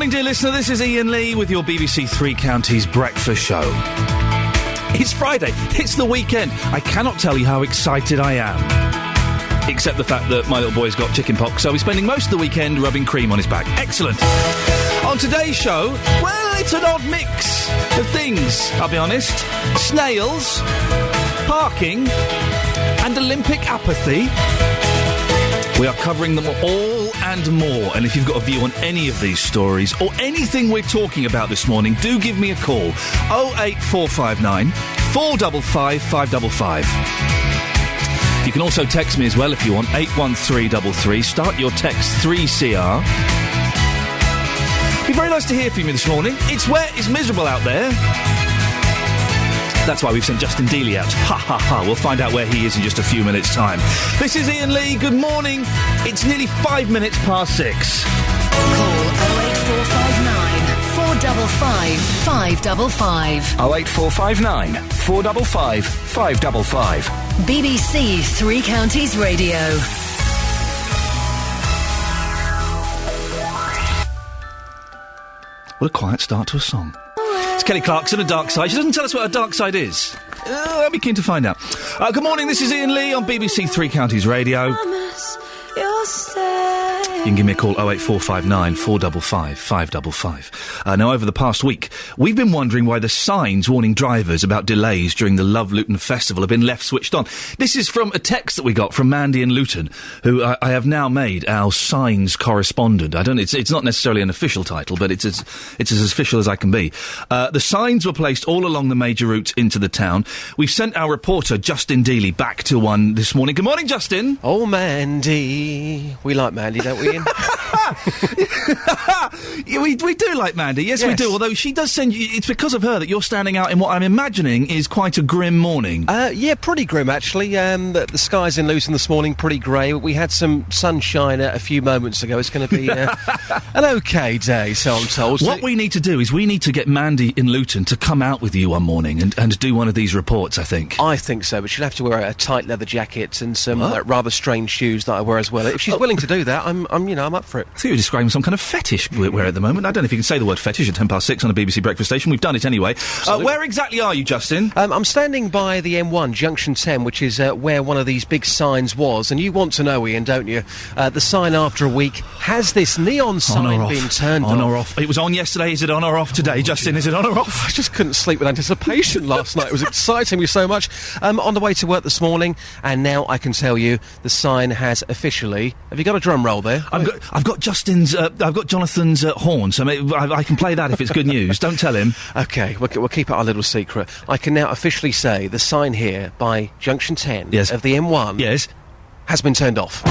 morning, dear listener. This is Iain Lee with your BBC Three Counties breakfast show. It's Friday. It's the weekend. I cannot tell you how excited I am. Except the fact that my little boy's got chicken pox, so he's spending most of the weekend rubbing cream on his back. Excellent. On today's show, well, it's an odd mix of things, I'll be honest. Snails, parking, and Olympic apathy. We are covering them all and more, and if you've got a view on any of these stories or anything we're talking about this morning, do give me a call. 08459 455 555. You can also text me as well if you want, 81333. Start your text 3CR. It'd be very nice to hear from you this morning. It's wet, it's miserable out there. That's why we've sent Justin Dealey out. Ha ha ha. We'll find out where he is in just a few minutes' time. This is Iain Lee. Good morning. It's nearly 5 minutes past 6. Call 08459 455 555. 08459 455 555. BBC Three Counties Radio. What a quiet start to a song. It's Kelly Clarkson, A Dark Side. She doesn't tell us what A Dark Side is. I'll be keen to find out. Good morning, this is Iain Lee on BBC Three Counties Radio. You can give me a call, 08459 455 555. Now, over the past week, we've been wondering why the signs warning drivers about delays during the Love Luton Festival have been left switched on. This is from a text that we got from Mandy in Luton, who I have now made our signs correspondent. It's not necessarily an official title, but it's as official as I can be. The signs were placed all along the major routes into the town. We've sent our reporter, Justin Dealey, back to one this morning. Good morning, Justin. Oh, Mandy. We like Mandy, don't we, Ian? Yeah, we do like Mandy, yes, we do, although she does send you... It's because of her that you're standing out in what I'm imagining is quite a grim morning. Yeah, pretty grim, actually. The skies in Luton this morning, pretty grey. We had some sunshine a few moments ago. It's going to be an OK day, so I'm told. What we need to do is we need to get Mandy in Luton to come out with you one morning and do one of these reports, I think. I think so, but she'll have to wear a tight leather jacket and some rather strange shoes that I wear as well. If she's willing to do that, I'm up for it. I think you're describing some kind of fetish we're at the moment. I don't know if you can say the word fetish at 6:10 on a BBC breakfast station. We've done it anyway. Where exactly are you, Justin? I'm standing by the M1, Junction 10, which is where one of these big signs was. And you want to know, Ian, don't you? The sign after a week, has this neon sign been turned on? On or off? It was on yesterday. Is it on or off today, Justin? Is it on or off? I just couldn't sleep with anticipation last night. It was exciting me so much. On the way to work this morning, and now I can tell you the sign has officially... Have you got a drum roll there? I've got Justin's... I've got Jonathan's horn, so maybe I can play that if it's good news. Don't tell him. OK, we'll keep it our little secret. I can now officially say the sign here by Junction 10 of the M1 has been turned off.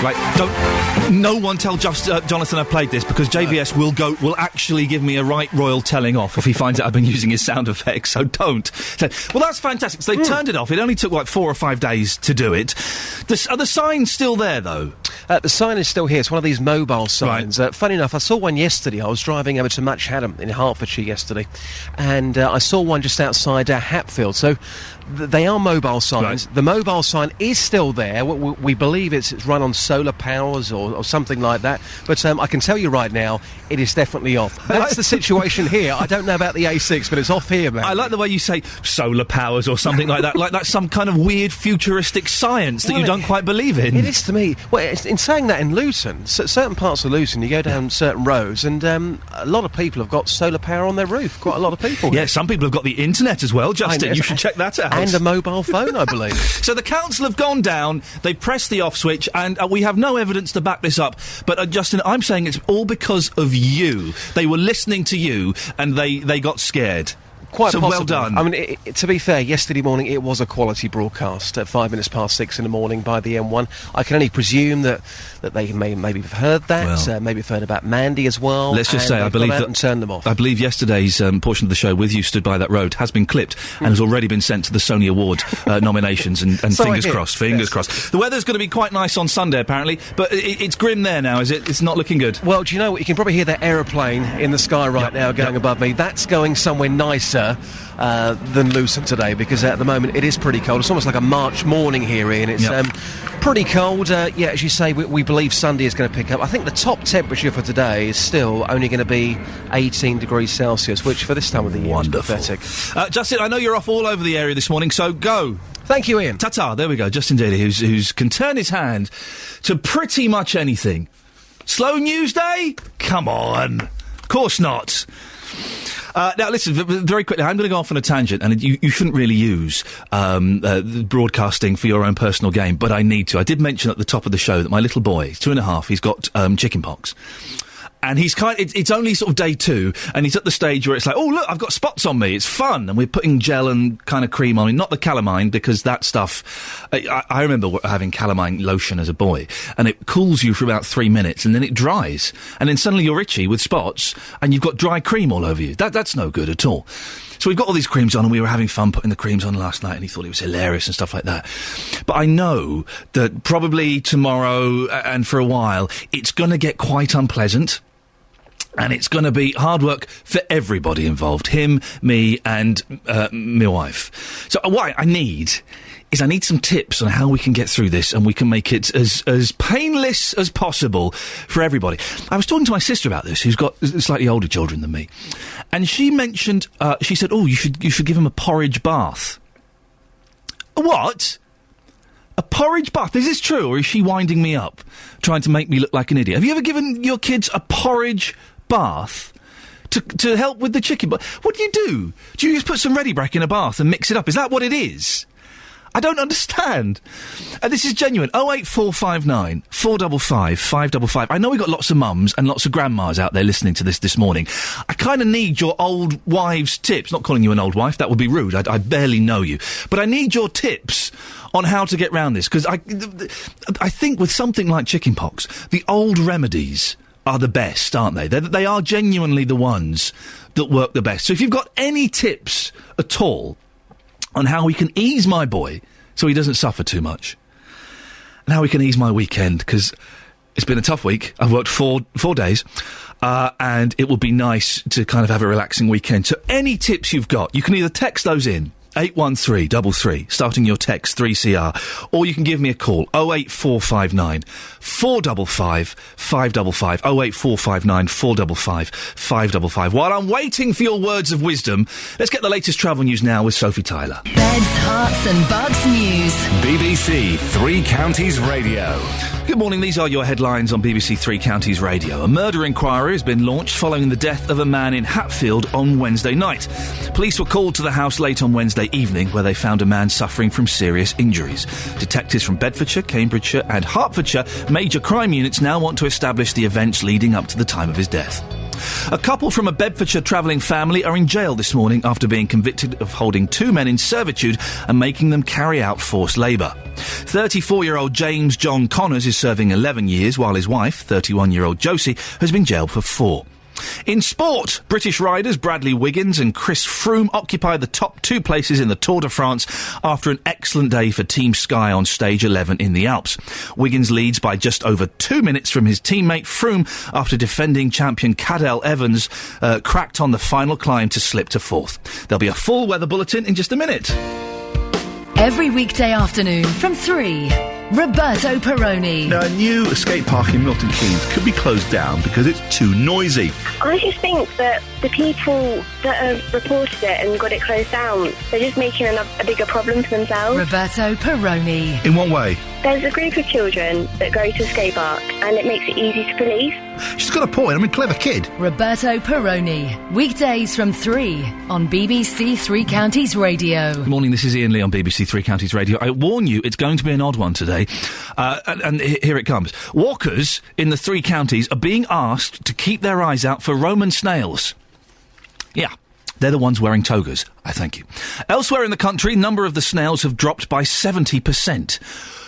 Right, no one tell Jonathan I played this, because JVS will actually give me a right royal telling off if he finds out I've been using his sound effects, so don't. Well, that's fantastic. So they turned it off. It only took 4 or 5 days to do it. Are the signs still there, though? The sign is still here. It's one of these mobile signs. Right. Funny enough, I saw one yesterday. I was driving over to Match Haddam in Hertfordshire yesterday, and I saw one just outside Hatfield. So they are mobile signs. Right. The mobile sign is still there. We believe it's run on solar powers or something like that. But I can tell you right now, it is definitely off. That's the situation here. I don't know about the A6, but it's off here, man. I like the way you say solar powers or something like that. Like that's some kind of weird futuristic science that you don't quite believe in. It is to me. Well, in saying that, in Luton, certain parts of Luton, you go down certain roads, and a lot of people have got solar power on their roof. Quite a lot of people. Yeah, some people have got the internet as well, Justin. You should check that out. And a mobile phone, I believe. So the council have gone down, they pressed the off switch, and we have no evidence to back this up. But, Justin, I'm saying it's all because of you. They were listening to you, and they got scared. Quite so possible. Well done. I mean, to be fair, yesterday morning it was a quality broadcast at 5 minutes past 6 in the morning by the M1. I can only presume that they maybe have heard that, maybe have heard about Mandy as well. Let's just say, I believe that and turned them off. I believe yesterday's portion of the show with you stood by that road has been clipped and has already been sent to the Sony Award nominations. And so fingers crossed. Fingers crossed. The weather's going to be quite nice on Sunday, apparently, but it's grim there now, is it? It's not looking good. Well, do you know what? You can probably hear that aeroplane in the sky right now going above me. That's going somewhere nicer better than Luton today, because at the moment it is pretty cold. It's almost like a March morning here, Ian. It's pretty cold. Yeah, as you say, we believe Sunday is going to pick up. I think the top temperature for today is still only going to be 18 degrees Celsius, which for this time of the year is pathetic. Justin, I know you're off all over the area this morning, so go. Thank you, Ian. Ta-ta, there we go. Justin Daly, who's can turn his hand to pretty much anything. Slow news day? Come on. Of course not. Now, listen, very quickly, I'm going to go off on a tangent, and you shouldn't really use broadcasting for your own personal gain, but I need to. I did mention at the top of the show that my little boy, he's 2.5, he's got chicken pox. And he's it's only sort of day 2, and he's at the stage where it's like, oh, look, I've got spots on me, it's fun. And we're putting gel and kind of cream on me, not the calamine, because that stuff, I remember having calamine lotion as a boy, and it cools you for about 3 minutes, and then it dries. And then suddenly you're itchy with spots, and you've got dry cream all over you. That's no good at all. So we've got all these creams on, and we were having fun putting the creams on last night, and he thought it was hilarious and stuff like that. But I know that probably tomorrow, and for a while, it's going to get quite unpleasant. And it's going to be hard work for everybody involved. Him, me, and my wife. So what I need some tips on how we can get through this and we can make it as painless as possible for everybody. I was talking to my sister about this, who's got slightly older children than me. And she mentioned, she said, oh, you should give him a porridge bath. What? A porridge bath? Is this true, or is she winding me up, trying to make me look like an idiot? Have you ever given your kids a porridge bath to help with the chicken? But what do? Do you just put some Ready Brek in a bath and mix it up? Is that what it is? I don't understand. This is genuine. 08459 455 555. I know we've got lots of mums and lots of grandmas out there listening to this morning. I kind of need your old wives' tips. Not calling you an old wife, that would be rude. I barely know you. But I need your tips on how to get round this, because I think with something like chickenpox, the old remedies are the best, aren't they? They are genuinely the ones that work the best. So if you've got any tips at all on how we can ease my boy so he doesn't suffer too much, and how we can ease my weekend, because it's been a tough week. I've worked four days, and it would be nice to kind of have a relaxing weekend. So any tips you've got, you can either text those in, 81333, starting your text 3CR, or you can give me a call, 08459 455 555, 08459 455 555. While I'm waiting for your words of wisdom, let's get the latest travel news now with Sophie Tyler. Beds, hearts and bugs news. BBC Three Counties Radio. Good morning, these are your headlines on BBC Three Counties Radio. A murder inquiry has been launched following the death of a man in Hatfield on Wednesday night. Police were called to the house late on Wednesday evening, where they found a man suffering from serious injuries. Detectives from Bedfordshire, Cambridgeshire and Hertfordshire major crime units now want to establish the events leading up to the time of his death. A couple from a Bedfordshire travelling family are in jail this morning after being convicted of holding 2 men in servitude and making them carry out forced labour. 34-year-old James John Connors is serving 11 years, while his wife, 31-year-old Josie, has been jailed for 4. In sport, British riders Bradley Wiggins and Chris Froome occupy the top 2 places in the Tour de France after an excellent day for Team Sky on stage 11 in the Alps. Wiggins leads by just over 2 minutes from his teammate Froome after defending champion Cadel Evans cracked on the final climb to slip to 4th. There'll be a full weather bulletin in just a minute. Every weekday afternoon from 3, Roberto Perrone. Now, a new skate park in Milton Keynes could be closed down because it's too noisy. I just think that the people that have reported it and got it closed down, they're just making a bigger problem for themselves. Roberto Perrone. In what way? There's a group of children that go to a skate park and it makes it easy to police. She's got a point. I'm a clever kid. Roberto Perrone. Weekdays from 3 on BBC Three Counties Radio. Good morning, this is Iain Lee on BBC Three Counties Radio. I warn you, it's going to be an odd one today. And here it comes. Walkers in the 3 counties are being asked to keep their eyes out for Roman snails. Yeah. They're the ones wearing togas. I thank you. Elsewhere in the country, number of the snails have dropped by 70%.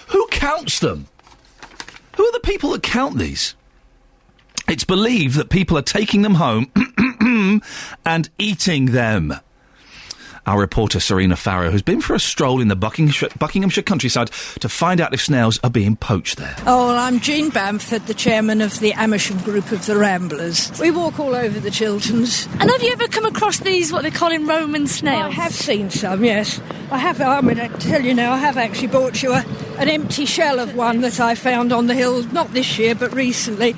Who counts them? Who are the people that count these? It's believed that people are taking them home and eating them. our reporter Serena Farrow has been for a stroll in the Buckinghamshire countryside to find out if snails are being poached there. Oh, well, I'm Jean Bamford, the chairman of the Amersham group of the Ramblers. We walk all over the Chilterns. And have you ever come across these, what they call in Roman snails? I have seen some, yes. I have, I'm going to tell you now, I have actually bought you an empty shell of one that I found on the hill, not this year, but recently,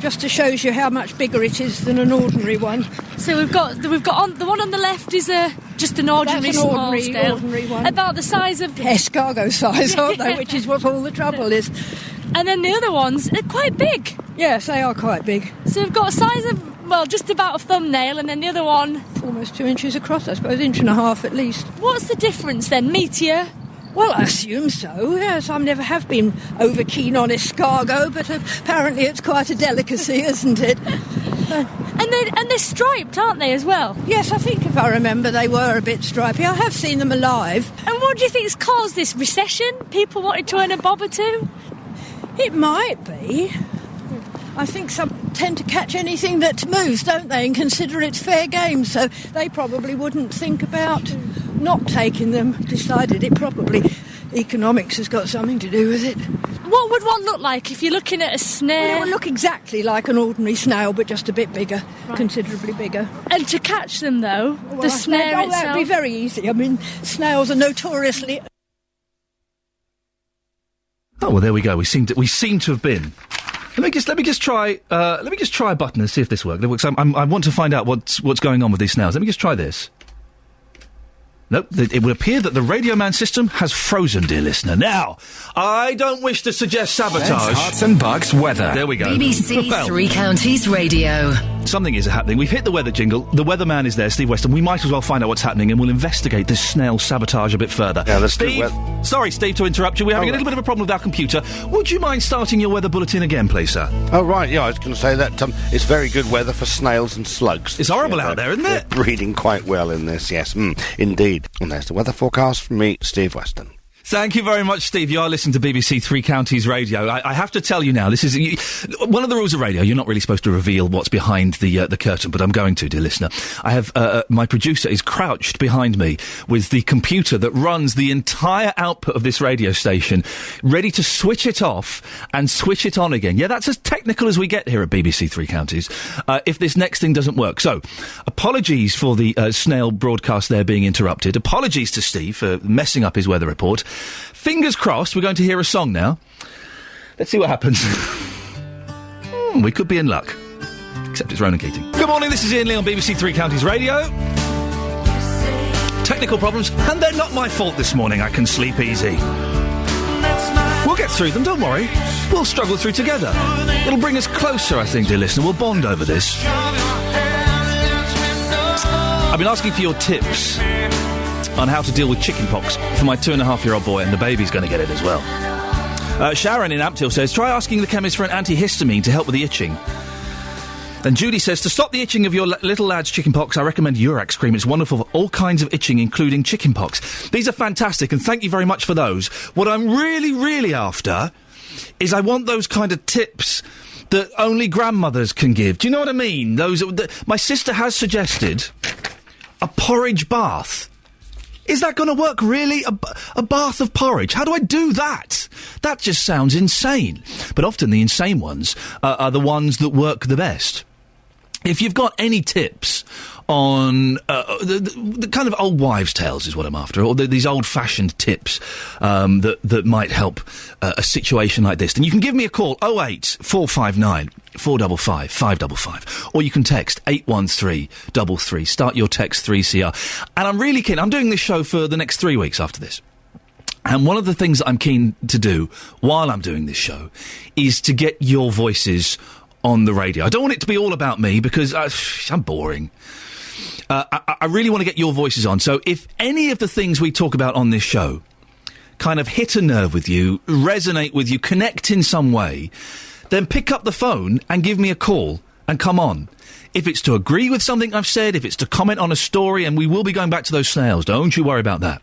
just to show you how much bigger it is than an ordinary one. So we've got on the one on the left is just an ordinary ordinary one. About the size of... Escargot size, aren't they? Which is what all the trouble is. And then the other ones, they're quite big. Yes, they are quite big. So we've got a size of, well, just about a thumbnail, and then the other one... Almost 2 inches across, I suppose, 1.5 inches at least. What's the difference then, meatier? Well, I assume so, yes. I never have been over keen on escargot, but apparently it's quite a delicacy, isn't it? And they're striped, aren't they, as well? Yes, I think if I remember they were a bit stripy. I have seen them alive. And what do you think's caused this recession? People wanting to earn a bob or two? It might be. I think some tend to catch anything that moves, don't they, and consider it's fair game, so they probably wouldn't think about not taking them. Decided it probably... Economics has got something to do with it. What would one look like if you're looking at a snail? Well, it would look exactly like an ordinary snail, but just a bit bigger, considerably bigger. And to catch them, though, well, the snare itself... that would be very easy. I mean, snails are notoriously... Oh, well, there we go. We seem to have been... Let me just try a button and see if this works. I want to find out what's going on with these snails. Let me just try this. Nope, it would appear that the Radio Man system has frozen, dear listener. Now, I don't wish to suggest sabotage. Hearts and Bucks weather. There we go. BBC Three Counties Radio. Something is happening. We've hit the weather jingle. The weatherman is there, Steve Weston. We might as well find out what's happening, and we'll investigate this snail sabotage a bit further. Yeah, that's Steve, sorry, Steve, to interrupt you. We're having a little bit of a problem with our computer. Would you mind starting your weather bulletin again, please, sir? Oh, right, yeah, I was going to say that it's very good weather for snails and slugs. It's horrible out there, isn't it? They're breeding quite well in this, yes, indeed. And there's the weather forecast from me, Steve Weston. Thank you very much, Steve. You are listening to BBC Three Counties Radio. I have to tell you now, this is one of the rules of radio. You're not really supposed to reveal what's behind the curtain, but I'm going to, dear listener. I have my producer is crouched behind me with the computer that runs the entire output of this radio station, ready to switch it off and switch it on again. Yeah, that's as technical as we get here at BBC Three Counties. If this next thing doesn't work, so apologies for the snail broadcast there being interrupted. Apologies to Steve for messing up his weather report. Fingers crossed, we're going to hear a song now. Let's see what happens. We could be in luck. Except it's Ronan Keating. Good morning, this is Iain Lee on BBC Three Counties Radio. Technical problems, and they're not my fault this morning. I can sleep easy. We'll get through them, don't worry. We'll struggle through together. It'll bring us closer, I think, dear listener. We'll bond over this. I've been asking for your tips on how to deal with chickenpox for my 2.5-year-old boy, and the baby's going to get it as well. Sharon in Ampthill says, try asking the chemist for an antihistamine to help with the itching. And Judy says, to stop the itching of your little lad's chickenpox, I recommend Urax cream. It's wonderful for all kinds of itching, including chickenpox. These are fantastic, and thank you very much for those. What I'm really, really after is I want those kind of tips that only grandmothers can give. Do you know what I mean? My sister has suggested a porridge bath. Is that going to work, really? A bath of porridge? How do I do that? That just sounds insane. But often the insane ones are the ones that work the best. If you've got any tips on the kind of old wives' tales is what I'm after, or these old-fashioned tips that might help a situation like this, then you can give me a call, 08 459 455 555, or you can text 81333. Start your text 3CR. And I'm really keen. I'm doing this show for the next 3 weeks after this. And one of the things that I'm keen to do while I'm doing this show is to get your voices on the radio. I don't want it to be all about me because I'm boring. I really want to get your voices on. So if any of the things we talk about on this show kind of hit a nerve with you, resonate with you, connect in some way, then pick up the phone and give me a call and come on. If it's to agree with something I've said, if it's to comment on a story, and we will be going back to those snails, don't you worry about that.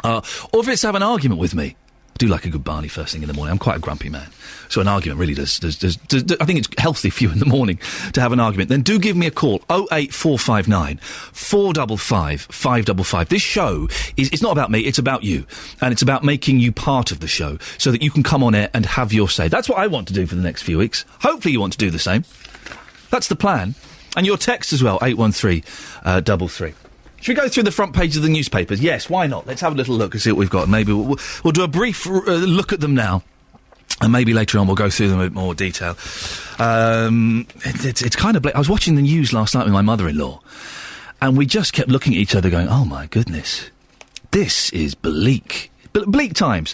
Or if it's to have an argument with me. do like a good barney first thing in the morning. I'm quite a grumpy man. So an argument really does I think it's healthy for you in the morning to have an argument. Then do give me a call, 08459 455 555. This show it's not about me, it's about you. And it's about making you part of the show so that you can come on air and have your say. That's what I want to do for the next few weeks. Hopefully you want to do the same. That's the plan. And your text as well, 81333. Should we go through the front page of the newspapers? Yes, why not? Let's have a little look and see what we've got. Maybe we'll do a brief look at them now. And maybe later on we'll go through them in more detail. It's kind of... I was watching the news last night with my mother-in-law, and we just kept looking at each other going, oh, my goodness, this is bleak. Bleak times.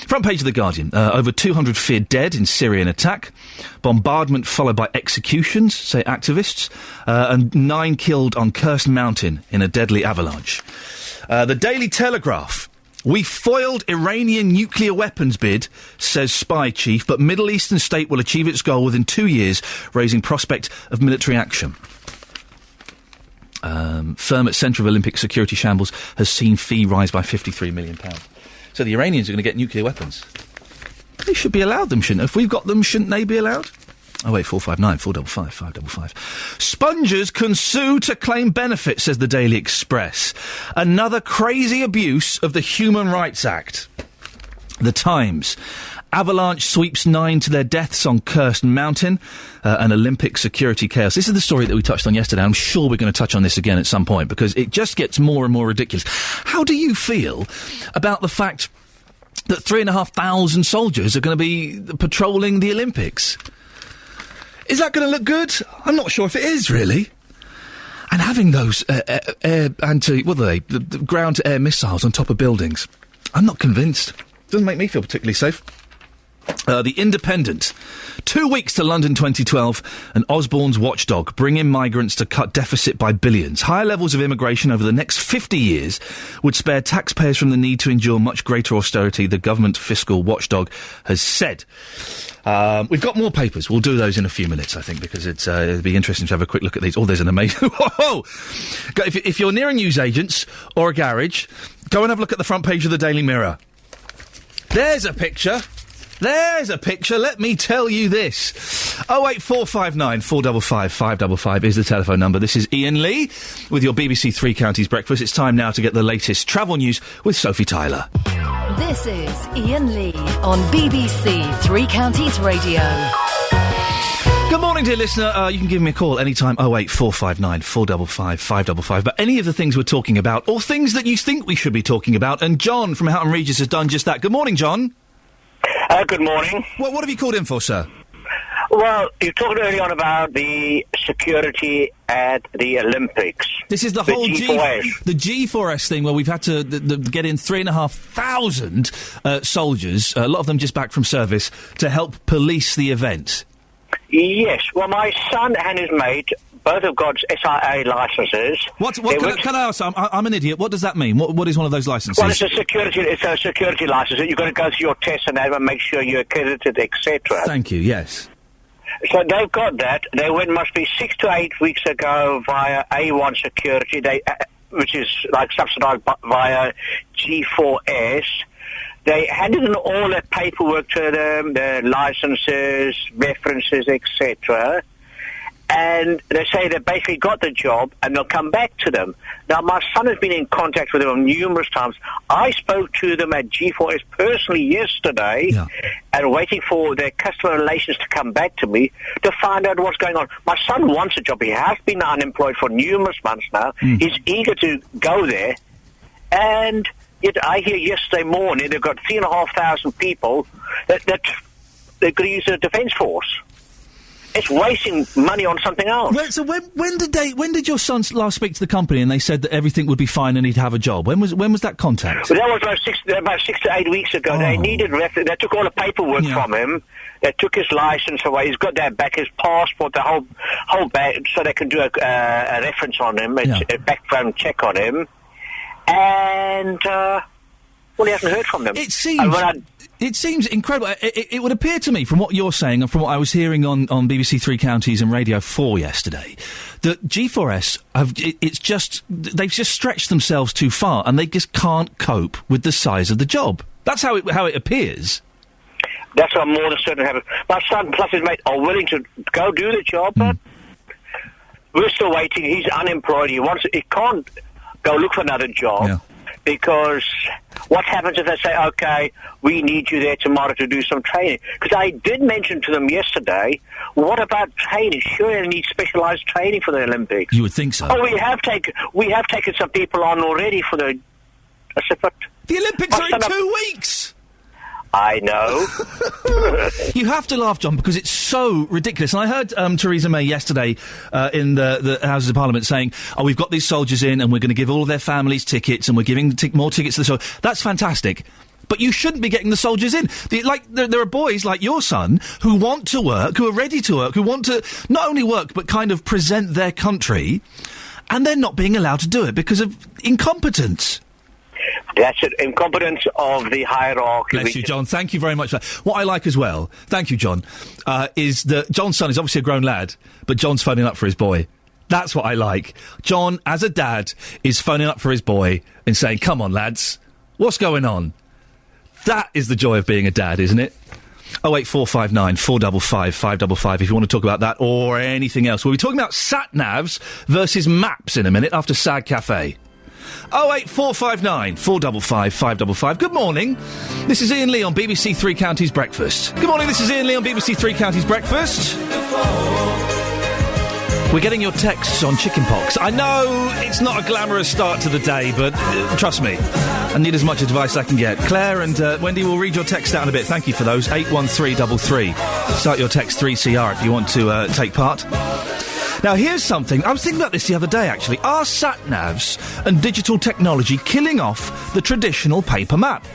Front page of The Guardian. Over 200 feared dead in Syrian attack. Bombardment followed by executions, say activists. And 9 killed on Cursed Mountain in a deadly avalanche. The Daily Telegraph. We foiled Iranian nuclear weapons bid, says spy chief, but Middle Eastern state will achieve its goal within 2 years, raising prospect of military action. Firm at centre of Olympic security shambles has seen fee rise by £53 million. So the Iranians are going to get nuclear weapons. They should be allowed them, shouldn't they? If we've got them, shouldn't they be allowed? 08459 455 555. Spongers can sue to claim benefits, says the Daily Express. Another crazy abuse of the Human Rights Act. The Times. Avalanche sweeps 9 to their deaths on Cursed Mountain. An Olympic security chaos. This is the story that we touched on yesterday. I'm sure we're going to touch on this again at some point because it just gets more and more ridiculous. How do you feel about the fact that 3,500 soldiers are going to be patrolling the Olympics? Is that going to look good? I'm not sure if it is, really. And having those the ground-to-air missiles on top of buildings, I'm not convinced. Doesn't make me feel particularly safe. The Independent. 2 weeks to London 2012 and Osborne's watchdog bring in migrants to cut deficit by billions. Higher levels of immigration over the next 50 years would spare taxpayers from the need to endure much greater austerity, the government fiscal watchdog has said. We've got more papers. We'll do those in a few minutes, I think, because it'd be interesting to have a quick look at these. Oh, there's an amazing... Whoa! If you're near a newsagent's or a garage, go and have a look at the front page of the Daily Mirror. There's a picture. There's a picture. Let me tell you this. 08459 455 555 is the telephone number. This is Iain Lee with your BBC Three Counties Breakfast. It's time now to get the latest travel news with Sophie Tyler. This is Iain Lee on BBC Three Counties Radio. Good morning, dear listener. You can give me a call anytime, 08459 455 555, about any of the things we're talking about, or things that you think we should be talking about. And John from Houghton Regis has done just that. Good morning, John. Good morning. What have you called in for, sir? Well, you talked earlier on about the security at the Olympics. This is the whole G4S thing where we've had to get in 3,500 soldiers, a lot of them just back from service, to help police the event. Yes. Well, my son and his mate both have got SIA licences. Can I ask? I'm an idiot. What does that mean? What is one of those licences? Well, it's a security licence. You've got to go through your tests and make sure you're accredited, etc. Thank you. Yes. So they've got that. They went, must be 6 to 8 weeks ago via A1 Security, which is like subsidised via G4S. They handed in all their paperwork to them, their licences, references, etc. And they say they basically got the job and they'll come back to them. Now, my son has been in contact with them numerous times. I spoke to them at G4S personally yesterday and waiting for their customer relations to come back to me to find out what's going on. My son wants a job. He has been unemployed for numerous months now. He's eager to go there. And yet I hear yesterday morning they've got 3,500 people that they're going to use the Defence Force. It's wasting money on something else. Well, so when did your son last speak to the company and they said that everything would be fine and he'd have a job? When was that contact? Well, that was about 6 to 8 weeks ago. Oh. They needed they took all the paperwork from him. They took his license away. He's got that back, his passport, the whole back, so they can do a reference on him, a background check on him. And he hasn't heard from them. It seems incredible. It would appear to me, from what you're saying and from what I was hearing on BBC Three Counties and Radio 4 yesterday, that G4S they've just stretched themselves too far and they just can't cope with the size of the job. That's how it appears. That's what I'm more than certain happens. My son plus his mate are willing to go do the job, but we're still waiting. He's unemployed. He can't go look for another job because what happens if they say, okay, we need you there tomorrow to do some training? Because I did mention to them yesterday, what about training? Sure, they need specialised training for the Olympics. You would think so. Oh, we have taken some people on already for the... I said, but the Olympics are in 2 weeks! I know. You have to laugh, John, because it's so ridiculous. And I heard Theresa May yesterday in the Houses of Parliament saying, we've got these soldiers in and we're going to give all of their families tickets and we're giving more tickets to the soldiers. That's fantastic. But you shouldn't be getting the soldiers in. There are boys like your son who want to work, who are ready to work, who want to not only work but kind of present their country, and they're not being allowed to do it because of incompetence. That's it. Incompetence of the hierarchy. Bless you, John. Thank you very much for that. What I like as well, thank you, John, is that John's son is obviously a grown lad, but John's phoning up for his boy. That's what I like. John, as a dad, is phoning up for his boy and saying, come on, lads, what's going on? That is the joy of being a dad, isn't it? 08459 455 555 if you want to talk about that or anything else. We'll be talking about sat-navs versus maps in a minute after Sag Cafe. 08459 455 555. Good morning. This is Iain Lee on BBC Three Counties Breakfast. Good morning, this is Iain Lee on BBC Three Counties Breakfast. We're getting your texts on chickenpox. I know it's not a glamorous start to the day, but trust me, I need as much advice as I can get. Claire and Wendy will read your text out in a bit. Thank you for those. 81333. Start your text 3CR if you want to take part. Now, here's something. I was thinking about this the other day, actually. Are sat-navs and digital technology killing off the traditional paper map?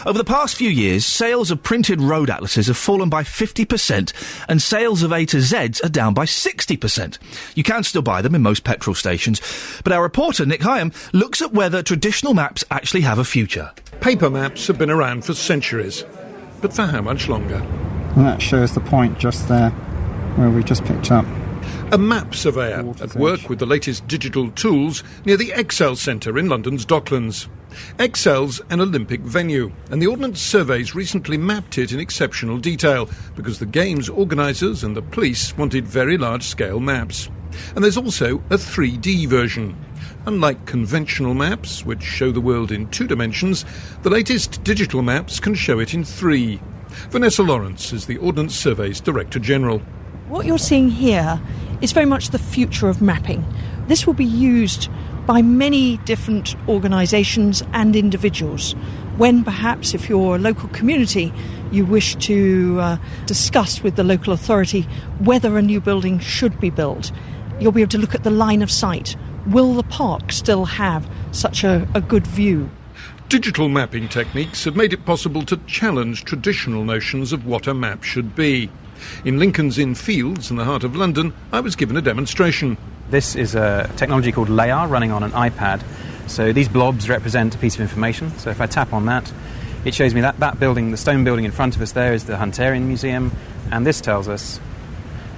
Over the past few years, sales of printed road atlases have fallen by 50% and sales of A to Zs are down by 60%. You can still buy them in most petrol stations, but our reporter, Nick Hyam, looks at whether traditional maps actually have a future. Paper maps have been around for centuries, but for how much longer? And that shows the point just there, where we just picked up. A map surveyor at work with the latest digital tools near the Excel Centre in London's Docklands. Excel's an Olympic venue, and the Ordnance Surveys recently mapped it in exceptional detail because the Games organisers and the police wanted very large-scale maps. And there's also a 3D version. Unlike conventional maps, which show the world in 2 dimensions, the latest digital maps can show it in 3. Vanessa Lawrence is the Ordnance Survey's Director General. What you're seeing here is very much the future of mapping. This will be used by many different organisations and individuals when perhaps if you're a local community you wish to discuss with the local authority whether a new building should be built. You'll be able to look at the line of sight. Will the park still have such a good view? Digital mapping techniques have made it possible to challenge traditional notions of what a map should be. In Lincoln's Inn Fields, in the heart of London, I was given a demonstration. This is a technology called LAYAR running on an iPad. So these blobs represent a piece of information. So if I tap on that, it shows me that building, the stone building in front of us there is the Hunterian Museum, and this tells us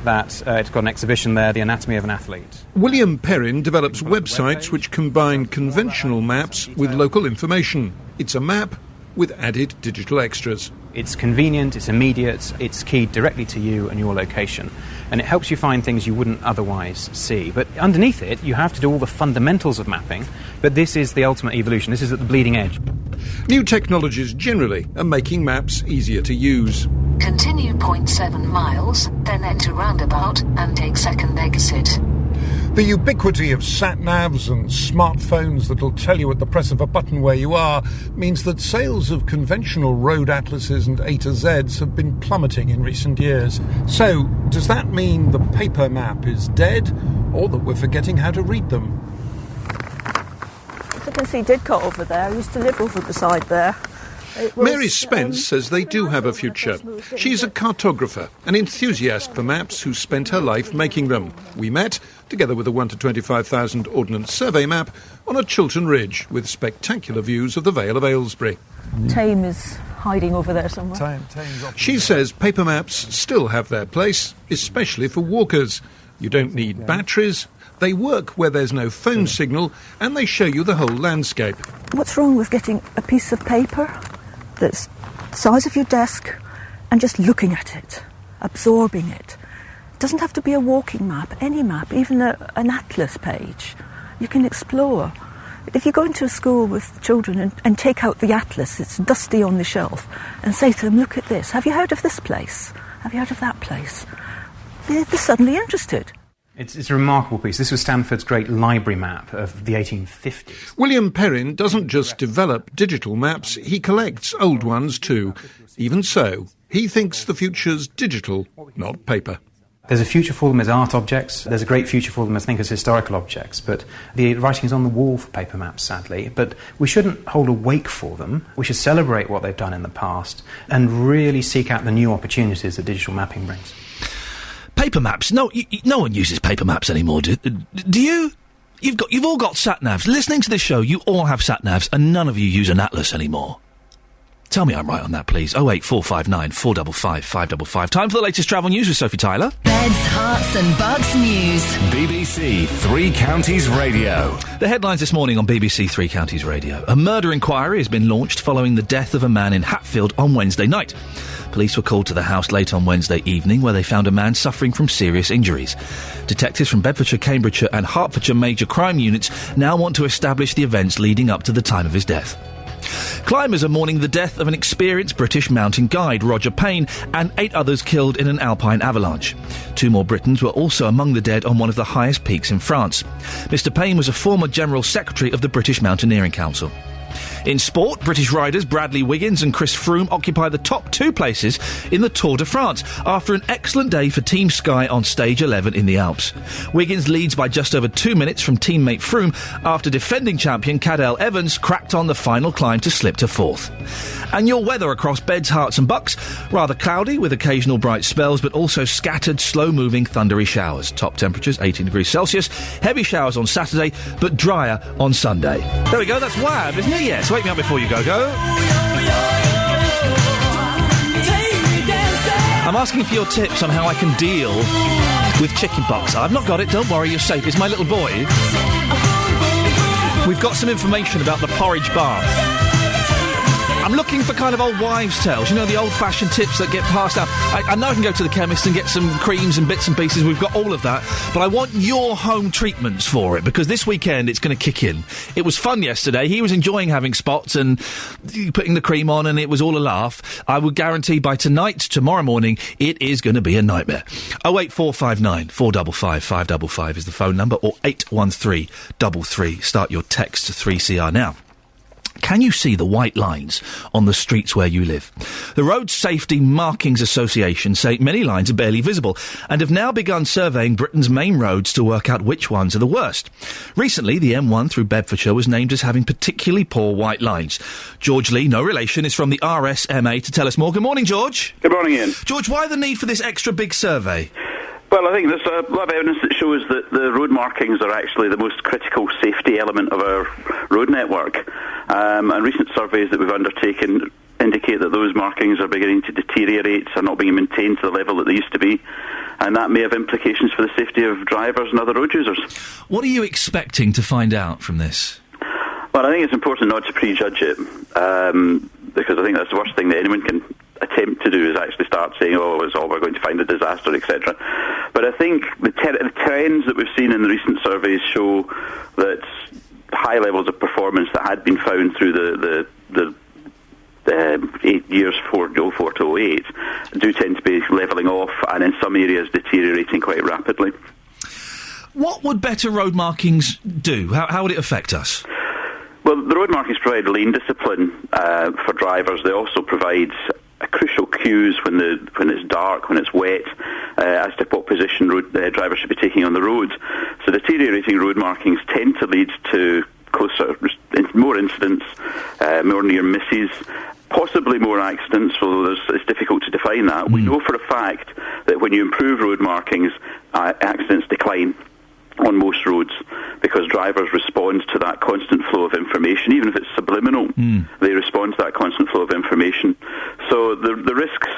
that it's got an exhibition there, The Anatomy of an Athlete. William Perrin develops websites which combine conventional maps with local information. It's a map with added digital extras. It's convenient, it's immediate, it's keyed directly to you and your location, and it helps you find things you wouldn't otherwise see. But underneath it, you have to do all the fundamentals of mapping, but this is the ultimate evolution. This is at the bleeding edge. New technologies generally are making maps easier to use. Continue 0.7 miles, then enter roundabout and take second exit. The ubiquity of sat-navs and smartphones that'll tell you at the press of a button where you are means that sales of conventional road atlases and A to Zs have been plummeting in recent years. So, does that mean the paper map is dead, or that we're forgetting how to read them? As you can see Didcot over there. I used to live over beside there. Mary Spence says they do have a future. She's a cartographer, an enthusiast for maps who spent her life making them. We met, together with a 1 to 25,000 Ordnance Survey map, on a Chiltern Ridge with spectacular views of the Vale of Aylesbury. Tame is hiding over there somewhere. She says paper maps still have their place, especially for walkers. You don't need batteries, they work where there's no phone signal, and they show you the whole landscape. What's wrong with getting a piece of paper that's the size of your desk and just looking at it, absorbing it. It doesn't have to be a walking map, any map, even an atlas page. You can explore. If you go into a school with children and take out the atlas, it's dusty on the shelf, and say to them, look at this, have you heard of this place? Have you heard of that place? They're suddenly interested. It's a remarkable piece. This was Stanford's great library map of the 1850s. William Perrin doesn't just develop digital maps, he collects old ones too. Even so, he thinks the future's digital, not paper. There's a future for them as art objects. There's a great future for them, I think, as historical objects. But the writing is on the wall for paper maps, sadly. But we shouldn't hold a wake for them. We should celebrate what they've done in the past and really seek out the new opportunities that digital mapping brings. Paper maps? No, no one uses paper maps anymore, do you? You've all got sat-navs. Listening to this show, you all have sat-navs, and none of you use an atlas anymore. Tell me I'm right on that, please. 08459 455 555. Time for the latest travel news with Sophie Tyler. Beds, hearts and bugs news. BBC Three Counties Radio. The headlines this morning on BBC Three Counties Radio. A murder inquiry has been launched following the death of a man in Hatfield on Wednesday night. Police were called to the house late on Wednesday evening where they found a man suffering from serious injuries. Detectives from Bedfordshire, Cambridgeshire and Hertfordshire major crime units now want to establish the events leading up to the time of his death. Climbers are mourning the death of an experienced British mountain guide, Roger Payne, and 8 others killed in an alpine avalanche. 2 more Britons were also among the dead on one of the highest peaks in France. Mr. Payne was a former General Secretary of the British Mountaineering Council. In sport, British riders Bradley Wiggins and Chris Froome occupy the top 2 places in the Tour de France after an excellent day for Team Sky on stage 11 in the Alps. Wiggins leads by just over 2 minutes from teammate Froome after defending champion Cadel Evans cracked on the final climb to slip to 4th. And your weather across Beds, Herts and Bucks, rather cloudy with occasional bright spells but also scattered slow-moving thundery showers. Top temperatures 18 degrees Celsius, heavy showers on Saturday but drier on Sunday. There we go, that's WAB, isn't it? Yes, wake me up before you go. I'm asking for your tips on how I can deal with chickenpox. I've not got it, don't worry, you're safe. It's my little boy. We've got some information about the porridge bath. I'm looking for kind of old wives' tales, you know, the old-fashioned tips that get passed out. I know I can go to the chemist and get some creams and bits and pieces, we've got all of that, but I want your home treatments for it, because this weekend it's going to kick in. It was fun yesterday, he was enjoying having spots and putting the cream on, and it was all a laugh. I would guarantee by tomorrow morning, it is going to be a nightmare. 08459 455 555 is the phone number, or 81333. Start your text to 3CR now. Can you see the white lines on the streets where you live? The Road Safety Markings Association say many lines are barely visible and have now begun surveying Britain's main roads to work out which ones are the worst. Recently, the M1 through Bedfordshire was named as having particularly poor white lines. George Lee, no relation, is from the RSMA to tell us more. Good morning, George. Good morning, Ian. George, why the need for this extra big survey? Well, I think there's a lot of evidence that shows that the road markings are actually the most critical safety element of our road network. And recent surveys that we've undertaken indicate that those markings are beginning to deteriorate, are not being maintained to the level that they used to be. And that may have implications for the safety of drivers and other road users. What are you expecting to find out from this? Well, I think it's important not to prejudge it, because I think that's the worst thing that anyone can attempt to do, is actually start saying, oh, it's all we're going to find a disaster, etc. But I think the trends that we've seen in the recent surveys show that high levels of performance that had been found through the 8 years 04 to 08 do tend to be levelling off, and in some areas deteriorating quite rapidly. What would better road markings do? How would it affect us? Well, the road markings provide lane discipline for drivers. They also provide crucial cues when it's dark, when it's wet, as to what position drivers should be taking on the road. So deteriorating road markings tend to lead to more incidents, more near misses, possibly more accidents, although it's difficult to define that. We know for a fact that when you improve road markings, accidents decline on most roads, because drivers respond to that constant flow of information, even if it's subliminal. They respond to that constant flow of information. So the risks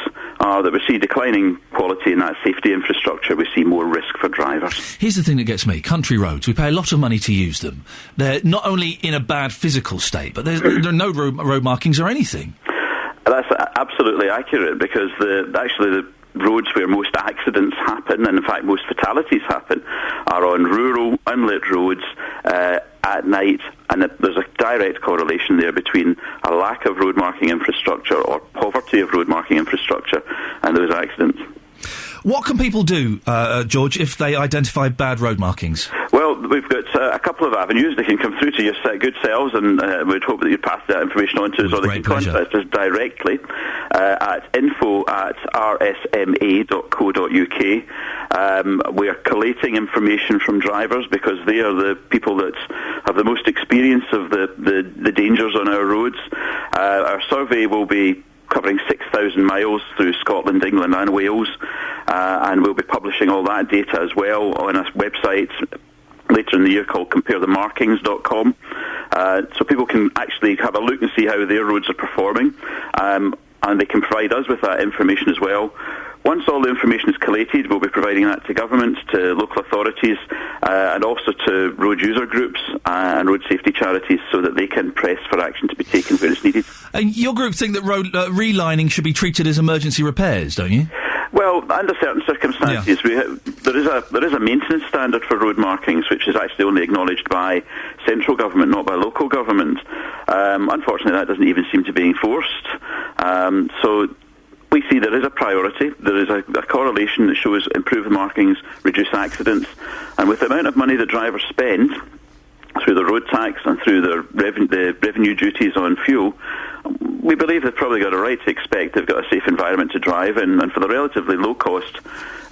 are that we see declining quality in that safety infrastructure. We see more risk for drivers. Here's the thing that gets me. Country roads, we pay a lot of money to use them. They're not only in a bad physical state, but there are no road markings or anything. That's absolutely accurate, because the roads where most accidents happen, and in fact most fatalities happen, are on rural, unlit roads at night, and there's a direct correlation there between a lack of road marking infrastructure or poverty of road marking infrastructure and those accidents. What can people do, George, if they identify bad road markings? Well, we've got a couple of avenues. They can come through to your good selves, and we'd hope that you pass that information on to us, or they can contact us directly at info@rsma.co.uk. We are collating information from drivers, because they are the people that have the most experience of the dangers on our roads. Our survey will be covering 6,000 miles through Scotland, England and Wales, and we'll be publishing all that data as well on a website later in the year called comparethemarkings.com, so people can actually have a look and see how their roads are performing, and they can provide us with that information as well. Once all the information is collated, we'll be providing that to government, to local authorities, and also to road user groups and road safety charities, so that they can press for action to be taken where it's needed. And your group think that road relining should be treated as emergency repairs, don't you? Well, under certain circumstances, there is a maintenance standard for road markings, which is actually only acknowledged by central government, not by local government. Unfortunately, that doesn't even seem to be enforced. So we see there is a priority. There is a correlation that shows improved markings reduce accidents, and with the amount of money that drivers spend through the road tax and through the revenue duties on fuel, we believe they've probably got a right to expect they've got a safe environment to drive in, and for the relatively low cost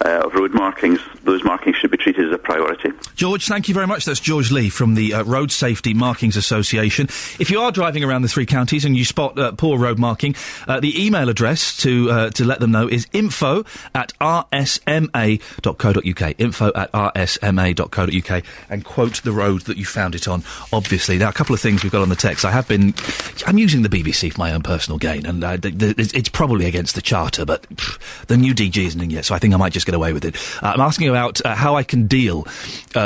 of road markings, those markings should be treated as a priority. George, thank you very much. That's George Lee from the Road Safety Markings Association. If you are driving around the three counties and you spot poor road marking, the email address to let them know is info@rsma.co.uk, info@rsma.co.uk, and quote the road that you found it on, obviously. Now, a couple of things we've got on the text. I'm using the BBC for my own personal gain, and it's probably against the Charter, but the new DG isn't in yet, so I think I might just get away with it. I'm asking about how I can deal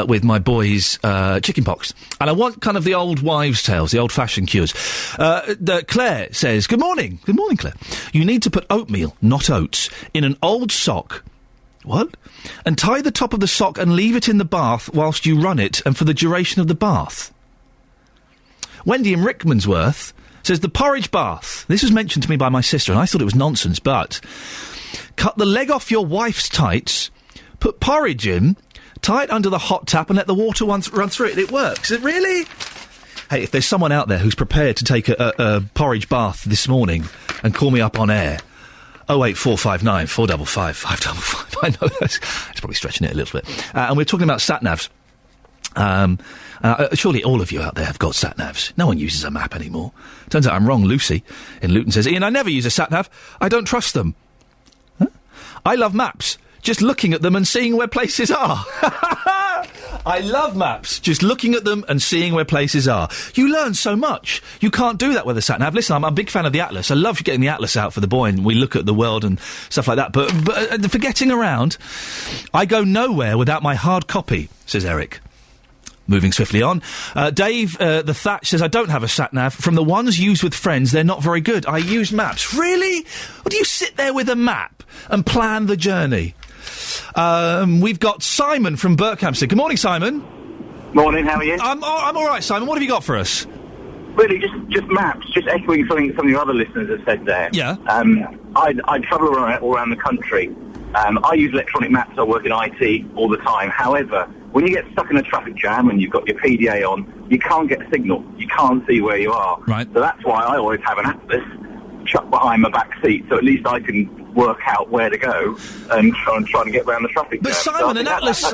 with my boy's chickenpox, and I want kind of the old wives' tales, the old-fashioned cures. Claire says, Good morning, Claire. You need to put oatmeal, not oats, in an old sock. What? And tie the top of the sock and leave it in the bath whilst you run it, and for the duration of the bath. Wendy in Rickmansworth says the porridge bath. This was mentioned to me by my sister, and I thought it was nonsense, but cut the leg off your wife's tights, put porridge in, tie it under the hot tap, and let the water run through it. It works. Is it really? Hey, if there's someone out there who's prepared to take a porridge bath this morning and call me up on air, 08459 455 555. I know that's probably stretching it a little bit. And we're talking about sat-navs. Surely all of you out there have got sat-navs. No one uses a map anymore. Turns out I'm wrong. Lucy in Luton says, Ian, I never use a sat-nav. I don't trust them. Huh? I love maps. Just looking at them and seeing where places are. I love maps. Just looking at them and seeing where places are. You learn so much. You can't do that with a sat-nav. Listen, I'm a big fan of the Atlas. I love getting the Atlas out for the boy and we look at the world and stuff like that. But for getting around, I go nowhere without my hard copy, says Eric. Moving swiftly on. Dave, the Thatch says, I don't have a sat-nav. From the ones used with friends, they're not very good. I use maps. Really? Or do you sit there with a map and plan the journey? We've got Simon from Berkhamsted. Good morning, Simon. Morning, how are you? I'm all right, Simon. What have you got for us? Really, just maps. Just echoing something some of your other listeners have said there. Yeah. I travel all around the country. I use electronic maps. I work in IT all the time. However, when you get stuck in a traffic jam and you've got your PDA on, you can't get a signal. You can't see where you are. Right. So that's why I always have an atlas chucked behind my back seat, so at least I can work out where to go and try to get around the traffic jam. But Simon, an atlas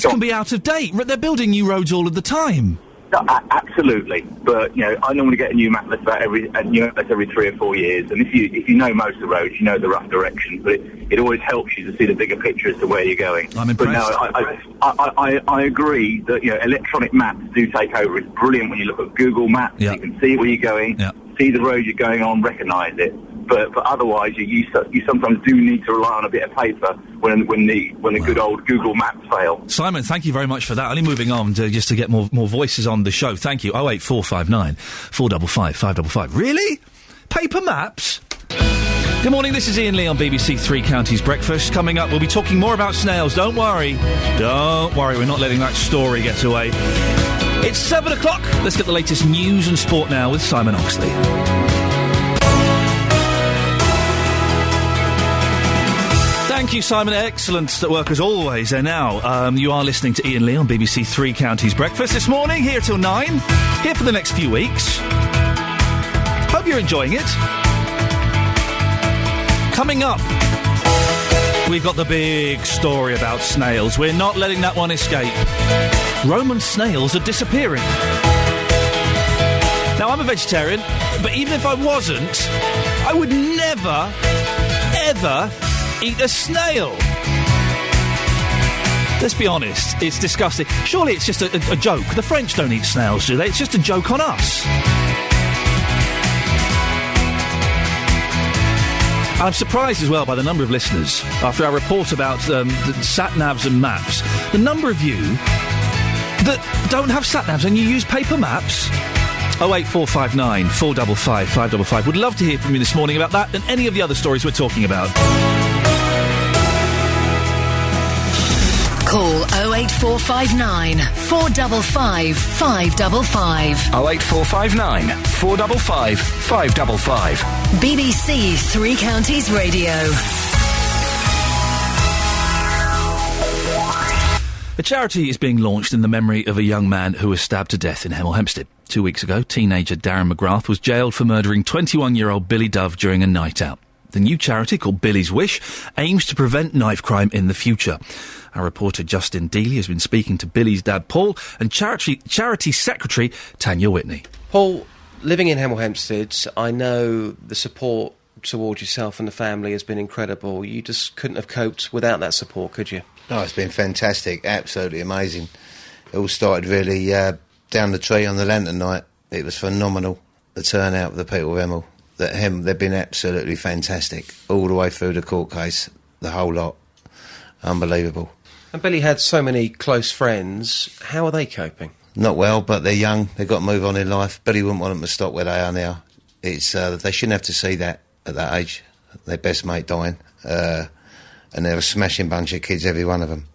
can be out of date. They're building new roads all of the time. No, absolutely, but I normally get a new map list every 3 or 4 years, and if you know most of the roads, you know the rough directions, but it always helps you to see the bigger picture as to where you're going. I'm impressed. But no, I agree that electronic maps do take over. It's brilliant when you look at Google Maps. You can see where you're going, see the road you're going on, recognise it. But otherwise, you sometimes do need to rely on a bit of paper when the good old Google Maps fail. Simon, thank you very much for that. Only moving on just to get more voices on the show. Thank you. 08459 455 555. Really? Paper maps? Good morning, this is Iain Lee on BBC Three Counties Breakfast. Coming up, we'll be talking more about snails. Don't worry. Don't worry, we're not letting that story get away. It's 7 o'clock. Let's get the latest news and sport now with Simon Oxley. Thank you, Simon. Excellent work as always. And now, you are listening to Iain Lee on BBC Three Counties Breakfast this morning, here till 9, here for the next few weeks. Hope you're enjoying it. Coming up, we've got the big story about snails. We're not letting that one escape. Roman snails are disappearing. Now, I'm a vegetarian, but even if I wasn't, I would never, ever eat a snail. Let's be honest, it's disgusting. Surely it's just a joke. The French don't eat snails, do they? It's just a joke on us. I'm surprised as well by the number of listeners, after our report about the sat-navs and maps, the number of you that don't have sat-navs and you use paper maps. 08459 455 555. Would love to hear from you this morning about that and any of the other stories we're talking about. Call 08459 455 555. 08459 455 555. BBC Three Counties Radio. A charity is being launched in the memory of a young man who was stabbed to death in Hemel Hempstead. 2 weeks ago, teenager Darren McGrath was jailed for murdering 21-year-old Billy Dove during a night out. The new charity, called Billy's Wish, aims to prevent knife crime in the future. Our reporter Justin Dealey has been speaking to Billy's dad Paul and charity secretary Tanya Whitney. Paul, living in Hemel Hempstead, I know the support towards yourself and the family has been incredible. You just couldn't have coped without that support, could you? Oh, it's been fantastic, absolutely amazing. It all started really down the tree on the lantern night. It was phenomenal, the turnout of the people of Hemel. They've been absolutely fantastic, all the way through the court case, the whole lot. Unbelievable. And Billy had so many close friends. How are they coping? Not well, but they're young. They've got to move on in life. Billy wouldn't want them to stop where they are now. It's they shouldn't have to see that at that age. Their best mate dying. And they're a smashing bunch of kids, every one of them.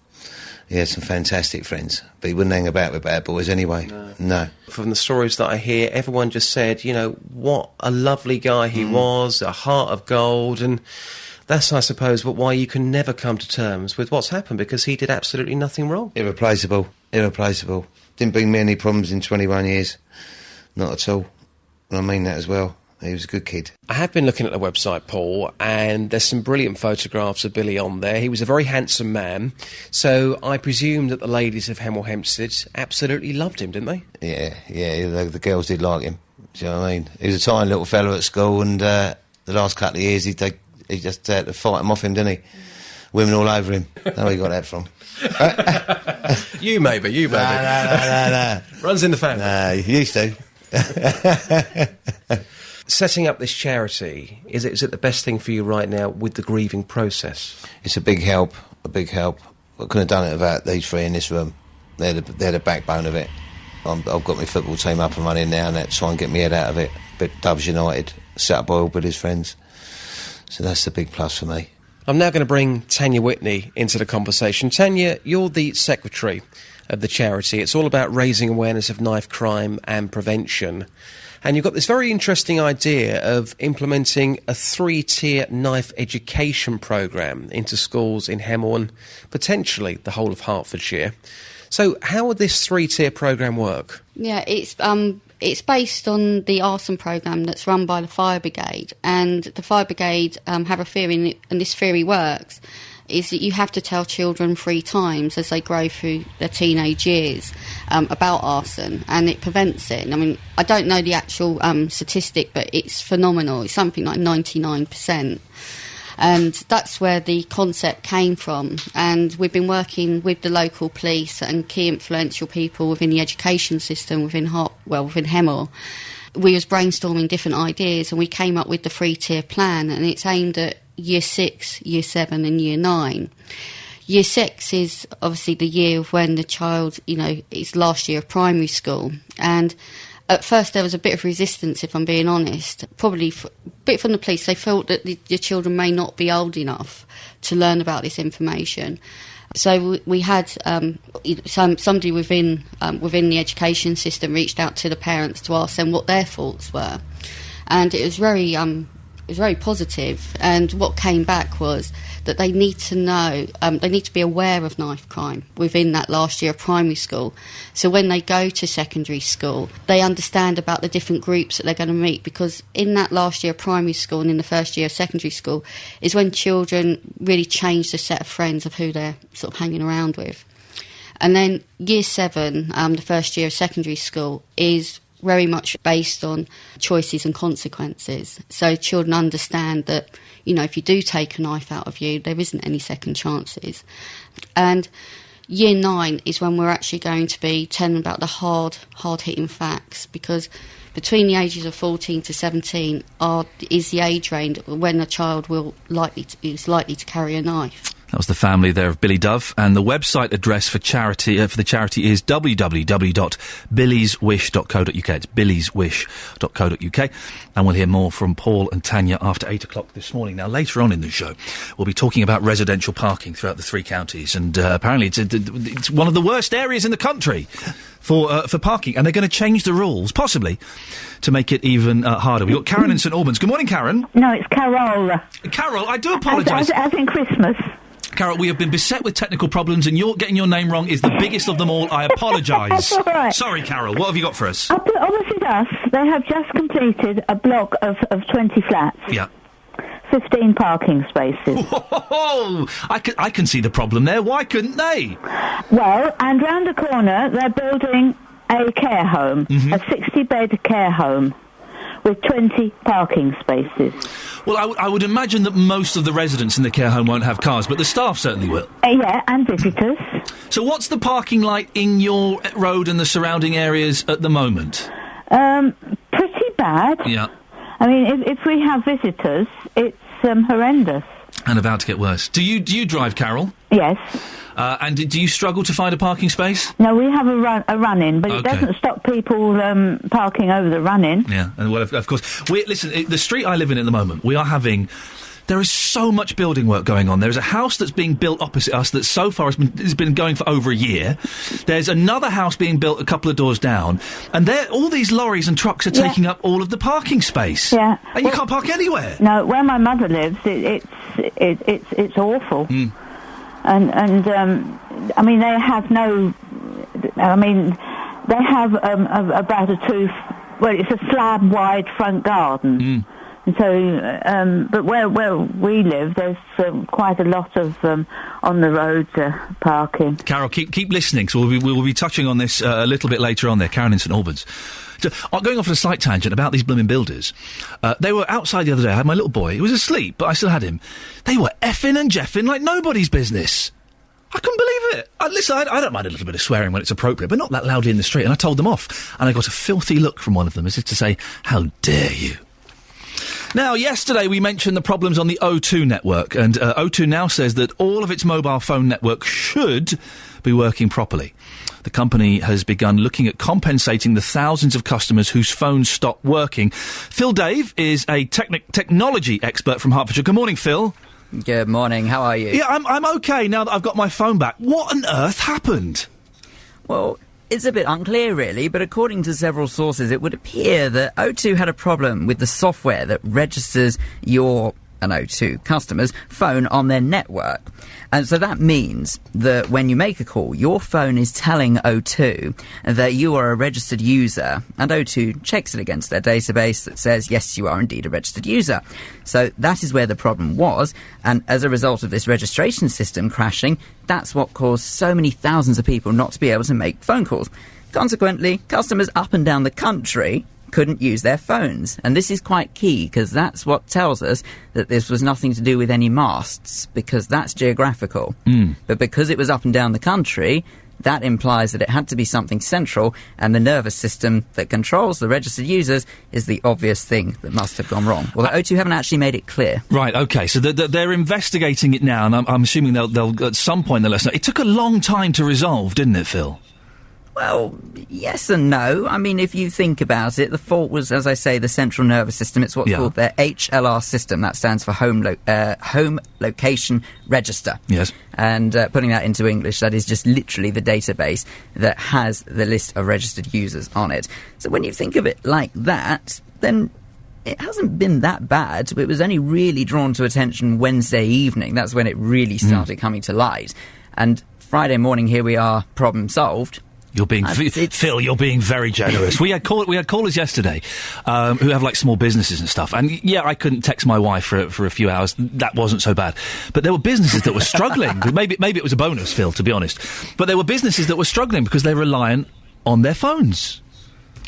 He had some fantastic friends, but he wouldn't hang about with bad boys anyway. No. From the stories that I hear, everyone just said, you know, what a lovely guy he was, a heart of gold, and that's, I suppose, why you can never come to terms with what's happened, because he did absolutely nothing wrong. Irreplaceable. Didn't bring me any problems in 21 years. Not at all. And I mean that as well. He was a good kid. I have been looking at the website, Paul, and there's some brilliant photographs of Billy on there. He was a very handsome man, so I presume that the ladies of Hemel Hempstead absolutely loved him, didn't they? Yeah, the girls did like him. Do you know what I mean? He was a tiny little fellow at school, and the last couple of years he just had to fight him off him, didn't he? Women all over him. I don't know where he got that from. You maybe. No. Runs in the family. No, he used to. Setting up this charity, is it the best thing for you right now with the grieving process? It's a big help. I couldn't have done it without these three in this room. They're the backbone of it. I've got my football team up and running now, and that's trying to get my head out of it. But Doves United, set up by all Billy's friends. So that's the big plus for me. I'm now going to bring Tanya Whitney into the conversation. Tanya, you're the secretary of the charity. It's all about raising awareness of knife crime and prevention. And you've got this very interesting idea of implementing a 3-tier knife education programme into schools in Hemel and potentially the whole of Hertfordshire. So how would this 3-tier programme work? Yeah, it's based on the arson programme that's run by the fire brigade, and the fire brigade have a theory, and this theory works, is that you have to tell children 3 times as they grow through their teenage years about arson, and it prevents it. And, I mean, I don't know the actual statistic, but it's phenomenal. It's something like 99%. And that's where the concept came from. And we've been working with the local police and key influential people within the education system within Hemel. We was brainstorming different ideas, and we came up with the 3-tier plan, and it's aimed at Year 6, Year 7 and Year 9. Year 6 is obviously the year of when the child, is last year of primary school. And At first there was a bit of resistance, if I'm being honest. Probably a bit from the police. They felt that the children may not be old enough to learn about this information. So we had somebody within the education system reached out to the parents to ask them what their thoughts were. And it was very positive. And what came back was that they need to know, they need to be aware of knife crime within that last year of primary school. So when they go to secondary school, they understand about the different groups that they're going to meet, because in that last year of primary school and in the first year of secondary school is when children really change the set of friends of who they're sort of hanging around with. And then year 7, the first year of secondary school, is very much based on choices and consequences. So children understand that, you know, if you do take a knife out of you, there isn't any second chances. And year 9 is when we're actually going to be telling about the hard-hitting facts, because between the ages of 14 to 17 is the age range when a child is likely to carry a knife. That was the family there of Billy Dove, and the website address for the charity is www.billieswish.co.uk. It's billieswish.co.uk, and we'll hear more from Paul and Tanya after 8 o'clock this morning. Now, later on in the show, we'll be talking about residential parking throughout the 3 counties, and apparently it's one of the worst areas in the country for parking, and they're going to change the rules, possibly, to make it even harder. We've got Karen in St Albans. Good morning, Karen. No, it's Carol. Carol, I do apologise. As in Christmas. Carol, we have been beset with technical problems, and getting your name wrong is the biggest of them all. I apologise. That's all right. Sorry, Carol. What have you got for us? Opposite us, they have just completed a block of 20 flats. Yeah. 15 parking spaces. Oh, I can see the problem there. Why couldn't they? Well, and round the corner, they're building a care home, a 60-bed care home with 20 parking spaces. Well, I would imagine that most of the residents in the care home won't have cars, but the staff certainly will. Yeah, and visitors. So what's the parking like in your road and the surrounding areas at the moment? Pretty bad. Yeah. I mean, if we have visitors, it's horrendous. And about to get worse. Do you drive, Carol? Yes. And do you struggle to find a parking space? No, we have a run-in, but it doesn't stop people parking over the run-in. Yeah, and well, of course. Listen, the street I live in at the moment, there is so much building work going on. There's a house that's being built opposite us that so far has been going for over a year. There's another house being built a couple of doors down, and all these lorries and trucks are taking up all of the parking space. Yeah, and you can't park anywhere. No, where my mother lives, it's awful. Mm. And I mean, they have no. I mean, they have about it's a slab-wide front garden. Mm. And so, but where we live, there's quite a lot of on the road parking. Carol, keep listening. So we'll be touching on this a little bit later on. There, Karen in St Albans. So, going off on a slight tangent about these blooming builders, they were outside the other day. I had my little boy. He was asleep, but I still had him. They were effing and jeffing like nobody's business. I couldn't believe it. Listen, I don't mind a little bit of swearing when it's appropriate, but not that loudly in the street. And I told them off. And I got a filthy look from one of them as if to say, how dare you? Now, yesterday we mentioned the problems on the O2 network, and O2 now says that all of its mobile phone network should be working properly. The company has begun looking at compensating the thousands of customers whose phones stopped working. Phil Dave is a technology expert from Hertfordshire. Good morning, Phil. Good morning. How are you? Yeah, I'm okay now that I've got my phone back. What on earth happened? Well, it's a bit unclear, really, but according to several sources, it would appear that O2 had a problem with the software that registers your an O2 customer's phone on their network. And so that means that when you make a call, your phone is telling O2 that you are a registered user, and O2 checks it against their database that says, yes, you are indeed a registered user. So that is where the problem was, and as a result of this registration system crashing, that's what caused so many thousands of people not to be able to make phone calls. Consequently, customers up and down the country couldn't use their phones. And this is quite key, because that's what tells us that this was nothing to do with any masts, because that's geographical. But because it was up and down the country, that implies that it had to be something central, and the nervous system that controls the registered users is the obvious thing that must have gone wrong. Well, the O2 haven't actually made it clear. Right, OK, so they're investigating it now, and I'm assuming they'll at some point they'll let us know. It took a long time to resolve, didn't it, Phil? Well, yes and no. I mean, if you think about it, the fault was, as I say, the central nervous system. It's what's called their HLR system. That stands for Home Location Register. Yes. And putting that into English, that is just literally the database that has the list of registered users on it. So when you think of it like that, then it hasn't been that bad. It was only really drawn to attention Wednesday evening. That's when it really started coming to light. And Friday morning, here we are, problem solved. You're being Phil. You're being very generous. we had callers yesterday who have like small businesses and stuff. And yeah, I couldn't text my wife for a few hours. That wasn't so bad. But there were businesses that were struggling. maybe it was a bonus, Phil, to be honest. But there were businesses that were struggling because they're reliant on their phones.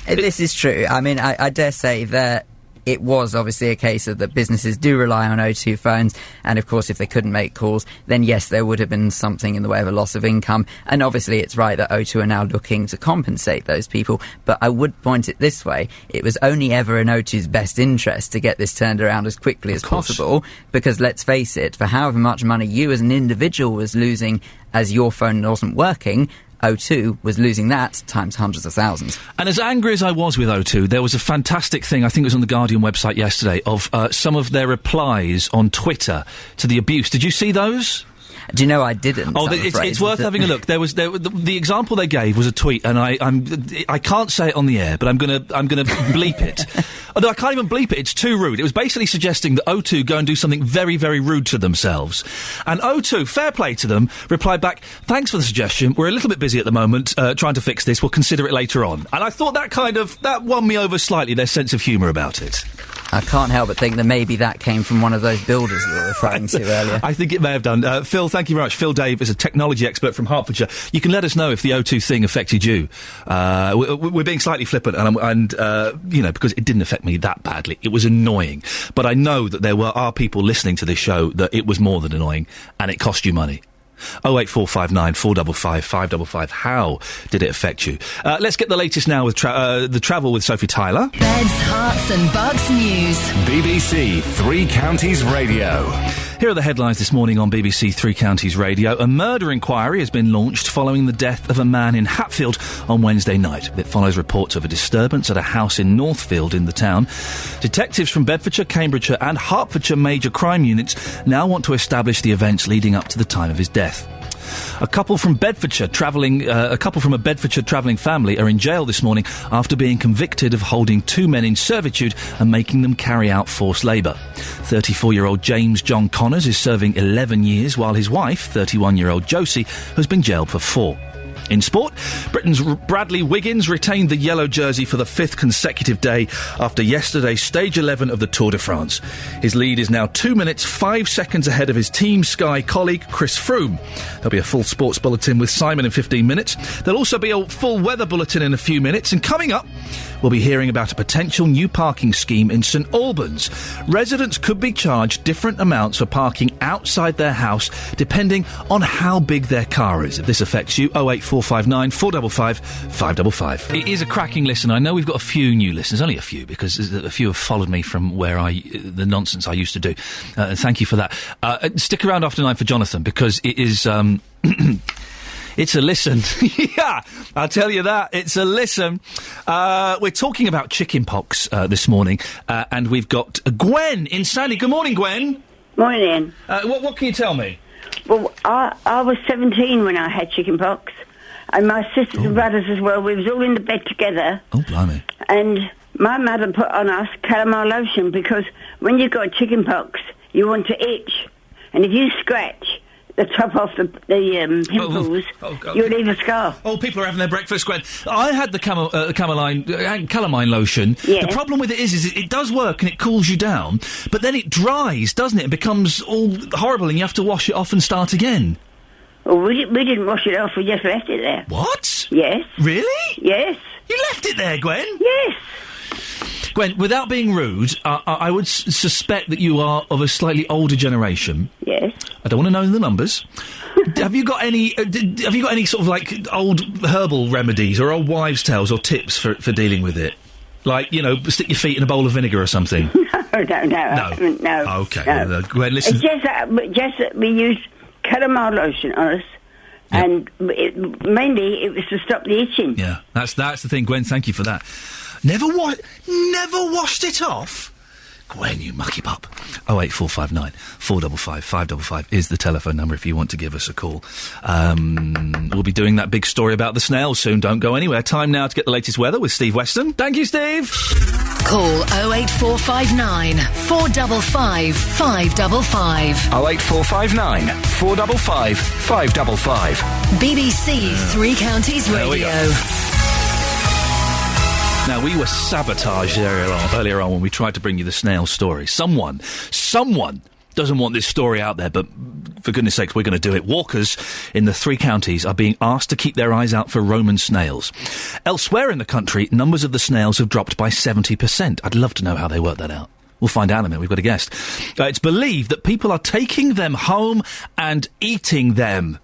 This is true. I mean, I dare say that it was obviously a case of that businesses do rely on O2 phones, and of course if they couldn't make calls, then yes, there would have been something in the way of a loss of income, and obviously it's right that O2 are now looking to compensate those people, but I would point it this way, it was only ever in O2's best interest to get this turned around as quickly as possible, because let's face it, for however much money you as an individual was losing as your phone wasn't working, O2 was losing that times hundreds of thousands. And as angry as I was with O2, there was a fantastic thing, I think it was on the Guardian website yesterday, of some of their replies on Twitter to the abuse. Did you see those? Do you know I didn't? Oh, it's worth having a look. The example they gave was a tweet, and I can't say it on the air, but I'm gonna bleep it. Although I can't even bleep it; it's too rude. It was basically suggesting that O2 go and do something very, very rude to themselves, and O2, fair play to them, replied back, "Thanks for the suggestion. We're a little bit busy at the moment, trying to fix this. We'll consider it later on." And I thought that won me over slightly. Their sense of humour about it. I can't help but think that maybe that came from one of those builders we were referring to earlier. I think it may have done. Phil, thank you very much. Phil Dave is a technology expert from Hertfordshire. You can let us know if the O2 thing affected you. We're being slightly flippant, and because it didn't affect me that badly. It was annoying. But I know that there are people listening to this show that it was more than annoying, and it cost you money. 08459 455 555. How did it affect you? Let's get the latest now with the travel with Sophie Tyler. Beds, Hearts and Bucks News. BBC Three Counties Radio. Here are the headlines this morning on BBC Three Counties Radio. A murder inquiry has been launched following the death of a man in Hatfield on Wednesday night. It follows reports of a disturbance at a house in Northfield in the town. Detectives from Bedfordshire, Cambridgeshire and Hertfordshire major crime units now want to establish the events leading up to the time of his death. A couple from a Bedfordshire travelling family are in jail this morning after being convicted of holding two men in servitude and making them carry out forced labour. 34-year-old James John Connors is serving 11 years, while his wife, 31-year-old Josie, has been jailed for 4. In sport, Britain's Bradley Wiggins retained the yellow jersey for the 5th consecutive day after yesterday's stage 11 of the Tour de France. His lead is now 2 minutes 5 seconds ahead of his Team Sky colleague Chris Froome. There'll be a full sports bulletin with Simon in 15 minutes. There'll also be a full weather bulletin in a few minutes, and coming up, we'll be hearing about a potential new parking scheme in St Albans. Residents could be charged different amounts for parking outside their house depending on how big their car is. If this affects you, 08459 455 555. It is a cracking listen. I know we've got a few new listeners, only a few, because a few have followed me from the nonsense I used to do. Thank you for that. Stick around after 9 for Jonathan, because it is... It's a listen. Yeah, I'll tell you that. It's a listen. We're talking about chicken pox this morning, and we've got Gwen in Sandy. Good morning, Gwen. Morning. What can you tell me? Well, I was 17 when I had chicken pox, and my sisters and brothers as well. We was all in the bed together. Oh, blimey. And my mother put on us calamine lotion, because when you've got chicken pox, you want to itch. And if you scratch the top off the pimples, you'll leave a scar. Oh, people are having their breakfast, Gwen. I had the calamine lotion. Yeah. The problem with it is it does work and it cools you down, but then it dries, doesn't it? It becomes all horrible and you have to wash it off and start again. Well, we didn't wash it off, we just left it there. What? Yes. Really? Yes. You left it there, Gwen? Yes. Gwen, without being rude, I would suspect that you are of a slightly older generation. Yes. I don't want to know the numbers. Have you got any? Have you got any sort of like old herbal remedies or old wives' tales or tips for dealing with it? Like, you know, stick your feet in a bowl of vinegar or something. No. Okay, no. Well, Gwen, listen. It's just that we use calamine lotion on us And mainly it was to stop the itching. Yeah, that's the thing, Gwen. Thank you for that. Never washed it off? Gwen, you mucky pup. 08459 455 555 is the telephone number if you want to give us a call. We'll be doing that big story about the snails soon. Don't go anywhere. Time now to get the latest weather with Steve Weston. Thank you, Steve. Call 08459 455 555. 08459 455 555. BBC Three Counties Radio. Now, we were sabotaged earlier on when we tried to bring you the snail story. Someone doesn't want this story out there, but for goodness sakes, we're going to do it. Walkers in the 3 counties are being asked to keep their eyes out for Roman snails. Elsewhere in the country, numbers of the snails have dropped by 70%. I'd love to know how they work that out. We'll find out in a minute. We've got a guest. It's believed that people are taking them home and eating them.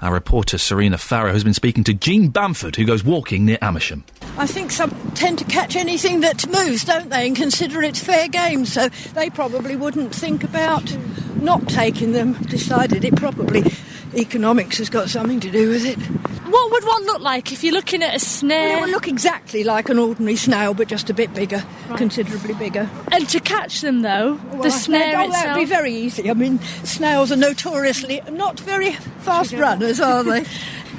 Our reporter, Serena Farrow, has been speaking to Jean Bamford, who goes walking near Amersham. I think some tend to catch anything that moves, don't they, and consider it's fair game, so they probably wouldn't think about not taking them. Decided it probably. Economics has got something to do with it. What would one look like if you're looking at a snail? Well, it would look exactly like an ordinary snail, but just a bit bigger, considerably bigger. And to catch them, though, the snail itself? That would be very easy. I mean, snails are notoriously not very fast runners, are they?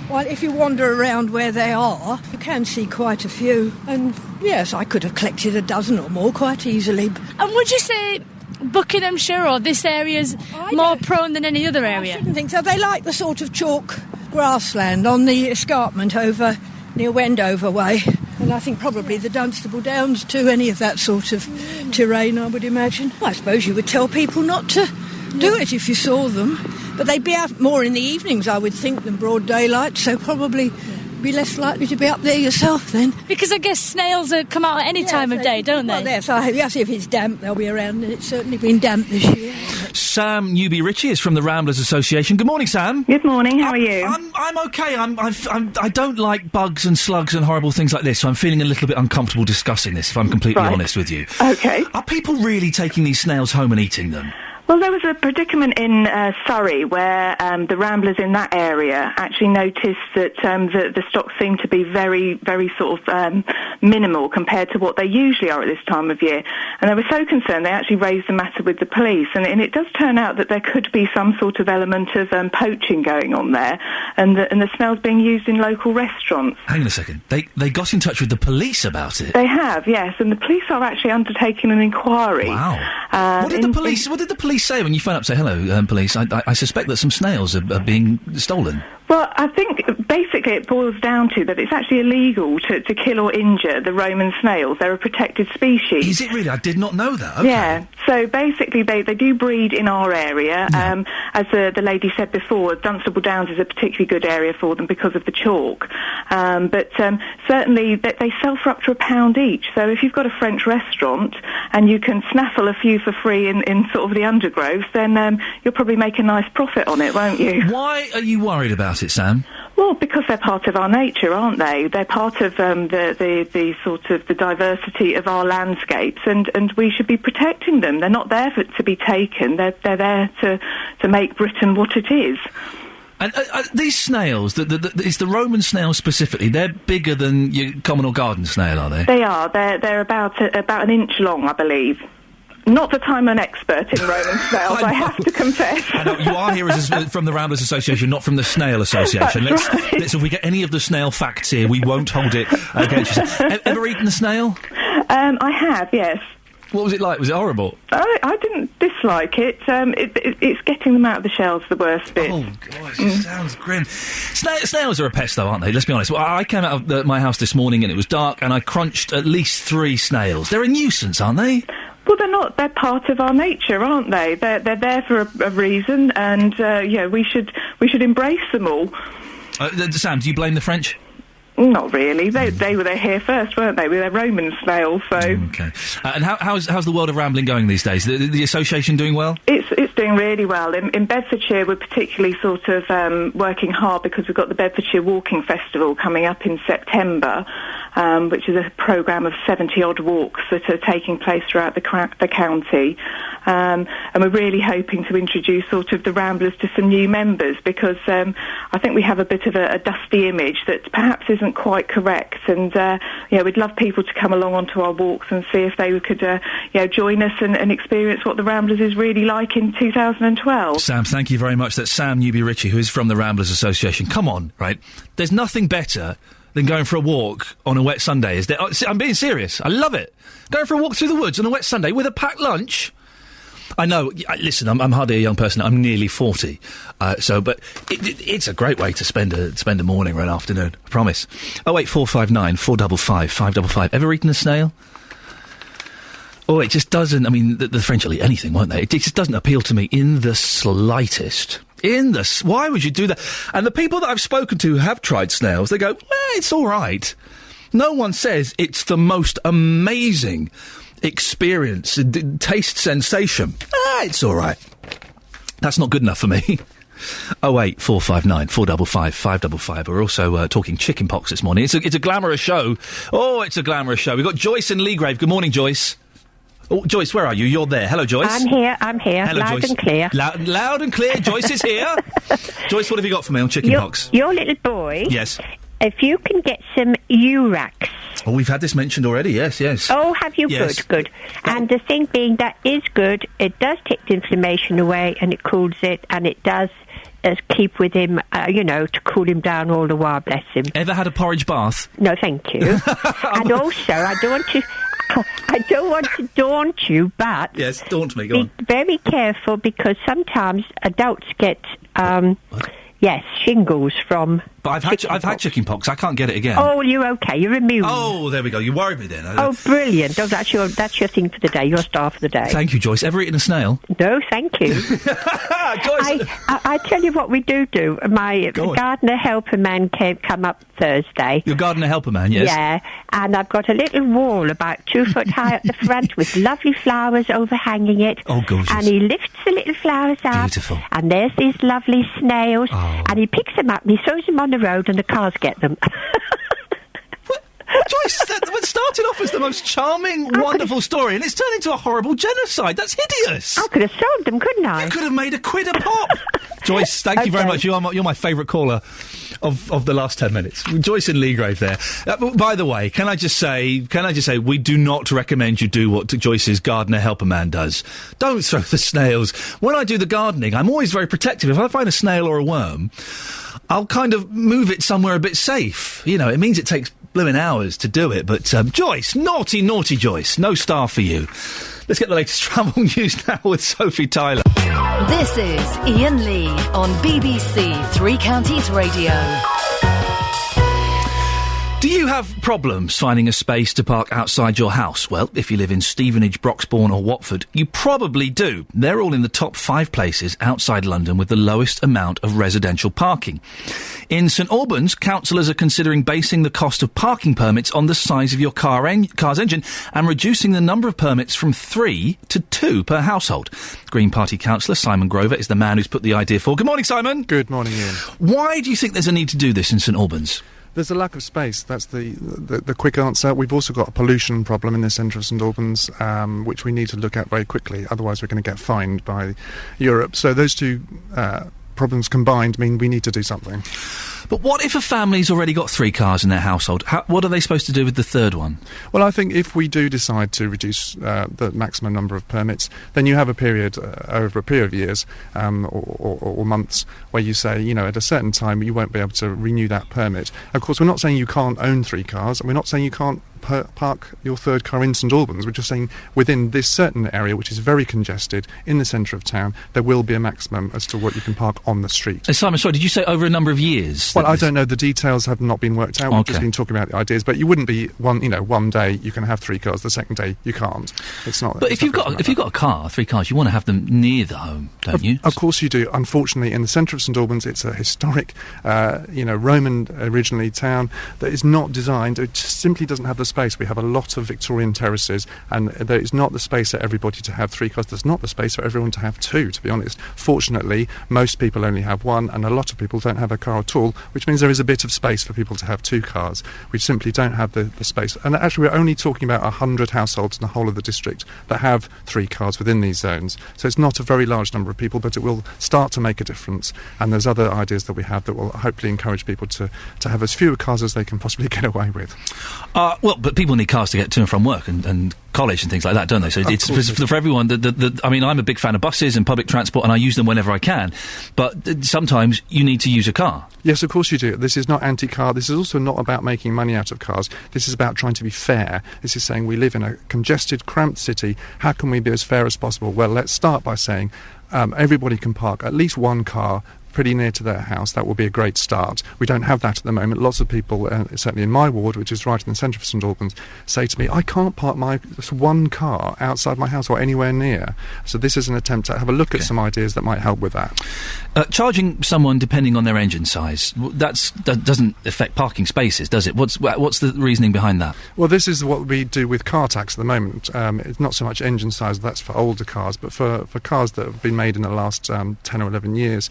Well, if you wander around where they are, you can see quite a few. And, yes, I could have collected a dozen or more quite easily. And would you say Buckinghamshire or this area's more prone than any other area? I shouldn't think so. They like the sort of chalk grassland on the escarpment over near Wendover way. And I think probably the Dunstable Downs too, any of that sort of terrain, I would imagine. I suppose you would tell people not to do it if you saw them. But they'd be out more in the evenings, I would think, than broad daylight, so probably be less likely to be up there yourself then. Because I guess snails come out at any time of day, don't they? Well, yes, if it's damp, they'll be around, and it's certainly been damp this year. Sam Newby-Ritchie is from the Ramblers Association. Good morning, Sam. Good morning, how are you? I'm okay. I don't like bugs and slugs and horrible things like this, so I'm feeling a little bit uncomfortable discussing this, if I'm completely honest with you. Okay. Are people really taking these snails home and eating them? Well, there was a predicament in Surrey where the Ramblers in that area actually noticed that the stocks seemed to be very, very sort of minimal compared to what they usually are at this time of year. And they were so concerned they actually raised the matter with the police. And it does turn out that there could be some sort of element of poaching going on there, and the snails being used in local restaurants. Hang on a second. They got in touch with the police about it? They have, yes. And the police are actually undertaking an inquiry. Wow. What did the police say when you phone up and say, hello, police, I suspect that some snails are being stolen? Well, I think basically it boils down to that it's actually illegal to kill or injure the Roman snails. They're a protected species. Is it really? I did not know that. Okay. Yeah. So basically they do breed in our area. Yeah. As the lady said before, Dunstable Downs is a particularly good area for them because of the chalk. But certainly they sell for up to £1 each. So if you've got a French restaurant and you can snaffle a few for free in sort of the undergrowth, then you'll probably make a nice profit on it, won't you? Why are you worried about it, Sam? Well, because they're part of our nature, aren't they? They're part of the sort of the diversity of our landscapes, and we should be protecting them. They're not there to be taken. They're there to make Britain what it is. And these snails, it's the Roman snail specifically, they're bigger than your common or garden snail, are they? They are. They're about an inch long, I believe. Not that I'm an expert in Roman snails, I have to confess. I know, you are here from the Ramblers Association, not from the Snail Association. Let's, if we get any of the snail facts here, we won't hold it against you. Ever eaten a snail? I have, yes. What was it like? Was it horrible? I didn't dislike it. It's getting them out of the shells the worst bit. Oh, gosh, it sounds grim. Snails are a pest, though, aren't they? Let's be honest. Well, I came out of my house this morning and it was dark and I crunched at least 3 snails. They're a nuisance, aren't they? Well, they're not. They're part of our nature, aren't they? They're there for a reason, and we should embrace them all. Sam, do you blame the French? Not really. They were there here first, weren't they, with their Roman snails? So. Okay. And how's the world of rambling going these days? The association doing well? It's doing really well. In Bedfordshire, we're particularly sort of working hard because we've got the Bedfordshire Walking Festival coming up in September, which is a programme of 70-odd walks that are taking place throughout the county. And we're really hoping to introduce sort of the Ramblers to some new members because I think we have a bit of a dusty image that perhaps isn't quite correct. And, we'd love people to come along onto our walks and see if they could, join us and experience what the Ramblers is really like in 2012. Sam, thank you very much. That's Sam Newby-Ritchie, who is from the Ramblers Association. Come on, right? There's nothing better than going for a walk on a wet Sunday, is there? I'm being serious. I love it. Going for a walk through the woods on a wet Sunday with a packed lunch. I know. Listen, I'm hardly a young person. I'm nearly 40. But it's a great way to spend a morning or an afternoon. I promise. 08459 455 555. Ever eaten a snail? Oh, it just doesn't. I mean, the French will eat anything, won't they? It just doesn't appeal to me in the slightest. Why would you do that? And the people that I've spoken to who have tried snails, they go, it's all right. No one says it's the most amazing experience, taste sensation. It's all right. That's not good enough for me. 08459 455 555. We're also talking chicken pox this morning. It's a glamorous show. Oh, it's a glamorous show. We've got Joyce in Leagrave. Good morning, Joyce. Oh, Joyce, where are you? You're there. Hello, Joyce. I'm here. Hello, loud Joyce. And clear. Loud and clear. Joyce is here. Joyce, what have you got for me on chicken pox? Your little boy. Yes. If you can get some Urax. Oh, we've had this mentioned already. Yes. Oh, have you? Yes. Good. And the thing being, that is good. It does take the inflammation away, and it cools it, and it does keep with him, to cool him down all the while, bless him. Ever had a porridge bath? No, thank you. And also, I don't want to daunt you, but... Yes, daunt me, go on. Be very careful, because sometimes adults get, shingles from... But I've had chicken pox. I can't get it again. Oh, you're okay. You're immune. Oh, there we go. You worried me then. Oh, brilliant. Oh, that's your thing for the day, your star for the day. Thank you, Joyce. Ever eaten a snail? No, thank you. Joyce! I tell you what we do. My gardener helper man come up Thursday. Your gardener helper man, yes. Yeah, and I've got a little wall about 2 foot high at the front with lovely flowers overhanging it. Oh, gorgeous. And he lifts the little flowers up. Beautiful. And there's these lovely snails. Oh. And he picks them up and he throws them on the road and the cars get them. Joyce, that started off as the most charming, wonderful story, and it's turned into a horrible genocide. That's hideous. I could have sold them, couldn't I? You could have made £1 a pop. Joyce, thank you very much. You're my favourite caller of the last 10 minutes. Joyce in Leagrave there. By the way, can I just say, we do not recommend you do what Joyce's gardener helper man does. Don't throw the snails. When I do the gardening, I'm always very protective. If I find a snail or a worm, I'll kind of move it somewhere a bit safe. It means it takes blooming hours to do it. But, Joyce, naughty Joyce. No star for you. Let's get the latest travel news now with Sophie Tyler. This is Iain Lee on BBC Three Counties Radio. Do you have problems finding a space to park outside your house? Well, if you live in Stevenage, Broxbourne or Watford, you probably do. They're all in the top 5 places outside London with the lowest amount of residential parking. In St Albans, councillors are considering basing the cost of parking permits on the size of your car's engine and reducing the number of permits from 3 to 2 per household. Green Party councillor Simon Grover is the man who's put the idea forward. Good morning, Simon. Good morning, Ian. Why do you think there's a need to do this in St Albans? There's a lack of space. That's the quick answer. We've also got a pollution problem in the centre of St Albans, which we need to look at very quickly. Otherwise, we're going to get fined by Europe. So those two problems combined mean we need to do something. But what if a family's already got 3 cars in their household? What are they supposed to do with the third one? Well, I think if we do decide to reduce the maximum number of permits, then you have a period, over a period of years or months, where you say, at a certain time you won't be able to renew that permit. Of course, we're not saying you can't own 3 cars, and we're not saying you can't park your third car in St Albans. We're just saying within this certain area, which is very congested in the centre of town, there will be a maximum as to what you can park on the street. Simon, sorry, did you say over a number of years? Well, I don't know. The details have not been worked out. We've just been talking about the ideas, but you wouldn't be one day you can have 3 cars, the second day you can't. It's not. But if you've got a car, 3 cars, you want to have them near the home, don't you? Of course you do. Unfortunately, in the centre of St Albans, it's a historic, Roman originally town that is not designed. It just simply doesn't have the space. We have a lot of Victorian terraces, and there is not the space for everybody to have 3 cars. There's not the space for everyone to have 2, to be honest. Fortunately, most people only have 1, and a lot of people don't have a car at all, which means there is a bit of space for people to have 2 cars. We simply don't have the space. And actually, we're only talking about 100 households in the whole of the district that have 3 cars within these zones. So it's not a very large number of people, but it will start to make a difference. And there's other ideas that we have that will hopefully encourage people to have as few cars as they can possibly get away with. Well, but people need cars to get to and from work and college and things like that, don't they? So it's for everyone. I mean, I'm a big fan of buses and public transport, and I use them whenever I can. But sometimes you need to use a car. Yes, of course you do. This is not anti-car. This is also not about making money out of cars. This is about trying to be fair. This is saying we live in a congested, cramped city. How can we be as fair as possible? Well, let's start by saying everybody can park at least 1 car pretty near to their house. That will be a great start. We don't have that at the moment. Lots of people, certainly in my ward, which is right in the centre of St Albans, say to me, I can't park my just 1 car outside my house or anywhere near. So this is an attempt to have a look at some ideas that might help with that. Charging someone depending on their engine size, that doesn't affect parking spaces, does it? What's the reasoning behind that? Well, this is what we do with car tax at the moment. It's not so much engine size, that's for older cars, but for cars that have been made in the last 10 or 11 years,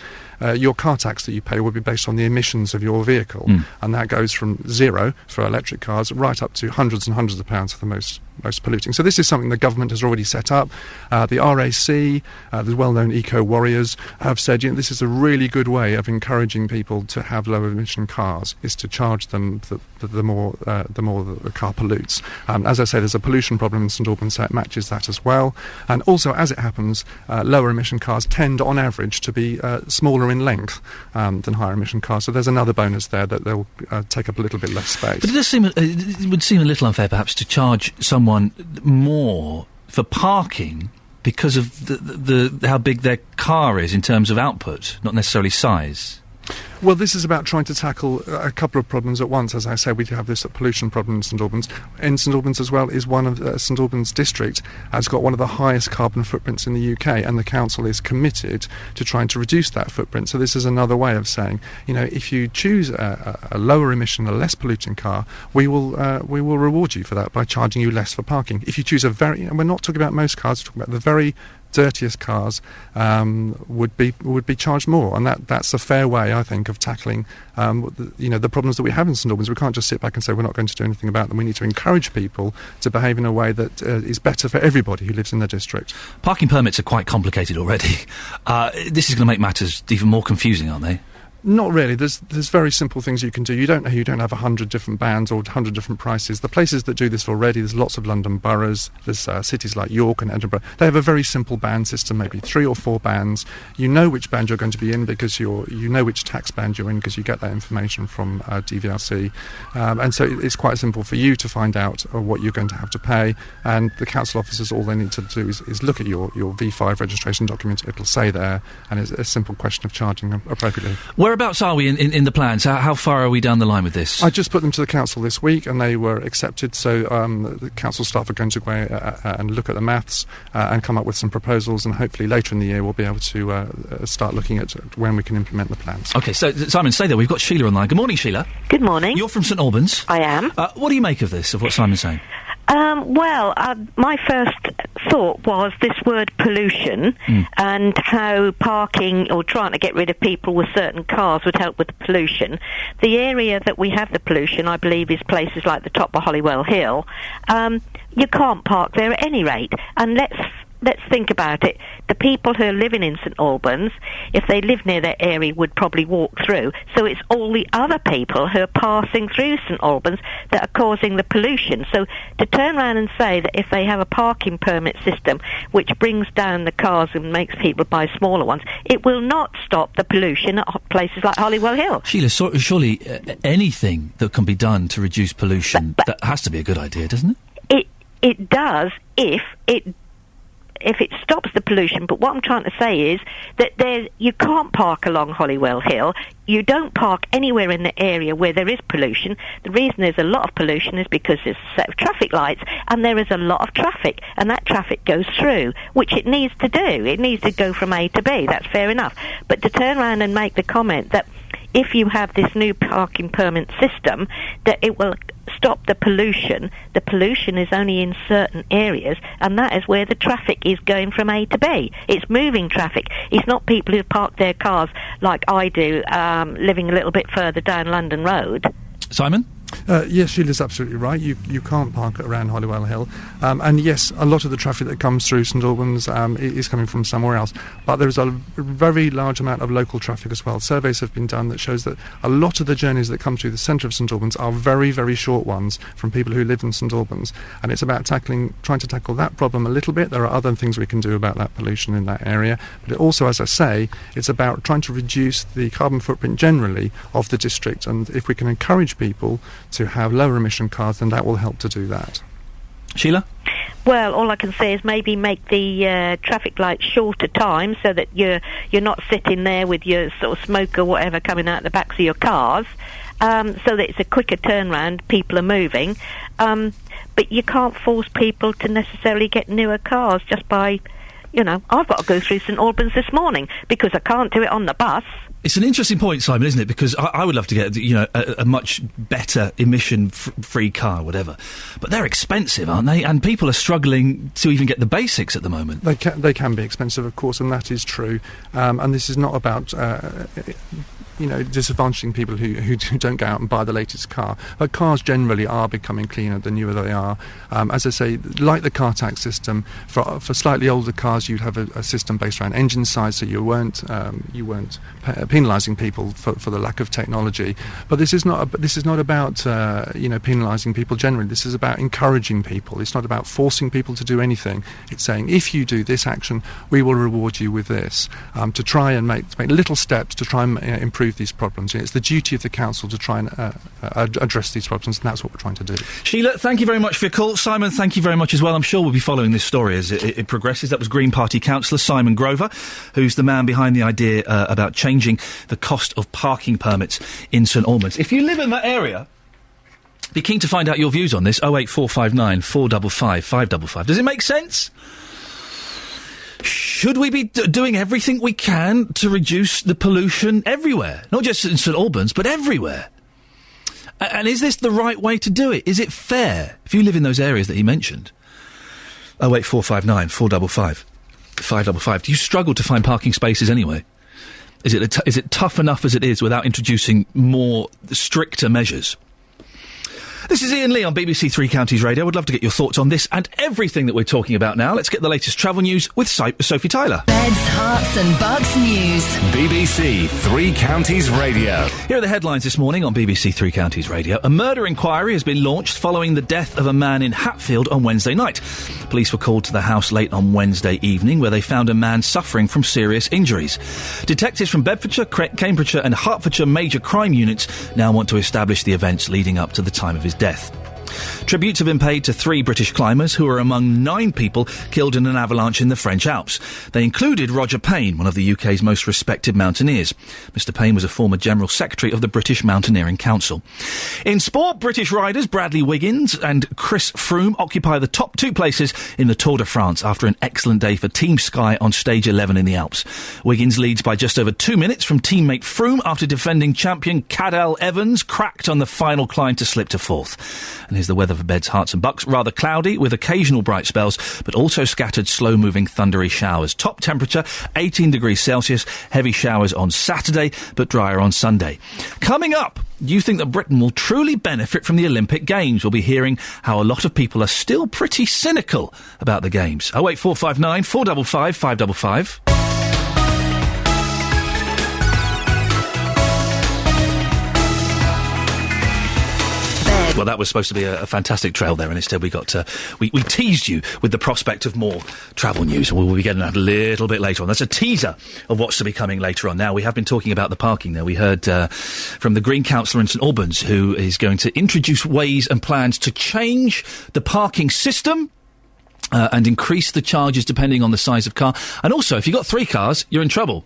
your car tax that you pay will be based on the emissions of your vehicle, and that goes from 0 for electric cars right up to hundreds and hundreds of pounds for the most polluting. So this is something the government has already set up. The RAC, the well-known eco-warriors, have said this is a really good way of encouraging people to have low-emission cars, is to charge them the more the car pollutes. As I say, there's a pollution problem in St Albans, so it matches that as well. And also, as it happens, lower-emission cars tend, on average, to be smaller in length than higher-emission cars. So there's another bonus there that they'll take up a little bit less space. But it would seem a little unfair, perhaps, to charge someone more for parking because of the how big their car is in terms of output, not necessarily size. Well, this is about trying to tackle a couple of problems at once. As I say, we have this pollution problem in St Albans. In St Albans as well is one of St Albans district has got one of the highest carbon footprints in the UK, and the council is committed to trying to reduce that footprint. So this is another way of saying, if you choose a lower emission, a less polluting car, we will reward you for that by charging you less for parking. If you choose and we're not talking about most cars, we're talking about the very dirtiest cars would be charged more, and that's a fair way, I think, of tackling the problems that we have in St Albans. We can't just sit back and say we're not going to do anything about them. We need to encourage people to behave in a way that is better for everybody who lives in the district. Parking permits are quite complicated already. This is going to make matters even more confusing, aren't they? Not really. There's very simple things you can do. You don't have 100 different bands or 100 different prices. The places that do this already, there's lots of London boroughs, there's cities like York and Edinburgh. They have a very simple band system, maybe 3 or 4 bands. You know which band you're going to be in because you know which tax band you're in because you get that information from DVRC. And so it's quite simple for you to find out what you're going to have to pay. And the council officers, all they need to do is look at your V5 registration document. It'll say there, and it's a simple question of charging appropriately. Whereabouts are we in the plans? How far are we down the line with this? I just put them to the council this week and they were accepted, so the council staff are going to go and look at the maths and come up with some proposals, and hopefully later in the year we'll be able to start looking at when we can implement the plans. OK, so Simon, stay there. We've got Sheila on the line. Good morning, Sheila. Good morning. You're from St Albans. I am. What do you make of this, of what Simon's saying? My first thought was this word pollution and how parking or trying to get rid of people with certain cars would help with the pollution. The area that we have the pollution, I believe, is places like the top of Holywell Hill. You can't park there at any rate. And let's let's think about it. The people who are living in St Albans, if they live near that area, would probably walk through. So it's all the other people who are passing through St Albans that are causing the pollution. So to turn around and say that if they have a parking permit system which brings down the cars and makes people buy smaller ones, it will not stop the pollution at places like Holywell Hill. Sheila, surely anything that can be done to reduce pollution, that has to be a good idea, doesn't it? It does if it stops the pollution, but what I'm trying to say is that you can't park along Holywell Hill. You don't park anywhere in the area where there is pollution. The reason there's a lot of pollution is because there's a set of traffic lights and there is a lot of traffic, and that traffic goes through, which it needs to do. It needs to go from A to B. That's fair enough. But to turn around and make the comment that if you have this new parking permit system, that it will stop the pollution is only in certain areas, and that is where the traffic is going from A to B. It's moving traffic. It's not people who park their cars like I do, living a little bit further down London Road. Simon? Yes, Sheila's absolutely right. You can't park around Holywell Hill. And yes, a lot of the traffic that comes through St Albans is coming from somewhere else. But there is a very large amount of local traffic as well. Surveys have been done that shows that a lot of the journeys that come through the centre of St Albans are very, very short ones from people who live in St Albans. And it's about trying to tackle that problem a little bit. There are other things we can do about that pollution in that area. But it also, as I say, it's about trying to reduce the carbon footprint generally of the district. And if we can encourage people to have lower emission cars, then that will help to do that. Sheila? Well, all I can say is maybe make the traffic lights shorter time so that you're not sitting there with your sort of smoke or whatever coming out the backs of your cars, so that it's a quicker turnaround, people are moving. But you can't force people to necessarily get newer cars just by, I've got to go through St Albans this morning because I can't do it on the bus. It's an interesting point, Simon, isn't it? Because I would love to get, a much better emission-free car, whatever. But they're expensive, aren't they? And people are struggling to even get the basics at the moment. They can be expensive, of course, and that is true. And this is not about disadvantaging people who don't go out and buy the latest car. But cars generally are becoming cleaner the newer they are. As I say, like the car tax system, for slightly older cars, you'd have a system based around engine size, so you weren't penalising people for the lack of technology. But this is not about penalising people generally. This is about encouraging people. It's not about forcing people to do anything. It's saying, if you do this action, we will reward you with this. To try and make little steps to try and improve these problems. It's the duty of the council to try and address these problems, and that's what we're trying to do. Sheila, thank you very much for your call. Simon, thank you very much as well. I'm sure we'll be following this story as it progresses. That was Green Party councillor Simon Grover, who's the man behind the idea about changing the cost of parking permits in St Albans. If you live in that area, be keen to find out your views on this. 08459 455 555. Does it make sense? Should we be doing everything we can to reduce the pollution everywhere? Not just in St Albans, but everywhere. And is this the right way to do it? Is it fair? If you live in those areas that he mentioned. 08459 455 555. Do you struggle to find parking spaces anyway? Is it tough enough as it is without introducing more stricter measures? This is Iain Lee on BBC Three Counties Radio. I would love to get your thoughts on this and everything that we're talking about now. Let's get the latest travel news with Sophie Tyler. Beds, Hearts and Bucks news. BBC Three Counties Radio. Here are the headlines this morning on BBC Three Counties Radio. A murder inquiry has been launched following the death of a man in Hatfield on Wednesday night. Police were called to the house late on Wednesday evening where they found a man suffering from serious injuries. Detectives from Bedfordshire, Cambridgeshire and Hertfordshire major crime units now want to establish the events leading up to the time of his death. Tributes have been paid to 3 British climbers who are among 9 people killed in an avalanche in the French Alps. They included Roger Payne, one of the UK's most respected mountaineers. Mr Payne was a former General Secretary of the British Mountaineering Council. In sport, British riders Bradley Wiggins and Chris Froome occupy the top 2 places in the Tour de France after an excellent day for Team Sky on stage 11 in the Alps. Wiggins leads by just over 2 minutes from teammate Froome after defending champion Cadel Evans cracked on the final climb to slip to 4th. And here's the the weather for beds, hearts and bucks. Rather cloudy with occasional bright spells, but also scattered slow-moving thundery showers. Top temperature 18 degrees Celsius. Heavy showers on Saturday, but drier on Sunday. Coming up, do you think that Britain will truly benefit from the Olympic Games? We'll be hearing how a lot of people are still pretty cynical about the Games. 08459 455 555. Well, that was supposed to be a fantastic trail there, and instead we got we teased you with the prospect of more travel news, and we'll be getting that a little bit later on. That's a teaser of what's to be coming later on. Now, we have been talking about the parking there. We heard from the Green Councillor in St Albans, who is going to introduce ways and plans to change the parking system and increase the charges depending on the size of car. And also, if you've got 3 cars, you're in trouble.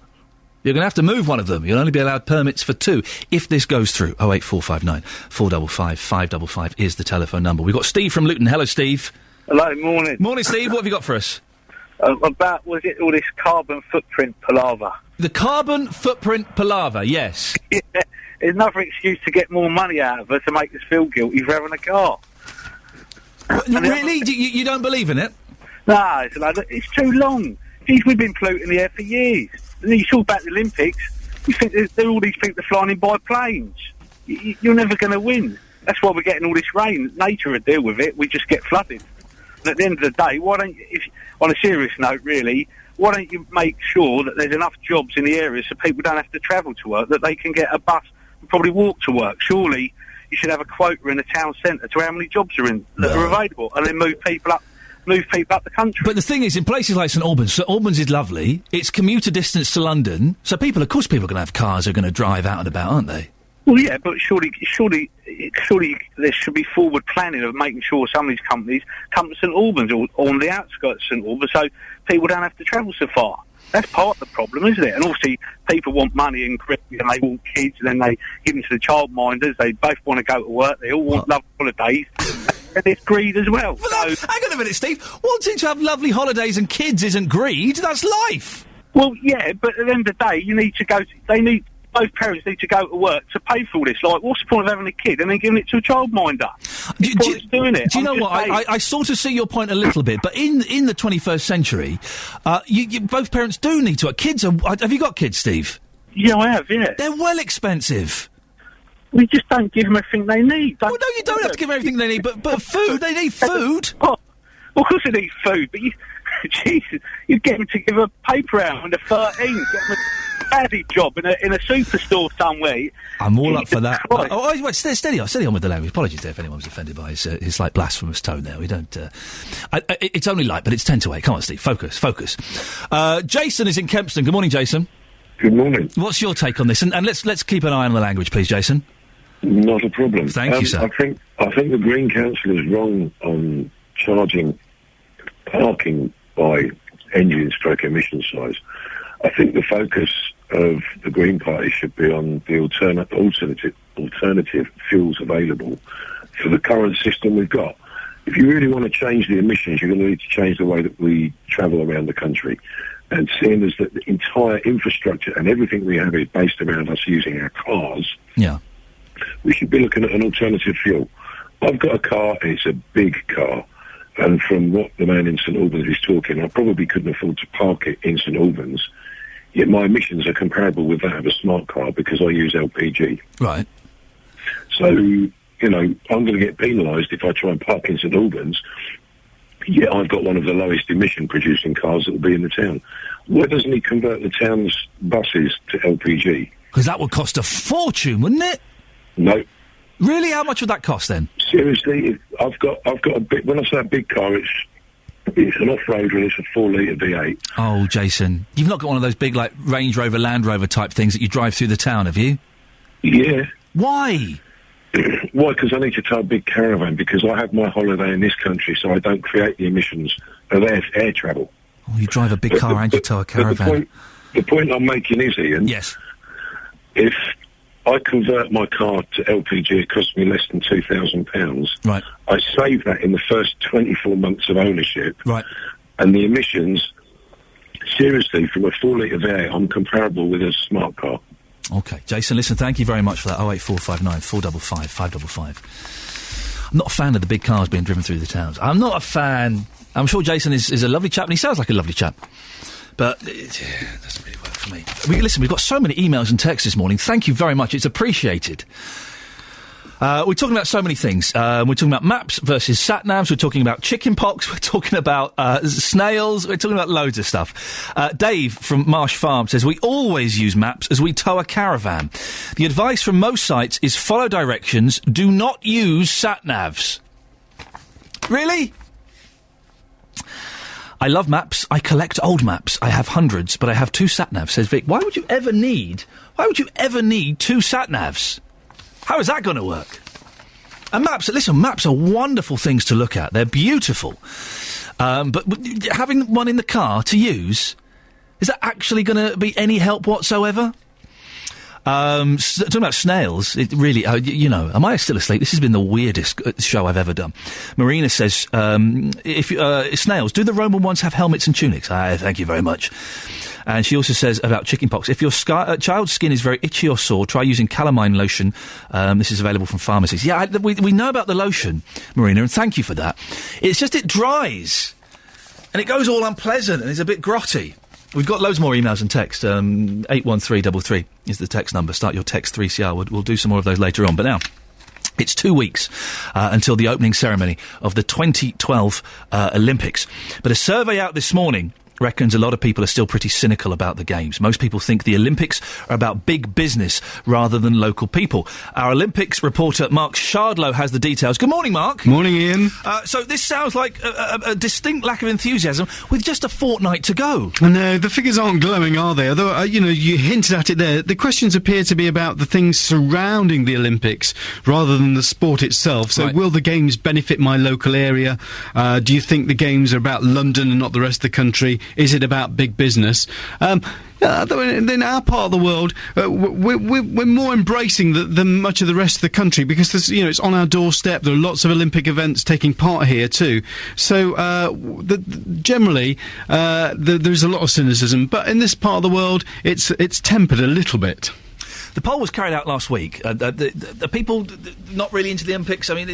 You're going to have to move one of them. You'll only be allowed permits for 2 if this goes through. 08459 455 555 is the telephone number. We've got Steve from Luton. Hello, Steve. Hello, morning. Morning, Steve. What have you got for us? About, was it all this carbon footprint palaver? The carbon footprint palaver, yes. Yeah, it's another excuse to get more money out of us to make us feel guilty for having a car. Really? You don't believe in it? No, it's too long. Geez, we've been polluting the air for years. And then you talk about the Olympics, you think there are all these people flying in by planes. You're never going to win. That's why we're getting all this rain. Nature will deal with it. We just get flooded. And at the end of the day, why don't you, on a serious note, really, why don't you make sure that there's enough jobs in the area so people don't have to travel to work, that they can get a bus and probably walk to work? Surely you should have a quota in the town centre to how many jobs are available, and then move people up the country. But the thing is, in places like St Albans is lovely. It's commuter distance to London, so of course people are going to have cars who are going to drive out and about, aren't they? Well, yeah, but surely there should be forward planning of making sure some of these companies come to St Albans or on the outskirts of St Albans, so people don't have to travel so far. That's part of the problem, isn't it? And obviously, people want money and they want kids, and then they give them to the childminders. They both want to go to work. They all want lovely holidays. And it's greed as well. Hang on a minute, Steve. Wanting to have lovely holidays and kids isn't greed. That's life. Well, yeah, but at the end of the day, you need to go. Both parents need to go to work to pay for all this. Like, what's the point of having a kid and then giving it to a childminder? Doing it. Do you know what? I sort of see your point a little bit, but in the 21st century, both parents do need to. Kids are. Have you got kids, Steve? Yeah, I have. Yeah, they're well expensive. We just don't give them everything they need. Well, no, you don't have to give them everything they need, but food, they need food. Well, of course they need food, but Jesus, you get them to give a paper out under 13, get them a caddy job in a superstore somewhere. I'm all up for that. Wait, steady on with the language. Apologies there if anyone was offended by his like blasphemous tone there. We don't. It's only light, but it's 10 to 8. Come on, Steve, focus. Jason is in Kempston. Good morning, Jason. Good morning. What's your take on this? And let's keep an eye on the language, please, Jason. Not a problem. Thank you, sir. I think the Green Council is wrong on charging parking by engine/emission size. I think the focus of the Green Party should be on the alternative fuels available for the current system we've got. If you really want to change the emissions, you're going to need to change the way that we travel around the country. And seeing as that the entire infrastructure and everything we have is based around us using our cars, we should be looking at an alternative fuel. I've got a car, and it's a big car, and from what the man in St Albans is talking, I probably couldn't afford to park it in St Albans, yet my emissions are comparable with that of a smart car because I use LPG. Right. So, I'm going to get penalised if I try and park in St Albans, yet I've got one of the lowest emission-producing cars that will be in the town. Why doesn't he convert the town's buses to LPG? Because that would cost a fortune, wouldn't it? No. Really? How much would that cost then? Seriously, I've got a big. When I say a big car, it's an off-roader and it's a 4-litre V8. Oh, Jason, you've not got one of those big like Range Rover, Land Rover type things that you drive through the town, have you? Yeah. Why? Why? Because I need to tow a big caravan because I have my holiday in this country, so I don't create the emissions of air travel. Oh, you drive a big car and you tow a caravan. The point I'm making is, Ian. Yes. If I convert my car to LPG, it costs me less than £2,000. Right. I save that in the first 24 months of ownership. Right. And the emissions, seriously, from a 4-litre V8, I'm comparable with a smart car. OK. Jason, listen, thank you very much for that. 08459 455 555. I'm not a fan of the big cars being driven through the towns. I'm not a fan. I'm sure Jason is a lovely chap, and he sounds like a lovely chap. But it doesn't really work for me. We've got so many emails and texts this morning. Thank you very much. It's appreciated. We're talking about so many things. We're talking about maps versus sat-navs. We're talking about chicken pox. We're talking about snails. We're talking about loads of stuff. Dave from Marsh Farm says, we always use maps as we tow a caravan. The advice from most sites is follow directions. Do not use sat-navs. Really? I love maps. I collect old maps. I have hundreds, but I have 2 sat-navs, says Vic. Why would you ever need 2 sat-navs? How is that going to work? And maps are wonderful things to look at. They're beautiful. But having one in the car to use, is that actually going to be any help whatsoever? Talking about snails, it really, am I still asleep? This has been the weirdest show I've ever done. Marina says, snails, do the Roman ones have helmets and tunics? Thank you very much. And she also says about chickenpox, if your child's skin is very itchy or sore, try using calamine lotion. This is available from pharmacies. Yeah, we know about the lotion, Marina, and thank you for that. It's just it dries, and it goes all unpleasant, and it's a bit grotty. We've got loads more emails and text. 81333 is the text number. Start your text 3CR. We'll do some more of those later on. But now, it's 2 weeks until the opening ceremony of the 2012 Olympics. But a survey out this morning reckons a lot of people are still pretty cynical about the Games. Most people think the Olympics are about big business rather than local people. Our Olympics reporter Mark Shardlow has the details. Good morning, Mark. Morning, Ian. So this sounds like a distinct lack of enthusiasm with just a fortnight to go. No, the figures aren't glowing, are they? Although, you hinted at it there. The questions appear to be about the things surrounding the Olympics rather than the sport itself. So will the Games benefit my local area? Do you think the Games are about London and not the rest of the country? Is it about big business? In our part of the world, we're more embracing than much of the rest of the country because it's on our doorstep. There are lots of Olympic events taking part here too. So generally, there's a lot of cynicism, but in this part of the world, it's tempered a little bit. The poll was carried out last week. The people not really into the Olympics. I mean,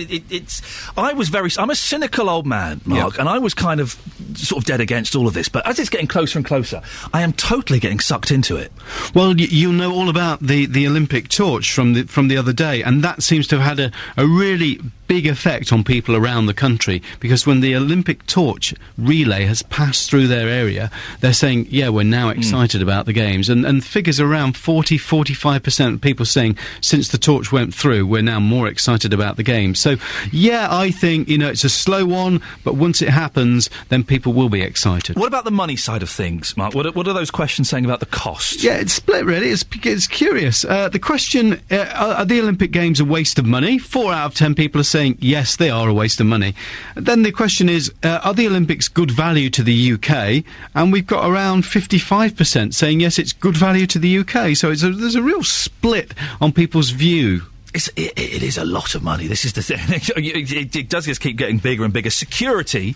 I'm a cynical old man, Mark, and I was kind of sort of dead against all of this. But as it's getting closer and closer, I am totally getting sucked into it. Well, you'll know all about the Olympic torch from the other day, and that seems to have had a really big effect on people around the country, because when the Olympic torch relay has passed through their area, they're saying, yeah, we're now excited about the Games. And figures around 40-45% of people saying since the torch went through, we're now more excited about the Games. So, yeah, I think, it's a slow one, but once it happens, then people will be excited. What about the money side of things, Mark? What are those questions saying about the cost? Yeah, it's split, really. It's curious. The question, are the Olympic Games a waste of money? 4 out of 10 people are saying, yes, they are a waste of money. Then the question is, are the Olympics good value to the UK? And we've got around 55% saying, yes, it's good value to the UK. So there's a real split on people's view. It is a lot of money. This is the thing. It does just keep getting bigger and bigger. Security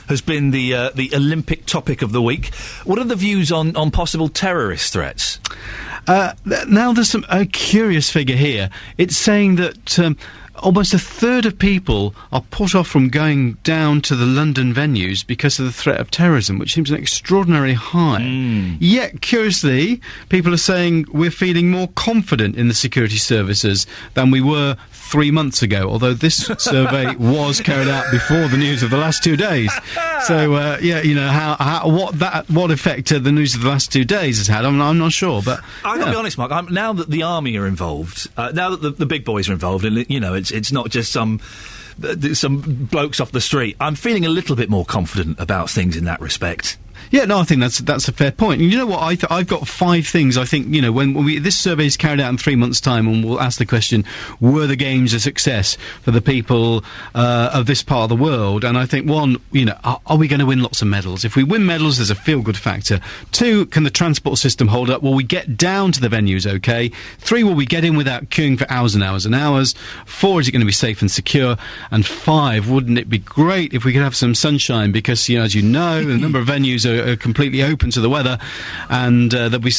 has been the Olympic topic of the week. What are the views on possible terrorist threats? Now, there's a curious figure here. It's saying that almost a third of people are put off from going down to the London venues because of the threat of terrorism, which seems an extraordinarily high. Yet, curiously, people are saying we're feeling more confident in the security services than we were 3 months ago, although this survey was carried out before the news of the last 2 days. So, what effect the news of the last 2 days has had, I'm not sure. But I've got to be honest, Mark. Now that the army are involved, now that the big boys are involved, and it's not just some blokes off the street, I'm feeling a little bit more confident about things in that respect. Yeah, no, I think that's a fair point. And you know what? I've got 5 things. I think when this survey is carried out in 3 months' time, and we'll ask the question: were the Games a success for the people of this part of the world? And I think 1, are we going to win lots of medals? If we win medals, there's a feel-good factor. 2, can the transport system hold up? Will we get down to the venues okay? 3, will we get in without queuing for hours and hours and hours? 4, is it going to be safe and secure? And 5, wouldn't it be great if we could have some sunshine? Because as you know, the number of venues are are completely open to the weather, and there'll be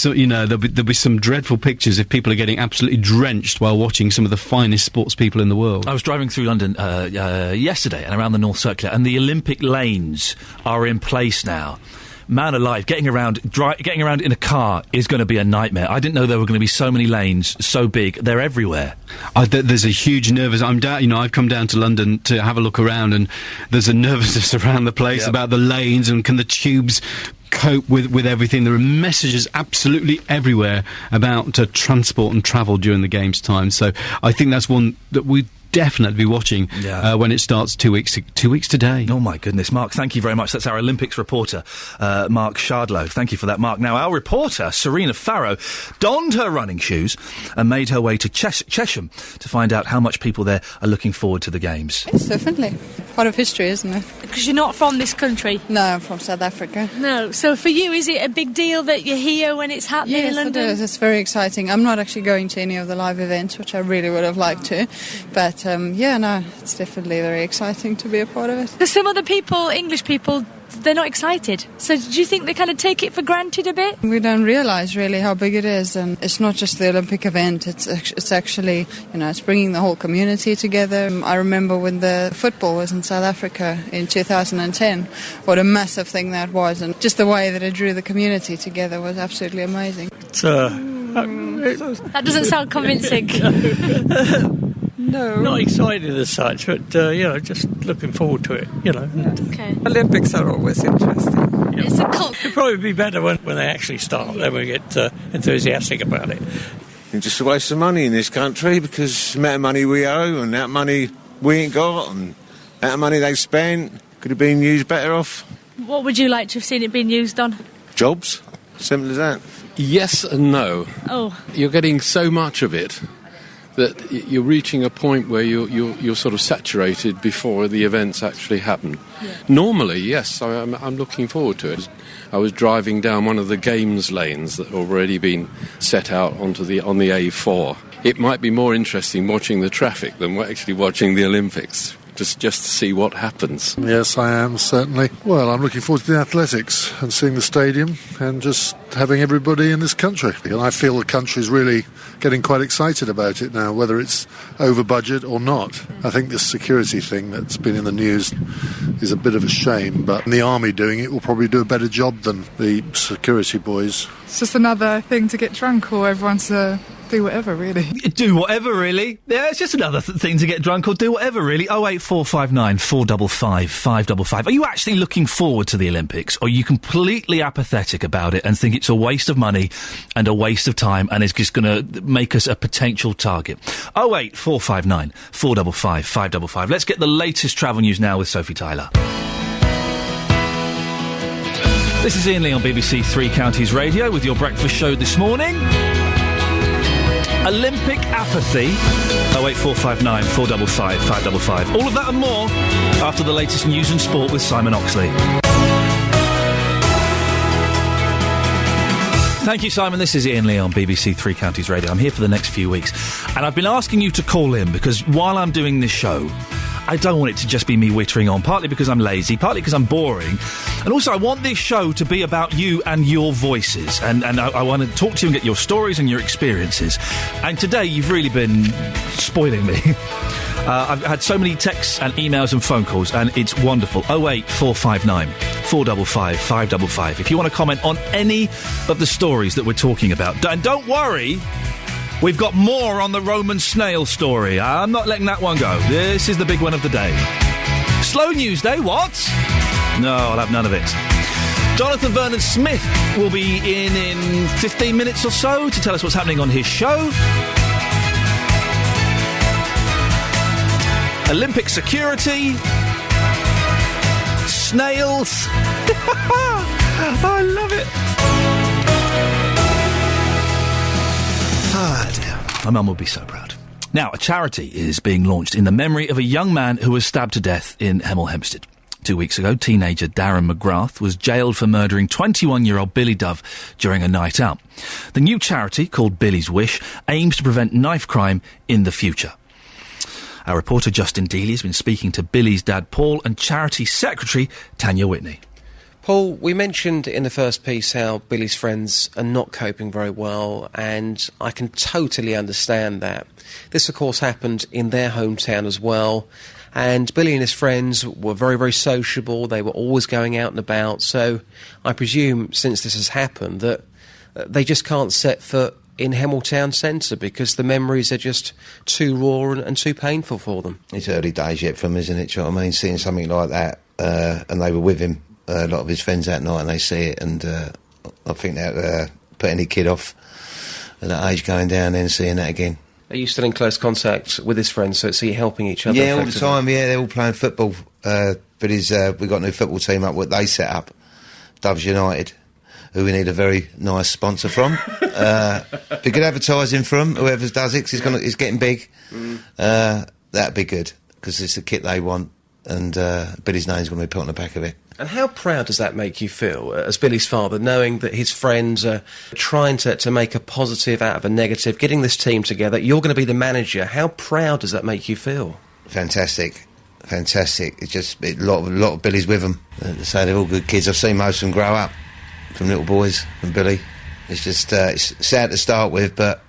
some dreadful pictures if people are getting absolutely drenched while watching some of the finest sports people in the world. I was driving through London yesterday and around the North Circular, and the Olympic lanes are in place now. Man alive, getting around in a car is going to be a nightmare. I didn't know there were going to be so many lanes, so big. They're everywhere. There's a huge I've come down to London to have a look around, and there's a nervousness around the place about the lanes and can the tubes cope with everything. There are messages absolutely everywhere about transport and travel during the games time. So I think that's one that we definitely be watching when it starts 2 weeks today. Oh my goodness, Mark, thank you very much. That's our Olympics reporter, Mark Shardlow. Thank you for that, Mark. Now, our reporter, Serena Farrow, donned her running shoes and made her way to Chesham to find out how much people there are looking forward to the games. It's definitely part of history, isn't it? Because you're not from this country? No, I'm from South Africa. No, so for you, is it a big deal that you're here when it's happening in London? Yes, it is. It's very exciting. I'm not actually going to any of the live events, which I really would have liked to, but it's definitely very exciting to be a part of it. There's some other people, English people, they're not excited. So do you think they kind of take it for granted a bit? We don't realise really how big it is, and it's not just the Olympic event, it's actually, it's bringing the whole community together. I remember when the football was in South Africa in 2010, what a massive thing that was, and just the way that it drew the community together was absolutely amazing. That doesn't sound convincing. No. Not excited as such, but, just looking forward to it, Okay. Olympics are always interesting. It's a cult. It'll probably be better when they actually start, then we get enthusiastic about it. It's just a waste of money in this country, because the amount of money we owe and that money we ain't got and that money they spent could have been used better off. What would you like to have seen it being used on? Jobs. Simple as that. Yes and no. Oh. You're getting so much of it that you're reaching a point where you're sort of saturated before the events actually happen. Yeah. Normally, yes, I'm looking forward to it. I was driving down one of the games lanes that have already been set out on the A4. It might be more interesting watching the traffic than actually watching the Olympics. Just to see what happens. Yes, I am, certainly. Well, I'm looking forward to the athletics and seeing the stadium and just having everybody in this country. And I feel the country's really getting quite excited about it now, whether it's over budget or not. I think this security thing that's been in the news is a bit of a shame, but the army doing it will probably do a better job than the security boys. It's just another thing to get drunk, or everyone's do whatever, really. Do whatever, really? Yeah, it's just another thing to get drunk or do whatever, really. 08459 455 555. Are you actually looking forward to the Olympics, or are you completely apathetic about it and think it's a waste of money and a waste of time and it's just going to make us a potential target? 08459 455 555. Let's get the latest travel news now with Sophie Tyler. This is Iain Lee on BBC Three Counties Radio with your breakfast show this morning. Olympic apathy. 08459 455 555. All of that and more after the latest news and sport with Simon Oxley. Thank you, Simon. This is Iain Lee on BBC Three Counties Radio. I'm here for the next few weeks, and I've been asking you to call in because while I'm doing this show, I don't want it to just be me wittering on, partly because I'm lazy, partly because I'm boring, and also I want this show to be about you and your voices, and I want to talk to you and get your stories and your experiences. And today you've really been spoiling me. I've had so many texts and emails and phone calls, and it's wonderful. 08459 455 555. If you want to comment on any of the stories that we're talking about, and don't worry, we've got more on the Roman snail story. I'm not letting that one go. This is the big one of the day. Slow news day, what? No, I'll have none of it. Jonathan Vernon-Smith will be in 15 minutes or so to tell us what's happening on his show. Olympic security. Snails. I love it. Ah, dear. My mum will be so proud. Now, a charity is being launched in the memory of a young man who was stabbed to death in Hemel Hempstead. 2 weeks ago, teenager Darren McGrath was jailed for murdering 21-year-old Billy Dove during a night out. The new charity, called Billy's Wish, aims to prevent knife crime in the future. Our reporter Justin Dealey has been speaking to Billy's dad Paul and charity secretary Tanya Whitney. Paul, we mentioned in the first piece how Billy's friends are not coping very well, and I can totally understand that. This, of course, happened in their hometown as well, and Billy and his friends were very, very sociable. They were always going out and about, so I presume, since this has happened, that they just can't set foot in Hemel Town Centre because the memories are just too raw and too painful for them. It's early days yet for them, isn't it? Do you know what I mean? Seeing something like that, and they were with him, a lot of his friends that night, and they see it, and I think that put any kid off at that age going down there and seeing that again. Are you still in close contact with his friends, so you're helping each other? Yeah, all the time, yeah, they're all playing football. But we've got a new football team up, what they set up, Doves United, who we need a very nice sponsor from. Be good advertising from whoever does it, because it's getting big. That'd be good, because it's the kit they want, and Billy's name's going to be put on the back of it. And how proud does that make you feel, as Billy's father, knowing that his friends are trying to make a positive out of a negative, getting this team together, you're going to be the manager? How proud does that make you feel? Fantastic. It's just a lot of Billy's with them. So they're all good kids. I've seen most of them grow up, from little boys, from Billy. It's just it's sad to start with, but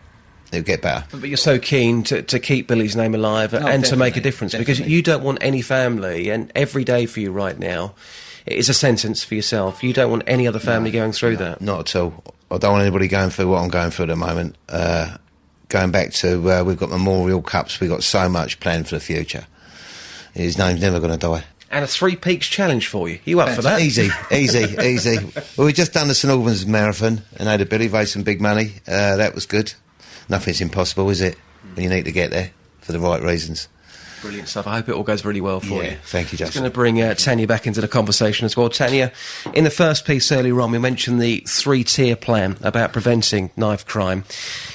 it'll get better. But you're so keen to keep Billy's name alive and to make a difference, because you don't want any family, and every day for you right now is a sentence for yourself. You don't want any other family going through that. Not at all. I don't want anybody going through what I'm going through at the moment. Going back to, we've got Memorial Cups, we've got so much planned for the future. His name's never going to die. And a 3 Peaks challenge for you. You up for that? Easy. Well, we've just done the St Albans Marathon, and Ada Billy raised some big money. That was good. Nothing's impossible, is it? You need to get there for the right reasons. Brilliant stuff. I hope it all goes really well for you. Thank you, Justin. Just going to bring Tanya back into the conversation as well. Tanya, in the first piece earlier on, we mentioned the 3-tier plan about preventing knife crime.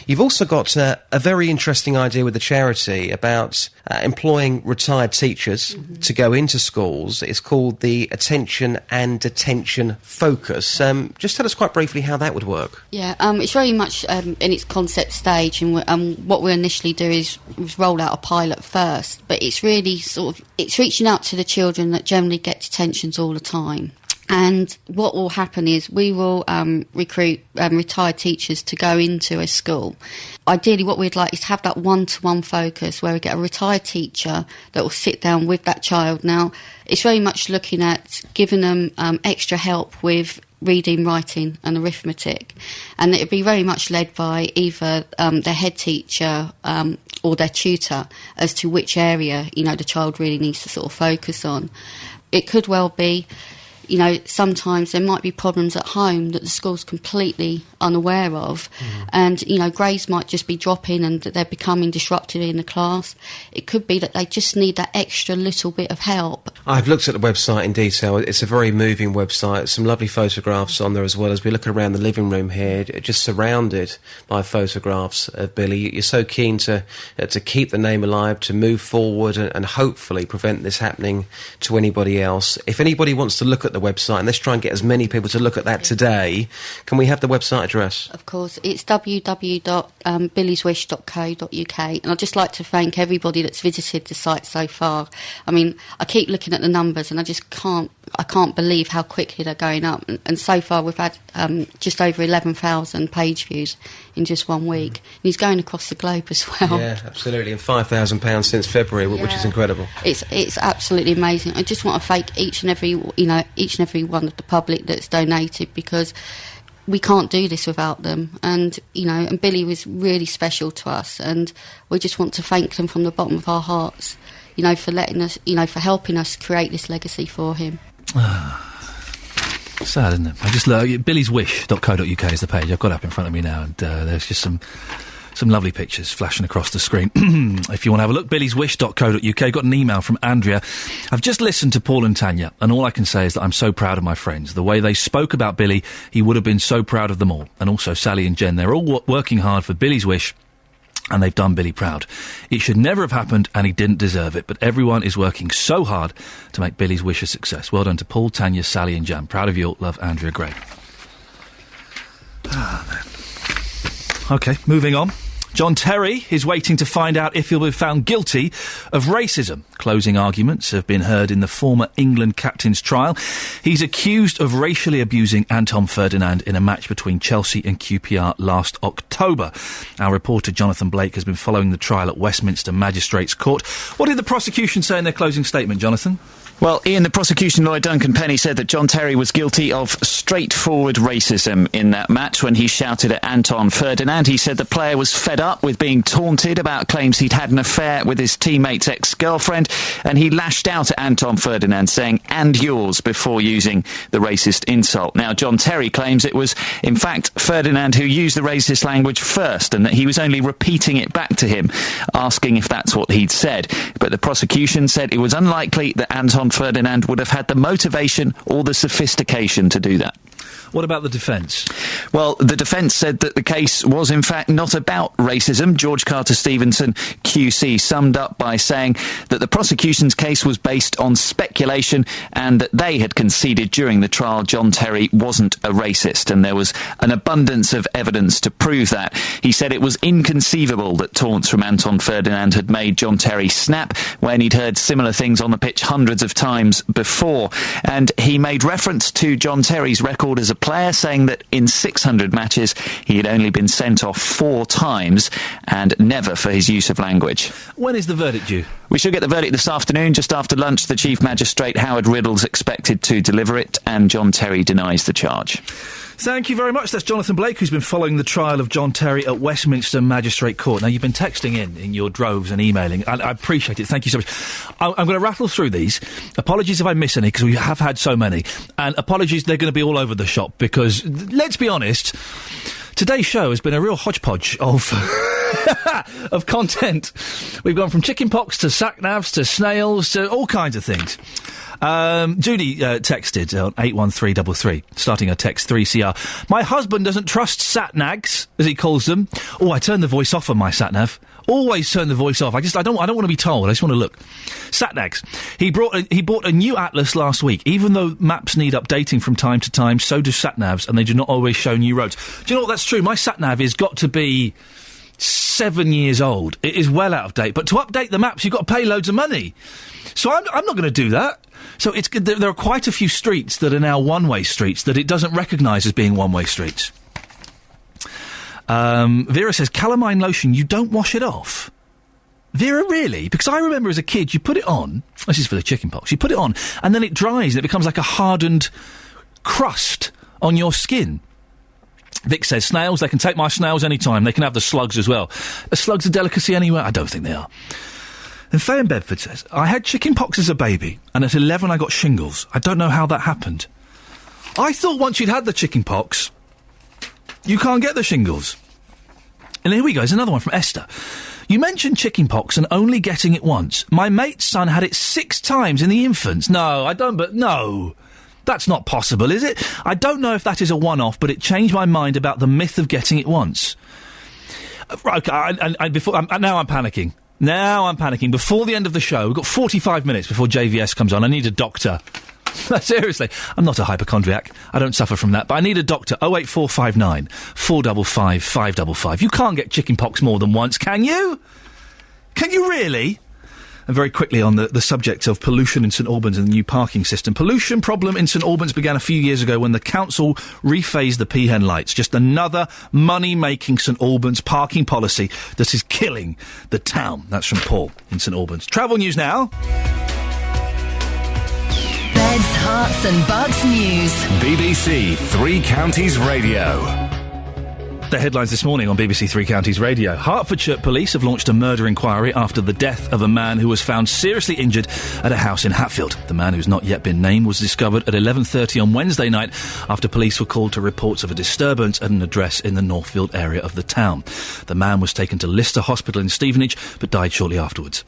You've also got a very interesting idea with the charity about employing retired teachers to go into schools. It's called the Attention and Detention Focus. Just tell us quite briefly how that would work. Yeah, it's very much in its concept stage, and what we'll initially do is roll out a pilot first, but it's really it's reaching out to the children that generally get detentions all the time. And what will happen is we will recruit retired teachers to go into a school. Ideally, what we'd like is to have that one-to-one focus where we get a retired teacher that will sit down with that child. Now, it's very much looking at giving them extra help with reading, writing and arithmetic. And it would be very much led by either their head teacher or their tutor as to which area, the child really needs to sort of focus on. It could well be, sometimes there might be problems at home that the school's completely unaware of, and, grades might just be dropping and that they're becoming disruptive in the class. It could be that they just need that extra little bit of help. I've looked at the website in detail. It's a very moving website. Some lovely photographs on there as well. As we look around the living room here, just surrounded by photographs of Billy. You're so keen to keep the name alive, to move forward and hopefully prevent this happening to anybody else. If anybody wants to look at the website, and let's try and get as many people to look at that today, can we have the website address? Of course, it's www.billyswish.co.uk, and I'd just like to thank everybody that's visited the site so far. I mean, I keep looking at the numbers and I can't believe how quickly they're going up, and so far we've had just over 11,000 page views in just 1 week, and he's going across the globe as well. Yeah, absolutely, and £5,000 since February, which is incredible. It's absolutely amazing. I just want to thank each and every one of the public that's donated, because we can't do this without them, and and Billy was really special to us, and we just want to thank them from the bottom of our hearts, for letting us, for helping us create this legacy for him. Sad, isn't it? I just billyswish.co.uk is the page. I've got it up in front of me now, and there's just some lovely pictures flashing across the screen. If you want to have a look, billyswish.co.uk. Got an email from Andrea. I've just listened to Paul and Tanya, and all I can say is that I'm so proud of my friends. The way they spoke about Billy, he would have been so proud of them all. And also Sally and Jen, they're all working hard for Billy's wish, and they've done Billy proud. It should never have happened, and he didn't deserve it, but everyone is working so hard to make Billy's wish a success. Well done to Paul, Tanya, Sally and Jan. Proud of you all. Love, Andrea Gray. OK, moving on. John Terry is waiting to find out if he'll be found guilty of racism. Closing arguments have been heard in the former England captain's trial. He's accused of racially abusing Anton Ferdinand in a match between Chelsea and QPR last October. Our reporter Jonathan Blake has been following the trial at Westminster Magistrates Court. What did the prosecution say in their closing statement, Jonathan? Well, Ian, the prosecution lawyer Duncan Penny said that John Terry was guilty of straightforward racism in that match when he shouted at Anton Ferdinand. He said the player was fed up with being taunted about claims he'd had an affair with his teammate's ex-girlfriend, and he lashed out at Anton Ferdinand, saying, "and yours," before using the racist insult. Now, John Terry claims it was, in fact, Ferdinand who used the racist language first, and that he was only repeating it back to him, asking if that's what he'd said. But the prosecution said it was unlikely that Anton Ferdinand would have had the motivation or the sophistication to do that. What about the defence? Well, the defence said that the case was in fact not about racism. George Carter Stevenson, QC, summed up by saying that the prosecution's case was based on speculation and that they had conceded during the trial John Terry wasn't a racist, and there was an abundance of evidence to prove that. He said it was inconceivable that taunts from Anton Ferdinand had made John Terry snap when he'd heard similar things on the pitch hundreds of times before. And he made reference to John Terry's record as a player, saying that in 600 matches he had only been sent off 4 times and never for his use of language. When is the verdict due? We should get the verdict this afternoon, just after lunch. The Chief Magistrate, Howard Riddle's expected to deliver it, and John Terry denies the charge. Thank you very much. That's Jonathan Blake, who's been following the trial of John Terry at Westminster Magistrate Court. Now, you've been texting in your droves and emailing. I appreciate it. Thank you so much. I'm going to rattle through these. Apologies if I miss any, because we have had so many. And apologies, they're going to be all over the shop, because, let's be honest, today's show has been a real hodgepodge of of content. We've gone from chicken pox to sat-navs to snails to all kinds of things. Judy texted on 81333, starting her text 3CR. My husband doesn't trust sat-nags, as he calls them. Oh, I turned the voice off on my sat-nav. Always turn the voice off. I don't want to be told. I just want to look. Sat-nags. He bought a new atlas last week. Even though maps need updating from time to time, so do sat-navs, and they do not always show new roads. Do you know what? That's true. My sat-nav has got to be 7 years old. It is well out of date. But to update the maps, you've got to pay loads of money. So I'm not going to do that. So there are quite a few streets that are now one-way streets that it doesn't recognise as being one-way streets. Vera says, calamine lotion, you don't wash it off. Vera, really? Because I remember as a kid, you put it on, this is for the chicken pox, you put it on, and then it dries and it becomes like a hardened crust on your skin. Vic says, snails, they can take my snails any time. They can have the slugs as well. Are slugs a delicacy anywhere? I don't think they are. And Faye in Bedford says, I had chicken pox as a baby, and at 11 I got shingles. I don't know how that happened. I thought once you'd had the chicken pox, you can't get the shingles. And here we go, here's another one from Esther. You mentioned chicken pox and only getting it once. My mate's son had it 6 times in the infants. No, I don't, but no. That's not possible, is it? I don't know if that is a one-off, but it changed my mind about the myth of getting it once. Right, okay, now I'm panicking. Now I'm panicking. Before the end of the show, we've got 45 minutes before JVS comes on. I need a doctor. Seriously, I'm not a hypochondriac. I don't suffer from that, but I need a doctor. 08459 455 555. You can't get chicken pox more than once, can you? Can you really? And very quickly on the subject of pollution in St Albans and the new parking system. Pollution problem in St Albans began a few years ago when the council rephased the peahen lights. Just another money-making St Albans parking policy that is killing the town. That's from Paul in St Albans. Travel news now. Beds, Hearts and Bucks news. BBC Three Counties Radio. The headlines this morning on BBC Three Counties Radio. Hertfordshire police have launched a murder inquiry after the death of a man who was found seriously injured at a house in Hatfield. The man, who's not yet been named, was discovered at 11:30 on Wednesday night after police were called to reports of a disturbance at an address in the Northfield area of the town. The man was taken to Lister Hospital in Stevenage but died shortly afterwards.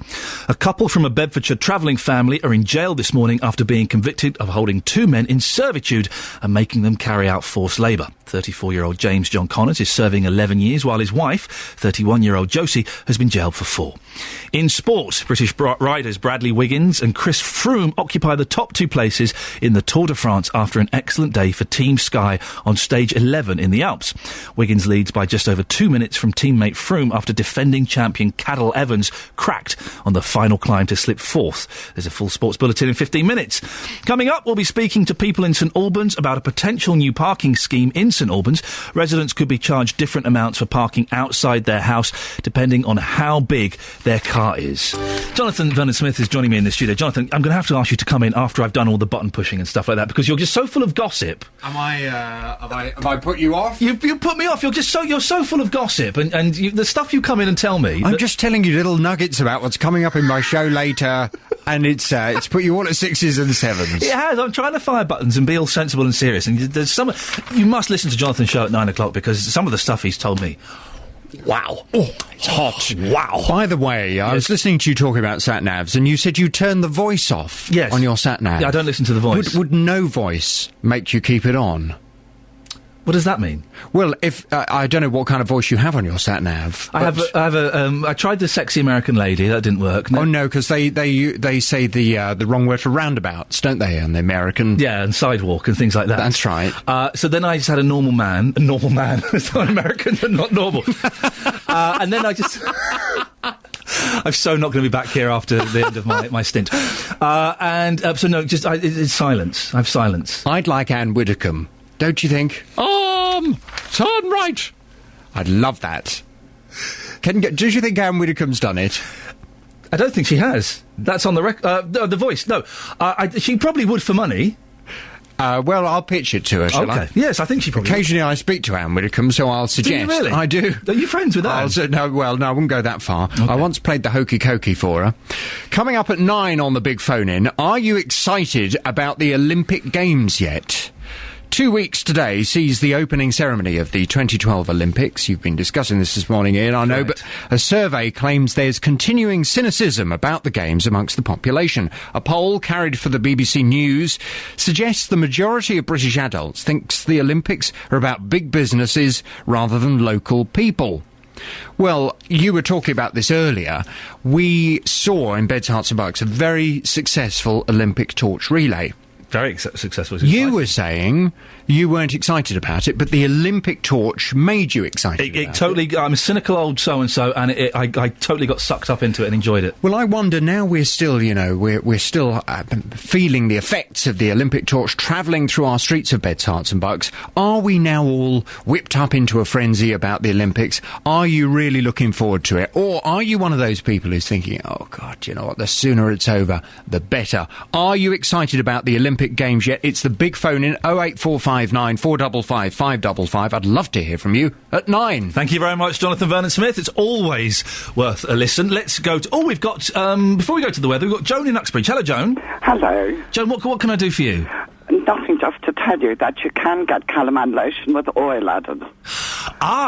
A couple from a Bedfordshire travelling family are in jail this morning after being convicted of holding 2 men in servitude and making them carry out forced labour. 34-year-old James John Connors is serving 11 years, while his wife, 31-year-old Josie, has been jailed for 4. In sport, British riders Bradley Wiggins and Chris Froome occupy the top 2 places in the Tour de France after an excellent day for Team Sky on stage 11 in the Alps. Wiggins leads by just over 2 minutes from teammate Froome after defending champion Cadel Evans cracked on the final climb to slip 4th. There's a full sports bulletin in 15 minutes. Coming up, we'll be speaking to people in St Albans about a potential new parking scheme in St Albans. Residents could be charged different amounts for parking outside their house depending on how big their car is. Jonathan Vernon-Smith is joining me in the studio. Jonathan, I'm going to have to ask you to come in after I've done all the button pushing and stuff like that, because you're just so full of gossip. Have I put you off? You put me off. You're so full of gossip, and the stuff you come in and tell me. I'm just telling you little nuggets about what's coming up in my show later, and it's put you all at 6s and 7s. It has. I'm trying to fire buttons and be all sensible and serious, and there's some. You must listen to Jonathan's show at 9 o'clock, because some of the stuff he's told me. Wow. Oh, it's hot. Wow. By the way, I was listening to you talking about sat-navs, and you said you turn the voice off on your sat-nav. Yeah, I don't listen to the voice. Would no voice make you keep it on? What does that mean? Well, if I don't know what kind of voice you have on your sat nav. I tried the sexy American lady. That didn't work. No. Oh no, because they say the wrong word for roundabouts, don't they? And the American, and sidewalk and things like that. That's right. So then I just had a normal man. It's not American, but not normal. And then I just. I'm so not going to be back here after the end of my stint. It's silence. I have silence. I'd like Anne Widdecombe. Don't you think? Turn right. I'd love that. Do you think Anne Widdecombe's done it? I don't think she has. That's on the record. The voice, no. She probably would for money. Well, I'll pitch it to her, shall I? Yes, I think she probably Occasionally I speak to Anne Widdecombe, so I'll suggest. Do you really? I do. Are you friends with Anne? No, I wouldn't go that far. Okay. I once played the hokey cokey for her. Coming up at 9 on the big phone-in, are you excited about the Olympic Games yet? 2 weeks today sees the opening ceremony of the 2012 Olympics. You've been discussing this morning, Ian, I know, but a survey claims there's continuing cynicism about the Games amongst the population. A poll carried for the BBC News suggests the majority of British adults thinks the Olympics are about big businesses rather than local people. Well, you were talking about this earlier. We saw in Beds, Herts and Bucks a very successful Olympic torch relay. Very successful. You were saying you weren't excited about it, but the Olympic torch made you excited It totally... I'm a cynical old so-and-so, and I totally got sucked up into it and enjoyed it. Well, I wonder, now we're still, we're still feeling the effects of the Olympic torch travelling through our streets of Beds, Herts and Bucks. Are we now all whipped up into a frenzy about the Olympics? Are you really looking forward to it? Or are you one of those people who's thinking, oh, God, you know what, the sooner it's over, the better? Are you excited about the Olympic Games yet? It's the big phone in 08459 455 555. I'd love to hear from you at 9. Thank you very much, Jonathan Vernon-Smith. It's always worth a listen. Let's go to... we've got... before we go to the weather, we've got Joan in Uxbridge. Hello, Joan. Hello. Joan, what can I do for you? Nothing, just to tell you that you can get calamine lotion with oil added.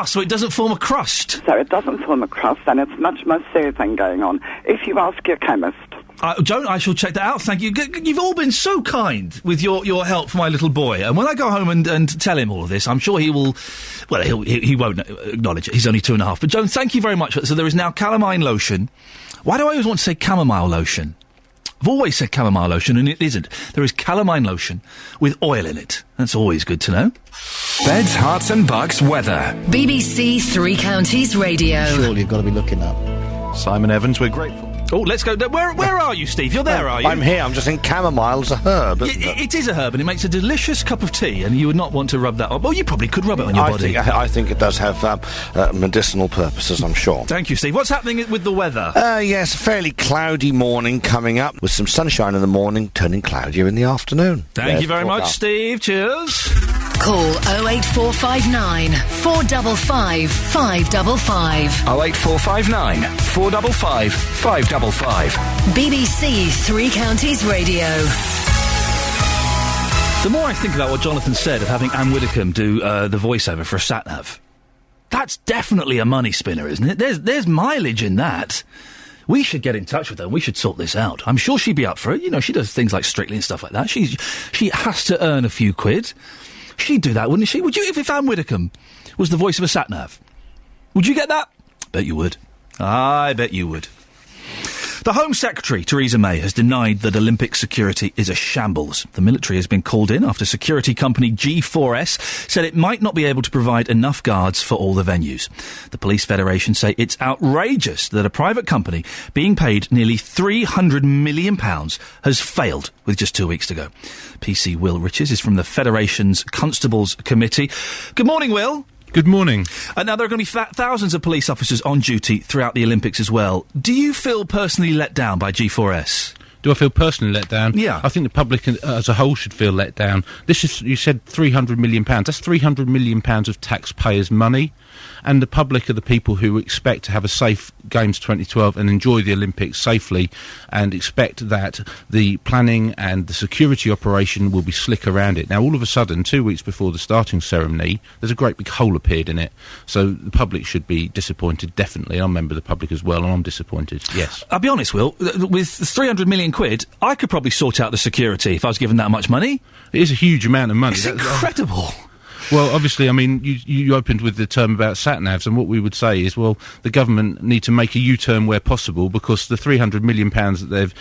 So it doesn't form a crust? So it doesn't form a crust, and it's much more soothing going on, if you ask your chemist. Joan, I shall check that out, thank you. You've all been so kind with your help for my little boy, and when I go home and tell him all of this, I'm sure he will... Well, he won't acknowledge it, he's only 2.5. But Joan, thank you very much. So there is now calamine lotion. Why do I always want to say chamomile lotion? I've always said chamomile lotion, and it isn't. There is calamine lotion with oil in it. That's always good to know. Beds, Herts and Bucks weather. BBC Three Counties Radio. Surely you've got to be looking up. Simon Evans, we're grateful. Oh, let's go. Where are you, Steve? You're there, are you? I'm here. I'm just saying chamomile's a herb, isn't it? It is a herb, and it makes a delicious cup of tea, and you would not want to rub that on. Well, you probably could rub it on your body. I think it does have medicinal purposes, I'm sure. Thank you, Steve. What's happening with the weather? Yes, a fairly cloudy morning coming up, with some sunshine in the morning, turning cloudier in the afternoon. Thank you very much, Steve. Cheers. Call 08459 455 555. 08459 455 555. BBC Three Counties Radio. The more I think about what Jonathan said of having Anne Widdecombe do the voiceover for a sat-nav, that's definitely a money spinner, isn't it? There's mileage in that. We should get in touch with her and we should sort this out. I'm sure she'd be up for it. You know, she does things like Strictly and stuff like that. She has to earn a few quid. She'd do that, wouldn't she? Would you, if Anne Widdecombe was the voice of a sat-nav? Would you get that? Bet you would. I bet you would. The Home Secretary, Theresa May, has denied that Olympic security is a shambles. The military has been called in after security company G4S said it might not be able to provide enough guards for all the venues. The Police Federation say it's outrageous that a private company being paid nearly £300 million has failed with just 2 weeks to go. PC Will Riches is from the Federation's Constables Committee. Good morning, Will. Good morning. Now, there are going to be thousands of police officers on duty throughout the Olympics as well. Do you feel personally let down by G4S? Do I feel personally let down? Yeah. I think the public as a whole should feel let down. This is, you said £300 million. That's £300 million of taxpayers' money. And the public are the people who expect to have a safe Games 2012 and enjoy the Olympics safely, and expect that the planning and the security operation will be slick around it. Now, all of a sudden, 2 weeks before the starting ceremony, there's a great big hole appeared in it. So the public should be disappointed, definitely. I'm a member of the public as well, and I'm disappointed, yes. I'll be honest, Will, with 300 million quid, I could probably sort out the security if I was given that much money. It is a huge amount of money. It's incredible. Well, obviously, I mean, you opened with the term about sat-navs, and what we would say is, well, the government need to make a U-turn where possible, because the £300 million that they've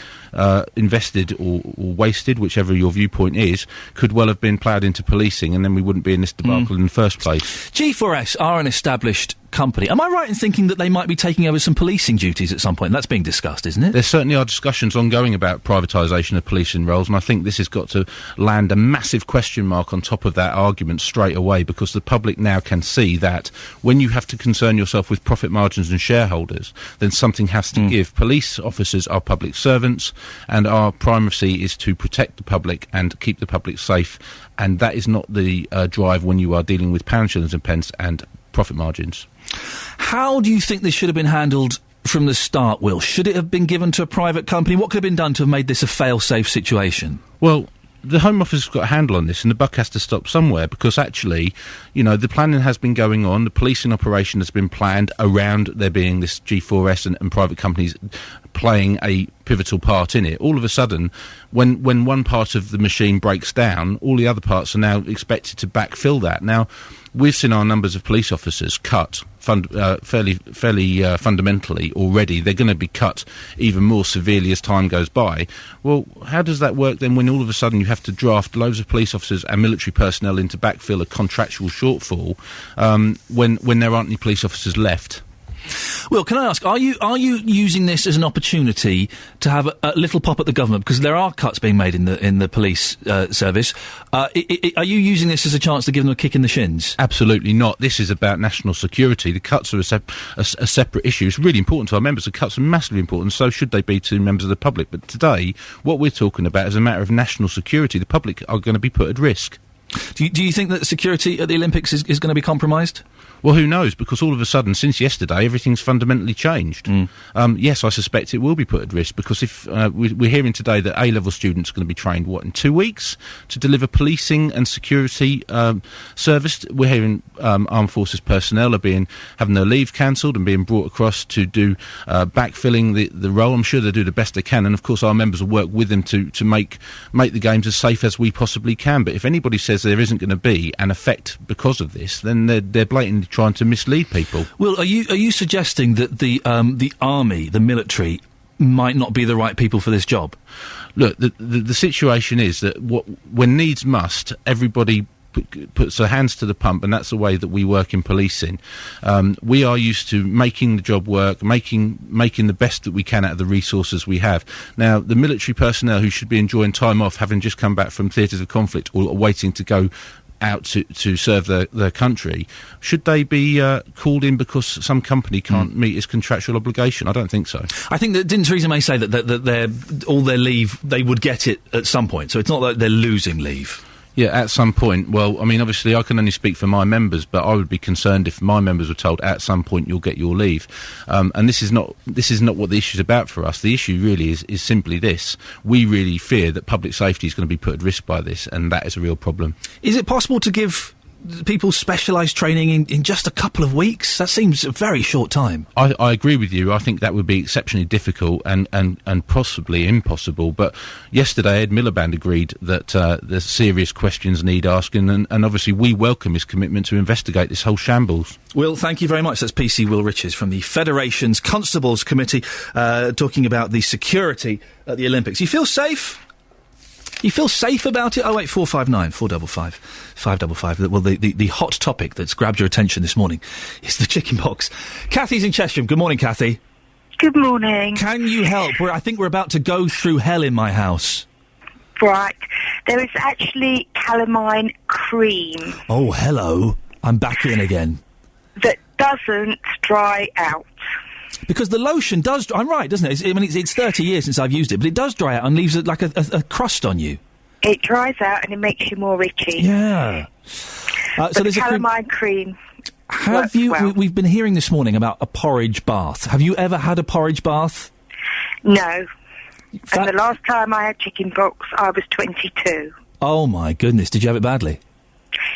invested or wasted, whichever your viewpoint is, could well have been ploughed into policing, and then we wouldn't be in this debacle in the first place. G4S are an established company. Am I right in thinking that they might be taking over some policing duties at some point? That's being discussed, isn't it? There certainly are discussions ongoing about privatisation of policing roles, and I think this has got to land a massive question mark on top of that argument straight away, because the public now can see that when you have to concern yourself with profit margins and shareholders, then something has to give. Police officers are public servants, and our primacy is to protect the public and keep the public safe, and that is not the drive when you are dealing with pounds, shillings and pence and profit margins. How do you think this should have been handled from the start, Will? Should it have been given to a private company? What could have been done to have made this a fail-safe situation? Well, the Home Office has got a handle on this, and the buck has to stop somewhere, because actually, you know, the planning has been going on, the policing operation has been planned around there being this G4S and private companies playing a pivotal part in it. All of a sudden, when one part of the machine breaks down, all the other parts are now expected to backfill that. Now, we've seen our numbers of police officers cut fairly fundamentally already. They're going to be cut even more severely as time goes by. Well, how does that work then when all of a sudden you have to draft loads of police officers and military personnel in to backfill a contractual shortfall when there aren't any police officers left? Well, can I ask, are you using this as an opportunity to have a little pop at the government, because there are cuts being made in the police service? Are you using this as a chance to give them a kick in the shins? Absolutely not. This is about national security. The cuts are a separate issue. It's really important to our members. The cuts are massively important. So should they be to members of the public. But today, what we're talking about is a matter of national security. The public are going to be put at risk. Do you think that security at the Olympics is going to be compromised? Well, who knows? Because all of a sudden, since yesterday, everything's fundamentally changed. Yes, I suspect it will be put at risk, because if we're hearing today that A-level students are going to be trained, in 2 weeks to deliver policing and security service. We're hearing armed forces personnel are having their leave cancelled and being brought across to do backfilling the role. I'm sure they'll do the best they can, and of course our members will work with them to make the games as safe as we possibly can. But if anybody says there isn't going to be an effect because of this, then they're blatantly trying to mislead people. Well, are you suggesting that the army, the military, might not be the right people for this job? Look, the situation is that when needs must, everybody puts their hands to the pump, and that's the way that we work in policing. We are used to making the job work, making the best that we can out of the resources we have. Now, the military personnel who should be enjoying time off, having just come back from theatres of conflict or waiting to go out to serve their country, should they be called in because some company can't meet its contractual obligation? I don't think so. I think that, didn't Theresa May say that all their leave, they would get it at some point, so it's not like they're losing leave? Yeah, at some point. Well, I mean, obviously I can only speak for my members, but I would be concerned if my members were told at some point you'll get your leave. And this is not what the issue is about for us. The issue really is simply this. We really fear that public safety is going to be put at risk by this, and that is a real problem. Is it possible to give people specialised training in just a couple of weeks? That seems a very short time. I agree with you. I think that would be exceptionally difficult and possibly impossible. But yesterday, Ed Miliband agreed that there's serious questions need asking, and obviously we welcome his commitment to investigate this whole shambles. Will, thank you very much. That's PC Will Riches from the Federation's Constables Committee, talking about the security at the Olympics. You feel safe? You feel safe about it? 08459 455 555. Well, the hot topic that's grabbed your attention this morning is the chicken pox. Kathy's in Chesham. Good morning, Kathy. Good morning. Can you help? I think we're about to go through hell in my house. Right. There is actually calamine cream. Oh, hello. I'm back in again. That doesn't dry out. Because the lotion does... I'm right, doesn't it? It's 30 years since I've used it, but it does dry out and leaves like a crust on you. It dries out and it makes you more itchy. Yeah. So there's calamine cream. Have you... Well. We've been hearing this morning about a porridge bath. Have you ever had a porridge bath? No. And the last time I had chicken pox, I was 22. Oh, my goodness. Did you have it badly?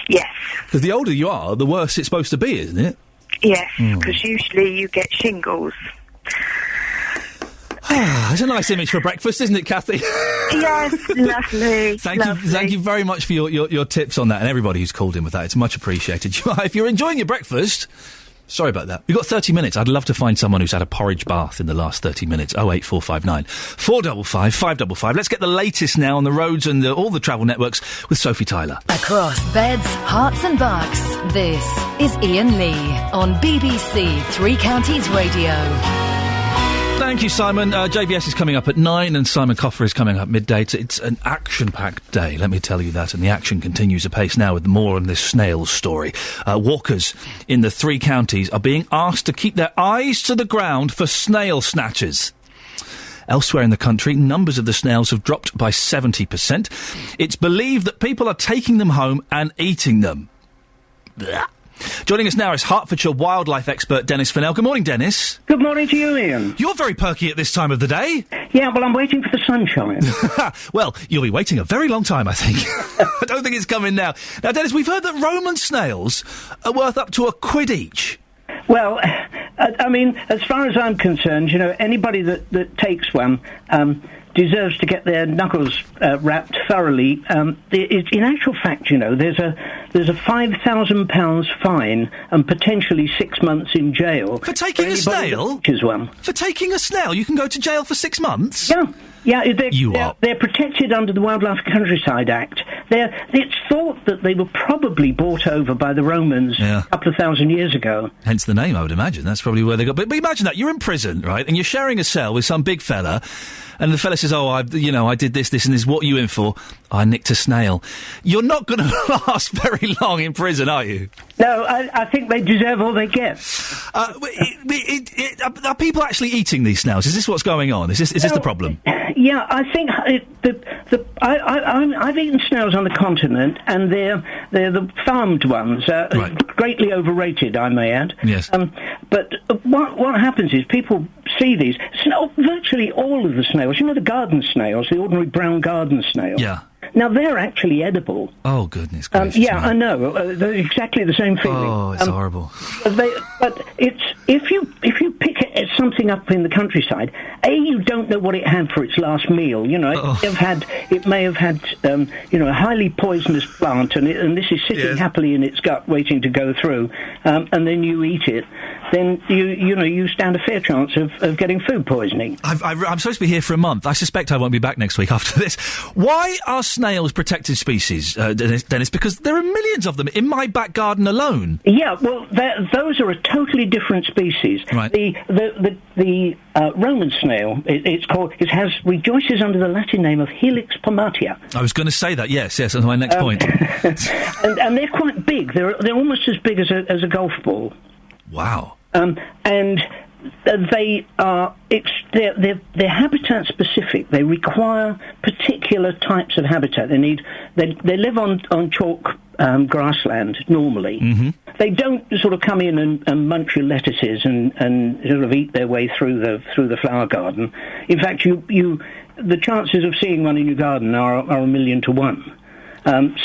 Yes. Because the older you are, the worse it's supposed to be, isn't it? Yes, because usually you get shingles. It's a nice image for breakfast, isn't it, Kathy? Yes, lovely. Thank you very much for your tips on that, and everybody who's called in with that. It's much appreciated. If you're enjoying your breakfast... Sorry about that. We've got 30 minutes. I'd love to find someone who's had a porridge bath in the last 30 minutes. 08459 455 555. Let's get the latest now on the roads and all the travel networks with Sophie Tyler. Across beds, hearts and bucks, this is Iain Lee on BBC Three Counties Radio. Thank you, Simon. JVS is coming up at 9 and Simon Coffer is coming up midday. It's an action-packed day, let me tell you that, and the action continues apace now with more on this snails story. Walkers in the Three Counties are being asked to keep their eyes to the ground for snail snatchers. Elsewhere in the country, numbers of the snails have dropped by 70%. It's believed that people are taking them home and eating them. Blah. Joining us now is Hertfordshire wildlife expert Dennis Fennell. Good morning, Dennis. Good morning to you, Ian. You're very perky at this time of the day. Yeah, well, I'm waiting for the sunshine. Well, you'll be waiting a very long time, I think. I don't think it's coming now. Now, Dennis, we've heard that Roman snails are worth up to £1 each. Well, I mean, as far as I'm concerned, anybody that takes one deserves to get their knuckles wrapped thoroughly. In actual fact, there's a £5,000 fine and potentially 6 months in jail for taking a snail. For taking a snail, you can go to jail for 6 months. Yeah, they're protected under the Wildlife Countryside Act. It's thought that they were probably bought over by the Romans a couple of thousand years ago. Hence the name, I would imagine. That's probably where they got. But imagine that you're in prison, right, and you're sharing a cell with some big fella. And the fella says, I did this, and this. What are you in for? I nicked a snail. You're not going to last very long in prison, are you? No, I think they deserve all they get. Are people actually eating these snails? Is this what's going on? Is this the problem? Yeah, I think I've eaten snails on the continent, and they're the farmed ones, greatly overrated, I may add. Yes. But what happens is people see these virtually all of the snails. The garden snails, the ordinary brown garden snail. Yeah. Now, they're actually edible. Oh, goodness gracious. I know. They're exactly the same feeling. Oh, it's horrible. But if you pick something up in the countryside, you don't know what it had for its last meal. It may have had a highly poisonous plant, and this is sitting happily in its gut, waiting to go through, and then you eat it. Then you stand a fair chance of getting food poisoning. I'm supposed to be here for a month. I suspect I won't be back next week after this. Why are snails protected species, Dennis? Because there are millions of them in my back garden alone. Yeah, well, those are a totally different species. Right. The Roman snail, it rejoices under the Latin name of Helix pomatia. I was going to say that. Yes, that's my next point. and they're quite big. They're almost as big as a golf ball. Wow. And they are they're habitat specific. They require particular types of habitat. They live on chalk grassland normally. Mm-hmm. They don't sort of come in and munch your lettuces and sort of eat their way through the flower garden. In fact, the chances of seeing one in your garden are 1,000,000 to 1.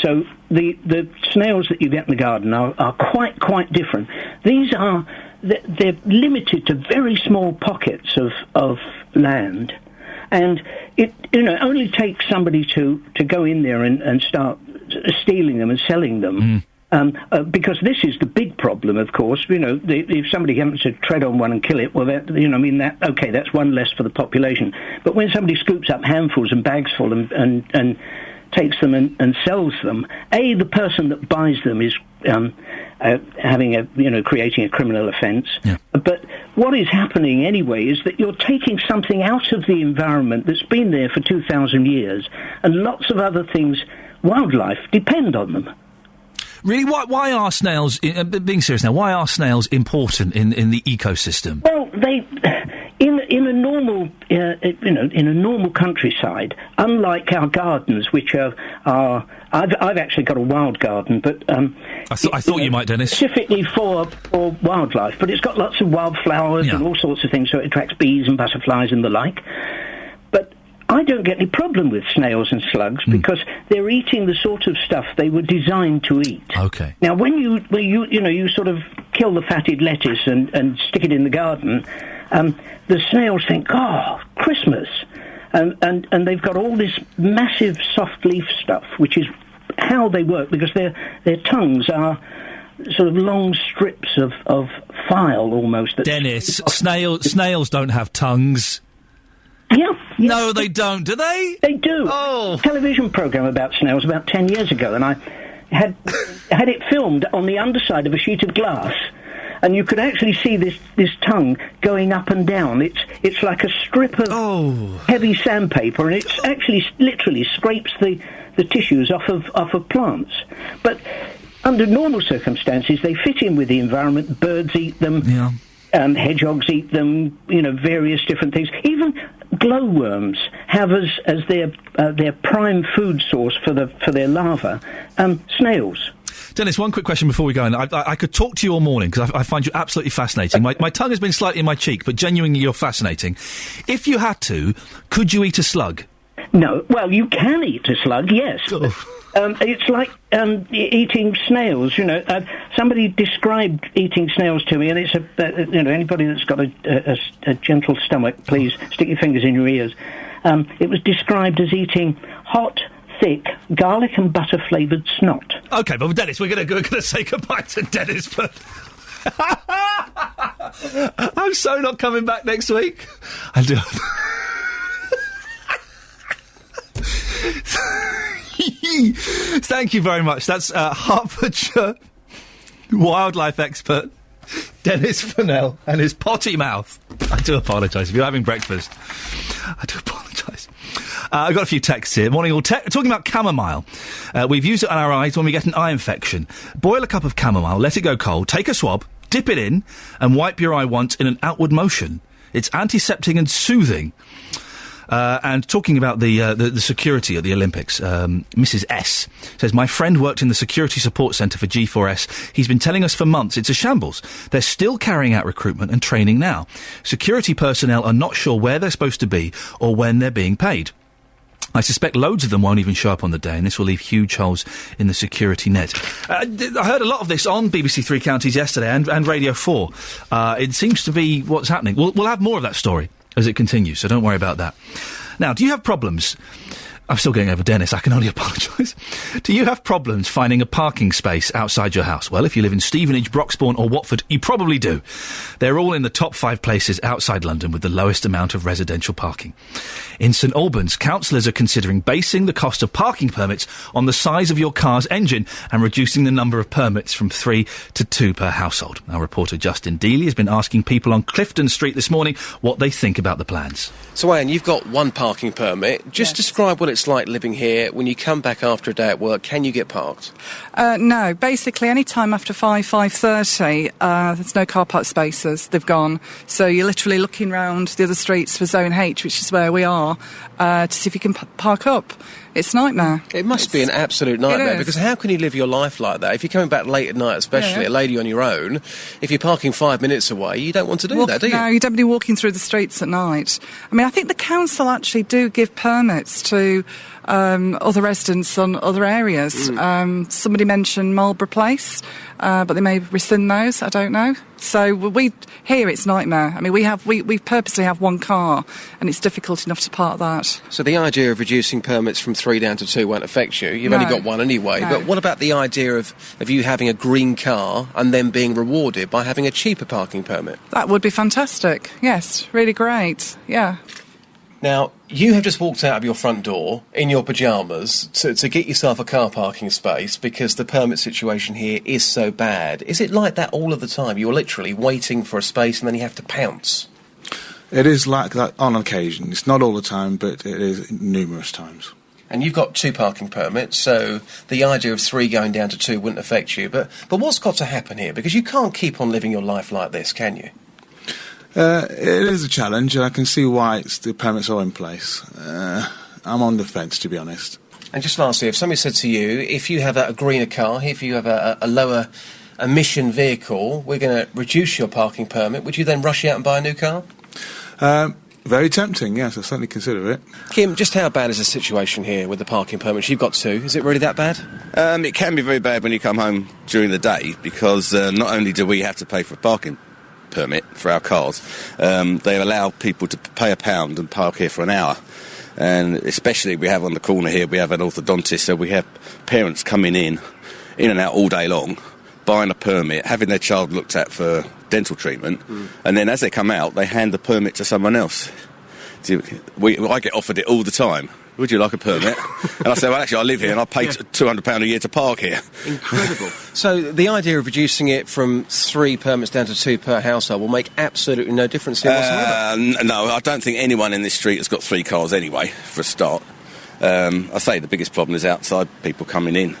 So the snails that you get in the garden are quite different. These are they're limited to very small pockets of land, and it only takes somebody to go in there and start stealing them and selling them. Because this is the big problem, of course. If somebody happens to tread on one and kill it, well, that's one less for the population. But when somebody scoops up handfuls and bags full and takes them and sells them, the person that buys them is creating a criminal offence. Yeah. But what is happening anyway is that you're taking something out of the environment that's been there for 2,000 years, and lots of other things, wildlife, depend on them. Really, why are snails? Being serious now, why are snails important in the ecosystem? Well, in a normal countryside, unlike our gardens, which are I've actually got a wild garden, but I thought you might, Dennis. Specifically for wildlife, but it's got lots of wildflowers and all sorts of things, so it attracts bees and butterflies and the like. I don't get any problem with snails and slugs because they're eating the sort of stuff they were designed to eat. Okay. Now, when you sort of kill the fatted lettuce and stick it in the garden, the snails think, "Oh, Christmas," and they've got all this massive soft leaf stuff, which is how they work because their tongues are sort of long strips of file almost. Dennis, snails don't have tongues. Yeah. No, they don't. Do they? They do. Oh. A television programme about snails about 10 years ago, and I had it filmed on the underside of a sheet of glass, and you could actually see this tongue going up and down. It's like a strip of heavy sandpaper, and it's actually literally scrapes the tissues off of plants. But under normal circumstances, they fit in with the environment. Birds eat them. Yeah. Hedgehogs eat them. Various different things. Even glowworms have as their prime food source for their larvae snails. Dennis, one quick question before we go in. I could talk to you all morning because I find you absolutely fascinating. My tongue has been slightly in my cheek, but genuinely you're fascinating. If you had to, could you eat a slug? No. Well, you can eat a slug, yes. It's like eating snails. Somebody described eating snails to me, and it's anybody that's got a gentle stomach, please stick your fingers in your ears. It was described as eating hot, thick, garlic and butter flavoured snot. Okay, but Dennis, we're going to say goodbye to Dennis, but I'm so not coming back next week. I do. Thank you very much. That's Hertfordshire wildlife expert Dennis Fennell and his potty mouth. I do apologise if you're having breakfast. I do apologise. I've got a few texts here. Morning all. Talking about chamomile. We've used it on our eyes when we get an eye infection. Boil a cup of chamomile, let it go cold, take a swab, dip it in, and wipe your eye once in an outward motion. It's antiseptic and soothing. And talking about the security at the Olympics, Mrs. S says, my friend worked in the security support centre for G4S. He's been telling us for months it's a shambles. They're still carrying out recruitment and training now. Security personnel are not sure where they're supposed to be or when they're being paid. I suspect loads of them won't even show up on the day, and this will leave huge holes in the security net. I heard a lot of this on BBC Three Counties yesterday and Radio 4. It seems to be what's happening. We'll have more of that story as it continues, so don't worry about that. Now, do you have problems? I'm still getting over Dennis, I can only apologise. Do you have problems finding a parking space outside your house? Well, if you live in Stevenage, Broxbourne or Watford, you probably do. They're all in the top 5 places outside London with the lowest amount of residential parking. In St Albans, councillors are considering basing the cost of parking permits on the size of your car's engine and reducing the number of permits from 3 to 2 per household. Our reporter Justin Dealey has been asking people on Clifton Street this morning what they think about the plans. So, Iain, you've got one parking permit. Just describe what it's like living here. When you come back after a day at work, can you get parked? No. Basically, any time after 5:30, there's no car park spaces. They've gone. So you're literally looking round the other streets for Zone H, which is where we are, to see if you can park up. It's a nightmare. It must be an absolute nightmare, because how can you live your life like that? If you're coming back late at night, especially a lady on your own, if you're parking 5 minutes away, you don't want to do that, do you? No, you don't be walking through the streets at night. I mean, I think the council actually do give permits to to other residents on other areas. Somebody mentioned Marlborough Place, but they may rescind those, I don't know. So here it's nightmare. I mean, we purposely have one car, and it's difficult enough to park that. So the idea of reducing permits from 3 down to 2 won't affect you. You've only got one anyway. No. But what about the idea of you having a green car and then being rewarded by having a cheaper parking permit? That would be fantastic. Yes, really great. Yeah. Now, you have just walked out of your front door in your pyjamas to get yourself a car parking space because the permit situation here is so bad. Is it like that all of the time? You're literally waiting for a space and then you have to pounce? It is like that on occasion. It's not all the time, but it is numerous times. And you've got 2 parking permits, so the idea of 3 going down to 2 wouldn't affect you. But what's got to happen here? Because you can't keep on living your life like this, can you? It is a challenge, and I can see why the permits are in place. I'm on the fence, to be honest. And just lastly, if somebody said to you, if you have a greener car, if you have a lower emission vehicle, we're going to reduce your parking permit, would you then rush out and buy a new car? Very tempting, yes, I'll certainly consider it. Kim, just how bad is the situation here with the parking permits? You've got 2. Is it really that bad? It can be very bad when you come home during the day, because not only do we have to pay for a parking permit for our cars, they allow people to pay £1 and park here for an hour. And especially we have on the corner here, we have an orthodontist, so we have parents coming in and out all day long, buying a permit, having their child looked at for dental treatment, and then as they come out, they hand the permit to someone else. I get offered it all the time. Would you like a permit? And I say, well, actually, I live here and I pay £200 a year to park here. Incredible. So the idea of reducing it from 3 permits down to 2 per household will make absolutely no difference here whatsoever? No, I don't think anyone in this street has got 3 cars anyway, for a start. I say the biggest problem is outside people coming in.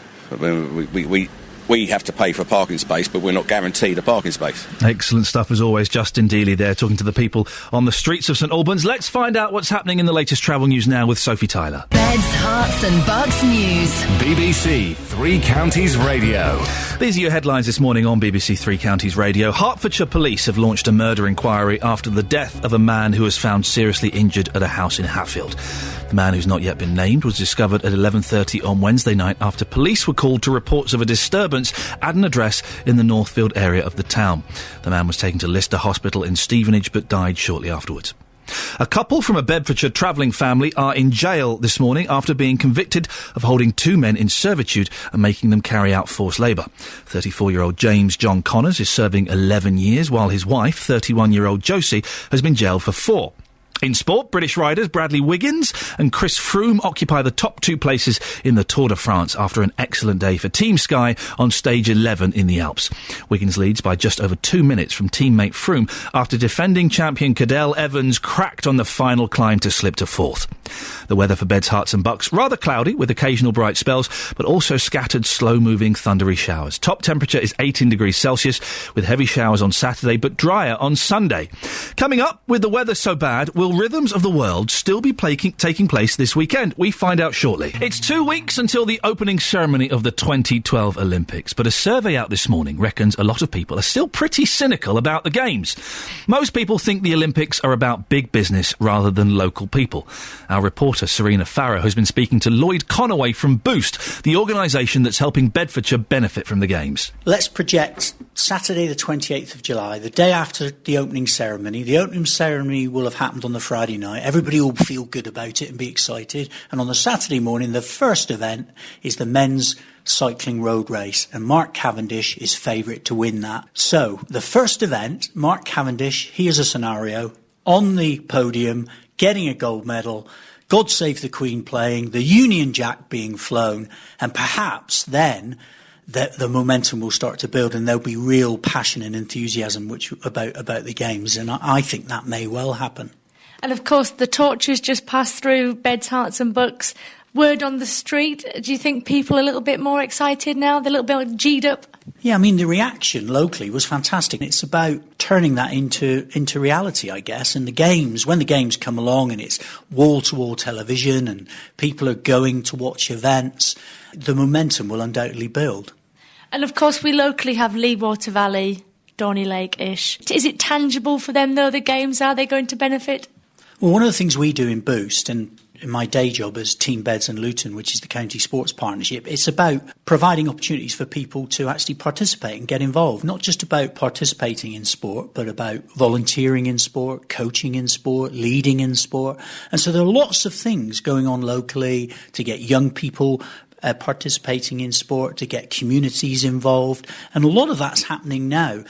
We have to pay for a parking space, but we're not guaranteed a parking space. Excellent stuff as always. Justin Dealey there talking to the people on the streets of St Albans. Let's find out what's happening in the latest travel news now with Sophie Tyler. Beds, Hearts and Bucks news. BBC Three Counties Radio. These are your headlines this morning on BBC Three Counties Radio. Hertfordshire police have launched a murder inquiry after the death of a man who was found seriously injured at a house in Hatfield. The man, who's not yet been named, was discovered at 11:30 on Wednesday night after police were called to reports of a disturbance at an address in the Northfield area of the town. The man was taken to Lister Hospital in Stevenage but died shortly afterwards. A couple from a Bedfordshire travelling family are in jail this morning after being convicted of holding 2 men in servitude and making them carry out forced labour. 34-year-old James John Connors is serving 11 years, while his wife, 31-year-old Josie, has been jailed for 4. In sport, British riders Bradley Wiggins and Chris Froome occupy the top 2 places in the Tour de France after an excellent day for Team Sky on stage 11 in the Alps. Wiggins leads by just over 2 minutes from teammate Froome after defending champion Cadel Evans cracked on the final climb to slip to 4th. The weather for Beds, Hearts and Bucks, rather cloudy with occasional bright spells, but also scattered slow-moving thundery showers. Top temperature is 18 degrees Celsius with heavy showers on Saturday but drier on Sunday. Coming up, with the weather so bad, will Rhythms of the World still be taking place this weekend? We find out shortly. It's 2 weeks until the opening ceremony of the 2012 Olympics, but a survey out this morning reckons a lot of people are still pretty cynical about the Games. Most people think the Olympics are about big business rather than local people. Our reporter Serena Farrow has been speaking to Lloyd Conaway from Boost, the organisation that's helping Bedfordshire benefit from the Games. Let's project Saturday the 28th of July, the day after the opening ceremony. The opening ceremony will have happened on the Friday night. Everybody will feel good about it and be excited. And on the Saturday morning, the first event is the men's cycling road race, and Mark Cavendish is favourite to win that. So, the first event, Mark Cavendish, here's a scenario, on the podium, getting a gold medal, God Save the Queen playing, the Union Jack being flown, and perhaps then the momentum will start to build and there'll be real passion and enthusiasm about the Games, and I think that may well happen. And of course, the torch has just passed through Beds, Hearts and Bucks. Word on the street, do you think people are a little bit more excited now? They're a little bit G'd up? Yeah, I mean, the reaction locally was fantastic. It's about turning that into reality, I guess. And the Games, when the Games come along and it's wall-to-wall television and people are going to watch events, the momentum will undoubtedly build. And of course, we locally have Lee Water Valley, Dorney Lake-ish. Is it tangible for them, though, the Games? Are they going to benefit? Well, one of the things we do in Boost, and in my day job as Team Beds and Luton, which is the County Sports Partnership, it's about providing opportunities for people to actually participate and get involved. Not just about participating in sport, but about volunteering in sport, coaching in sport, leading in sport. And so there are lots of things going on locally to get young people participating in sport, to get communities involved. And a lot of that's happening now.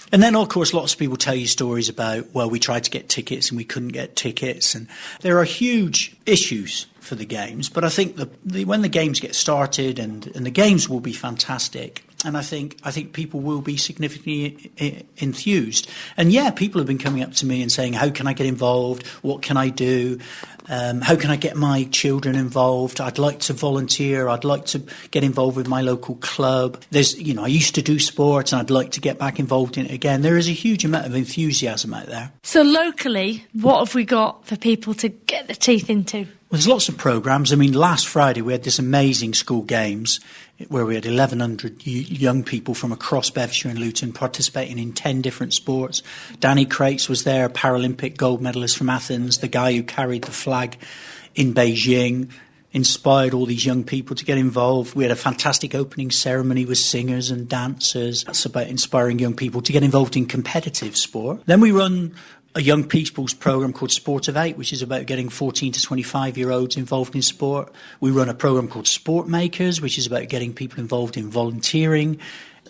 And then, of course, lots of people tell you stories about, well, we tried to get tickets and we couldn't get tickets. And there are huge issues for the games. But I think when the games get started, and the games will be fantastic, and I think people will be significantly enthused. And yeah, people have been coming up to me and saying, how can I get involved? What can I do? How can I get my children involved? I'd like to volunteer. I'd like to get involved with my local club. I used to do sport and I'd like to get back involved in it again. There is a huge amount of enthusiasm out there. So locally, what have we got for people to get their teeth into? Well, there's lots of programmes. I mean, last Friday we had this amazing school games where we had 1,100 young people from across Bedfordshire and Luton participating in 10 different sports. Danny Crates was there, a Paralympic gold medalist from Athens, the guy who carried the flag in Beijing, inspired all these young people to get involved. We had a fantastic opening ceremony with singers and dancers. That's about inspiring young people to get involved in competitive sport. Then we run a young people's programme called Sport of 8, which is about getting 14 to 25-year-olds involved in sport. We run a programme called Sport Makers, which is about getting people involved in volunteering.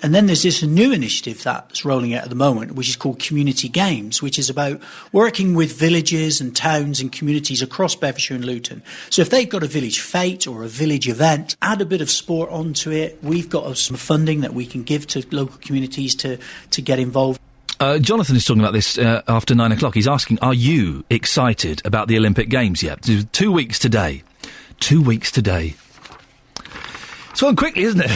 And then there's this new initiative that's rolling out at the moment, which is called Community Games, which is about working with villages and towns and communities across Bedfordshire and Luton. So if they've got a village fete or a village event, add a bit of sport onto it. We've got some funding that we can give to local communities to get involved. Jonathan is talking about this after 9 o'clock. He's asking, are you excited about the Olympic Games yet? 2 weeks today. 2 weeks today. It's gone quickly, isn't it?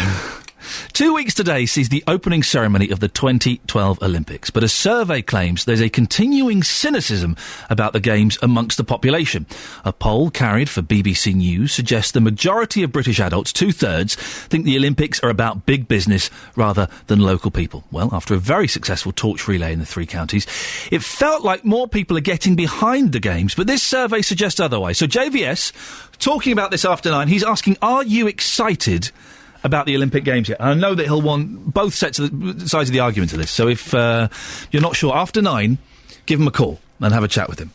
2 weeks today sees the opening ceremony of the 2012 Olympics, but a survey claims there's a continuing cynicism about the Games amongst the population. A poll carried for BBC News suggests the majority of British adults, 2/3, think the Olympics are about big business rather than local people. Well, after a very successful torch relay in the three counties, it felt like more people are getting behind the Games, but this survey suggests otherwise. So JVS, talking about this after 9, he's asking, are you excited about the Olympic Games yet? I know that he'll want both sides of the argument to this. So if you're not sure, after 9, give him a call and have a chat with him.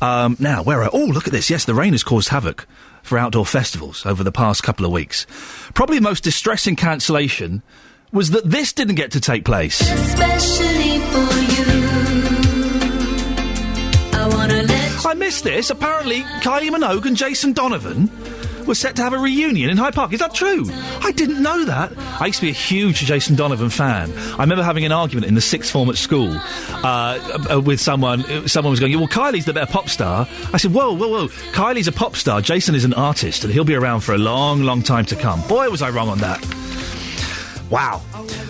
Now, look at this. Yes, the rain has caused havoc for outdoor festivals over the past couple of weeks. Probably the most distressing cancellation was that this didn't get to take place. Especially for you, I missed this. Apparently, Kylie Minogue and Jason Donovan were set to have a reunion in Hyde Park. Is that true? I didn't know that. I used to be a huge Jason Donovan fan. I remember having an argument in the sixth form at school with someone. Someone was going, well, Kylie's the better pop star. I said, whoa. Kylie's a pop star. Jason is an artist, and he'll be around for a long, long time to come. Boy, was I wrong on that. Wow.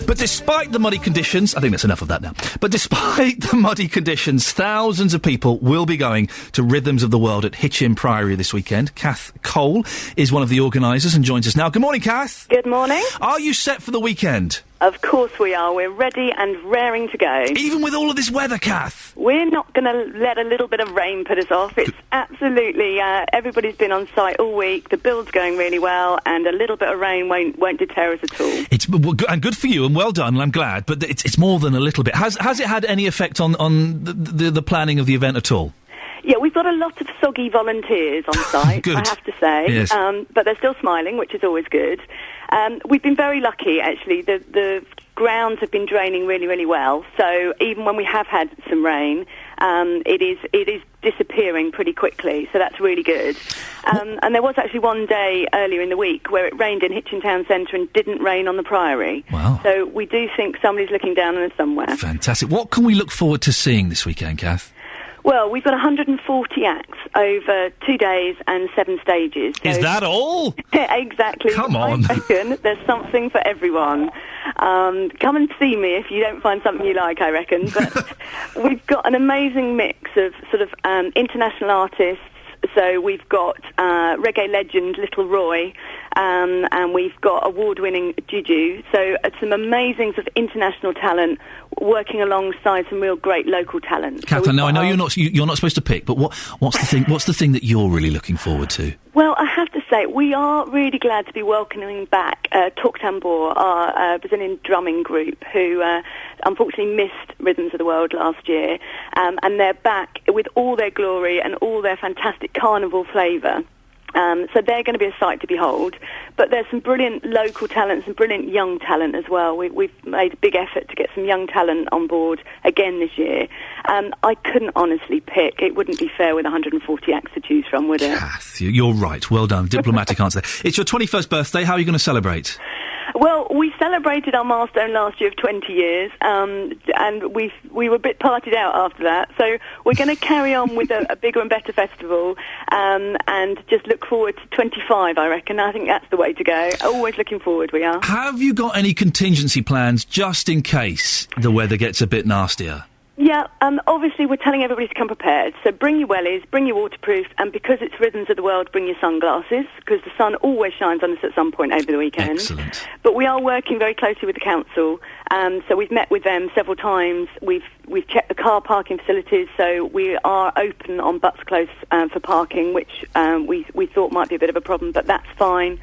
But despite the muddy conditions, I think that's enough of that now. But despite the muddy conditions, thousands of people will be going to Rhythms of the World at Hitchin Priory this weekend. Kath Cole is one of the organisers and joins us now. Good morning, Kath. Good morning. Are you set for the weekend? Of course we are. We're ready and raring to go. Even with all of this weather, Kath? We're not going to let a little bit of rain put us off. It's absolutely... everybody's been on site all week. The build's going really well, and a little bit of rain won't deter us at all. It's and good for you, and well done, and I'm glad, but it's more than a little bit. Has it had any effect on the planning of the event at all? Yeah, we've got a lot of soggy volunteers on site, I have to say. Yes. But they're still smiling, which is always good. We've been very lucky, actually. The grounds have been draining really, really well. So even when we have had some rain, it is disappearing pretty quickly. So that's really good. And there was actually one day earlier in the week where it rained in Hitchin Town Centre and didn't rain on the Priory. Wow. So we do think somebody's looking down on us somewhere. Fantastic. What can we look forward to seeing this weekend, Kath? Well, we've got 140 acts over 2 days and 7 stages. So is that all? Exactly. Come on. I reckon there's something for everyone. Come and see me if you don't find something you like, I reckon. But we've got an amazing mix of sort of international artists, So we've got reggae legend Little Roy, and we've got award-winning Juju. So some amazing sort of international talent working alongside some real great local talent. Catherine, now I know you're not supposed to pick, but what's the thing? What's the thing that you're really looking forward to? Well, I have to say, we are really glad to be welcoming back Talk Tambor, our Brazilian drumming group, who unfortunately missed Rhythms of the World last year, and they're back with all their glory and all their fantastic carnival flavour. So they're going to be a sight to behold. But there's some brilliant local talent, some brilliant young talent as well. We've made a big effort to get some young talent on board again this year. I couldn't honestly pick. It wouldn't be fair with 140 acts to choose from, would it? Kath, you're right. Well done. Diplomatic answer. It's your 21st birthday. How are you going to celebrate? Well, we celebrated our milestone last year of 20 years, and we were a bit partied out after that. So we're going to carry on with a bigger and better festival, and just look forward to 25, I reckon. I think that's the way to go. Always looking forward, we are. Have you got any contingency plans just in case the weather gets a bit nastier? Yeah, obviously we're telling everybody to come prepared. So bring your wellies, bring your waterproof, and because it's Rhythms of the World, bring your sunglasses, because the sun always shines on us at some point over the weekend. Excellent. But we are working very closely with the council, so we've met with them several times. We've checked the car parking facilities, so we are open on Butts Close for parking, which we thought might be a bit of a problem, but that's fine.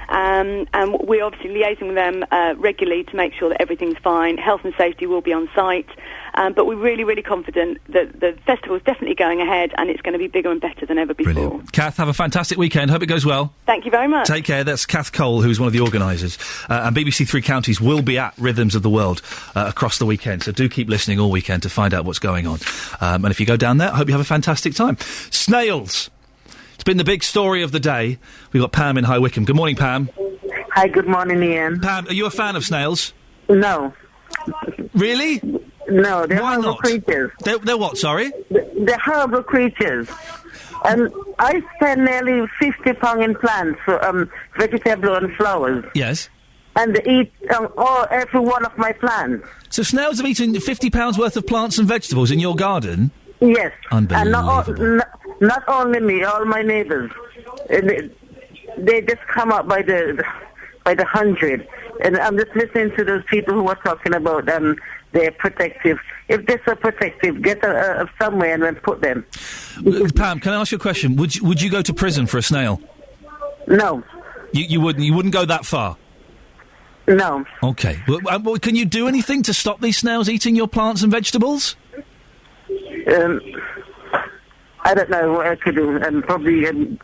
And we're obviously liaising with them regularly to make sure that everything's fine. Health and safety will be on site. But we're really, really confident that the festival's definitely going ahead and it's going to be bigger and better than ever before. Brilliant. Kath, have a fantastic weekend. Hope it goes well. Thank you very much. Take care. That's Kath Cole, who's one of the organisers. And BBC Three Counties will be at Rhythms of the World across the weekend. So do keep listening all weekend to find out what's going on. And if you go down there, I hope you have a fantastic time. Snails. It's been the big story of the day. We've got Pam in High Wycombe. Good morning, Pam. Hi, good morning, Ian. Pam, are you a fan of snails? No. Really? No, they're Why horrible not? creatures. They're what, sorry? They're horrible creatures. And I spend nearly £50 in plants, vegetable and flowers. Yes. And they eat every one of my plants. So snails have eaten £50 worth of plants and vegetables in your garden? Yes. Unbelievable. And not only me, all my neighbours. They just come up by the 100. And I'm just listening to those people who are talking about they're protective. If they're so protective, get somewhere and then put them. Pam, can I ask you a question? Would you go to prison for a snail? No. You wouldn't? You wouldn't go that far? No. Okay. Well, can you do anything to stop these snails eating your plants and vegetables? I don't know what I could do. Probably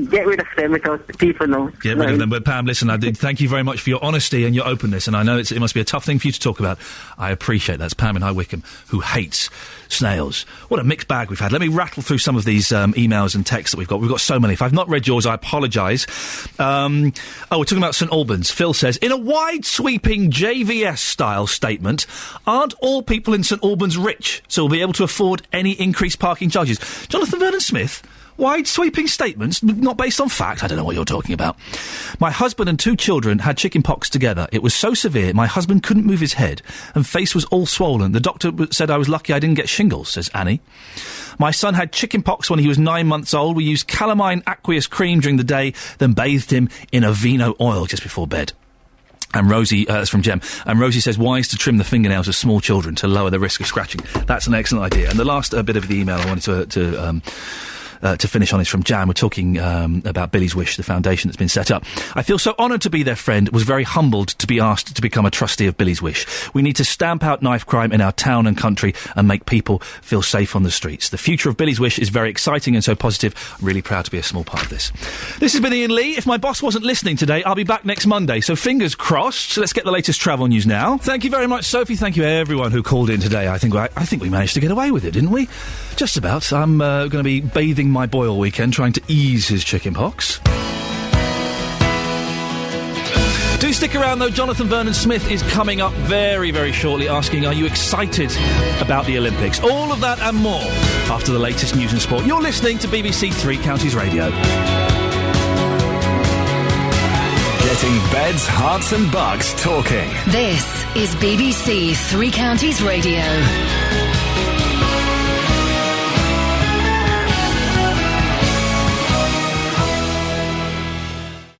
get rid of them because people know. Get rid of them. But Pam, listen, I did thank you very much for your honesty and your openness, and I know it must be a tough thing for you to talk about. I appreciate that. It's Pam in High Wycombe, who hates snails. What a mixed bag we've had. Let me rattle through some of these emails and texts that we've got. We've got so many. If I've not read yours, I apologise. We're talking about St Albans. Phil says, in a wide-sweeping JVS-style statement, aren't all people in St Albans rich, so will be able to afford any increased parking charges? Jonathan Vernon-Smith? Wide-sweeping statements, not based on fact. I don't know what you're talking about. My husband and 2 children had chicken pox together. It was so severe, my husband couldn't move his head, and face was all swollen. The doctor said I was lucky I didn't get shingles, says Annie. My son had chicken pox when he was 9 months old. We used calamine aqueous cream during the day, then bathed him in Aveeno oil just before bed. And Rosie, that's from Jem, and Rosie says, wise to trim the fingernails of small children to lower the risk of scratching. That's an excellent idea. And the last bit of the email I wanted to finish on is from Jan. We're talking about Billy's Wish, the foundation that's been set up. I feel so honoured to be their friend, was very humbled to be asked to become a trustee of Billy's Wish. We need to stamp out knife crime in our town and country and make people feel safe on the streets. The future of Billy's Wish is very exciting and so positive. I'm really proud to be a small part of this. This has been Iain Lee. If my boss wasn't listening today, I'll be back next Monday, so fingers crossed. So let's get the latest travel news now. Thank you very much, Sophie. Thank you everyone who called in today. I think we managed to get away with it, didn't we? Just about. I'm going to be bathing my boy all weekend, trying to ease his chicken pox. Do stick around, though. Jonathan Vernon-Smith is coming up very, very shortly, asking, are you excited about the Olympics? All of that and more after the latest news and sport. You're listening to BBC Three Counties Radio. Getting beds, hearts and bucks talking. This is BBC Three Counties Radio.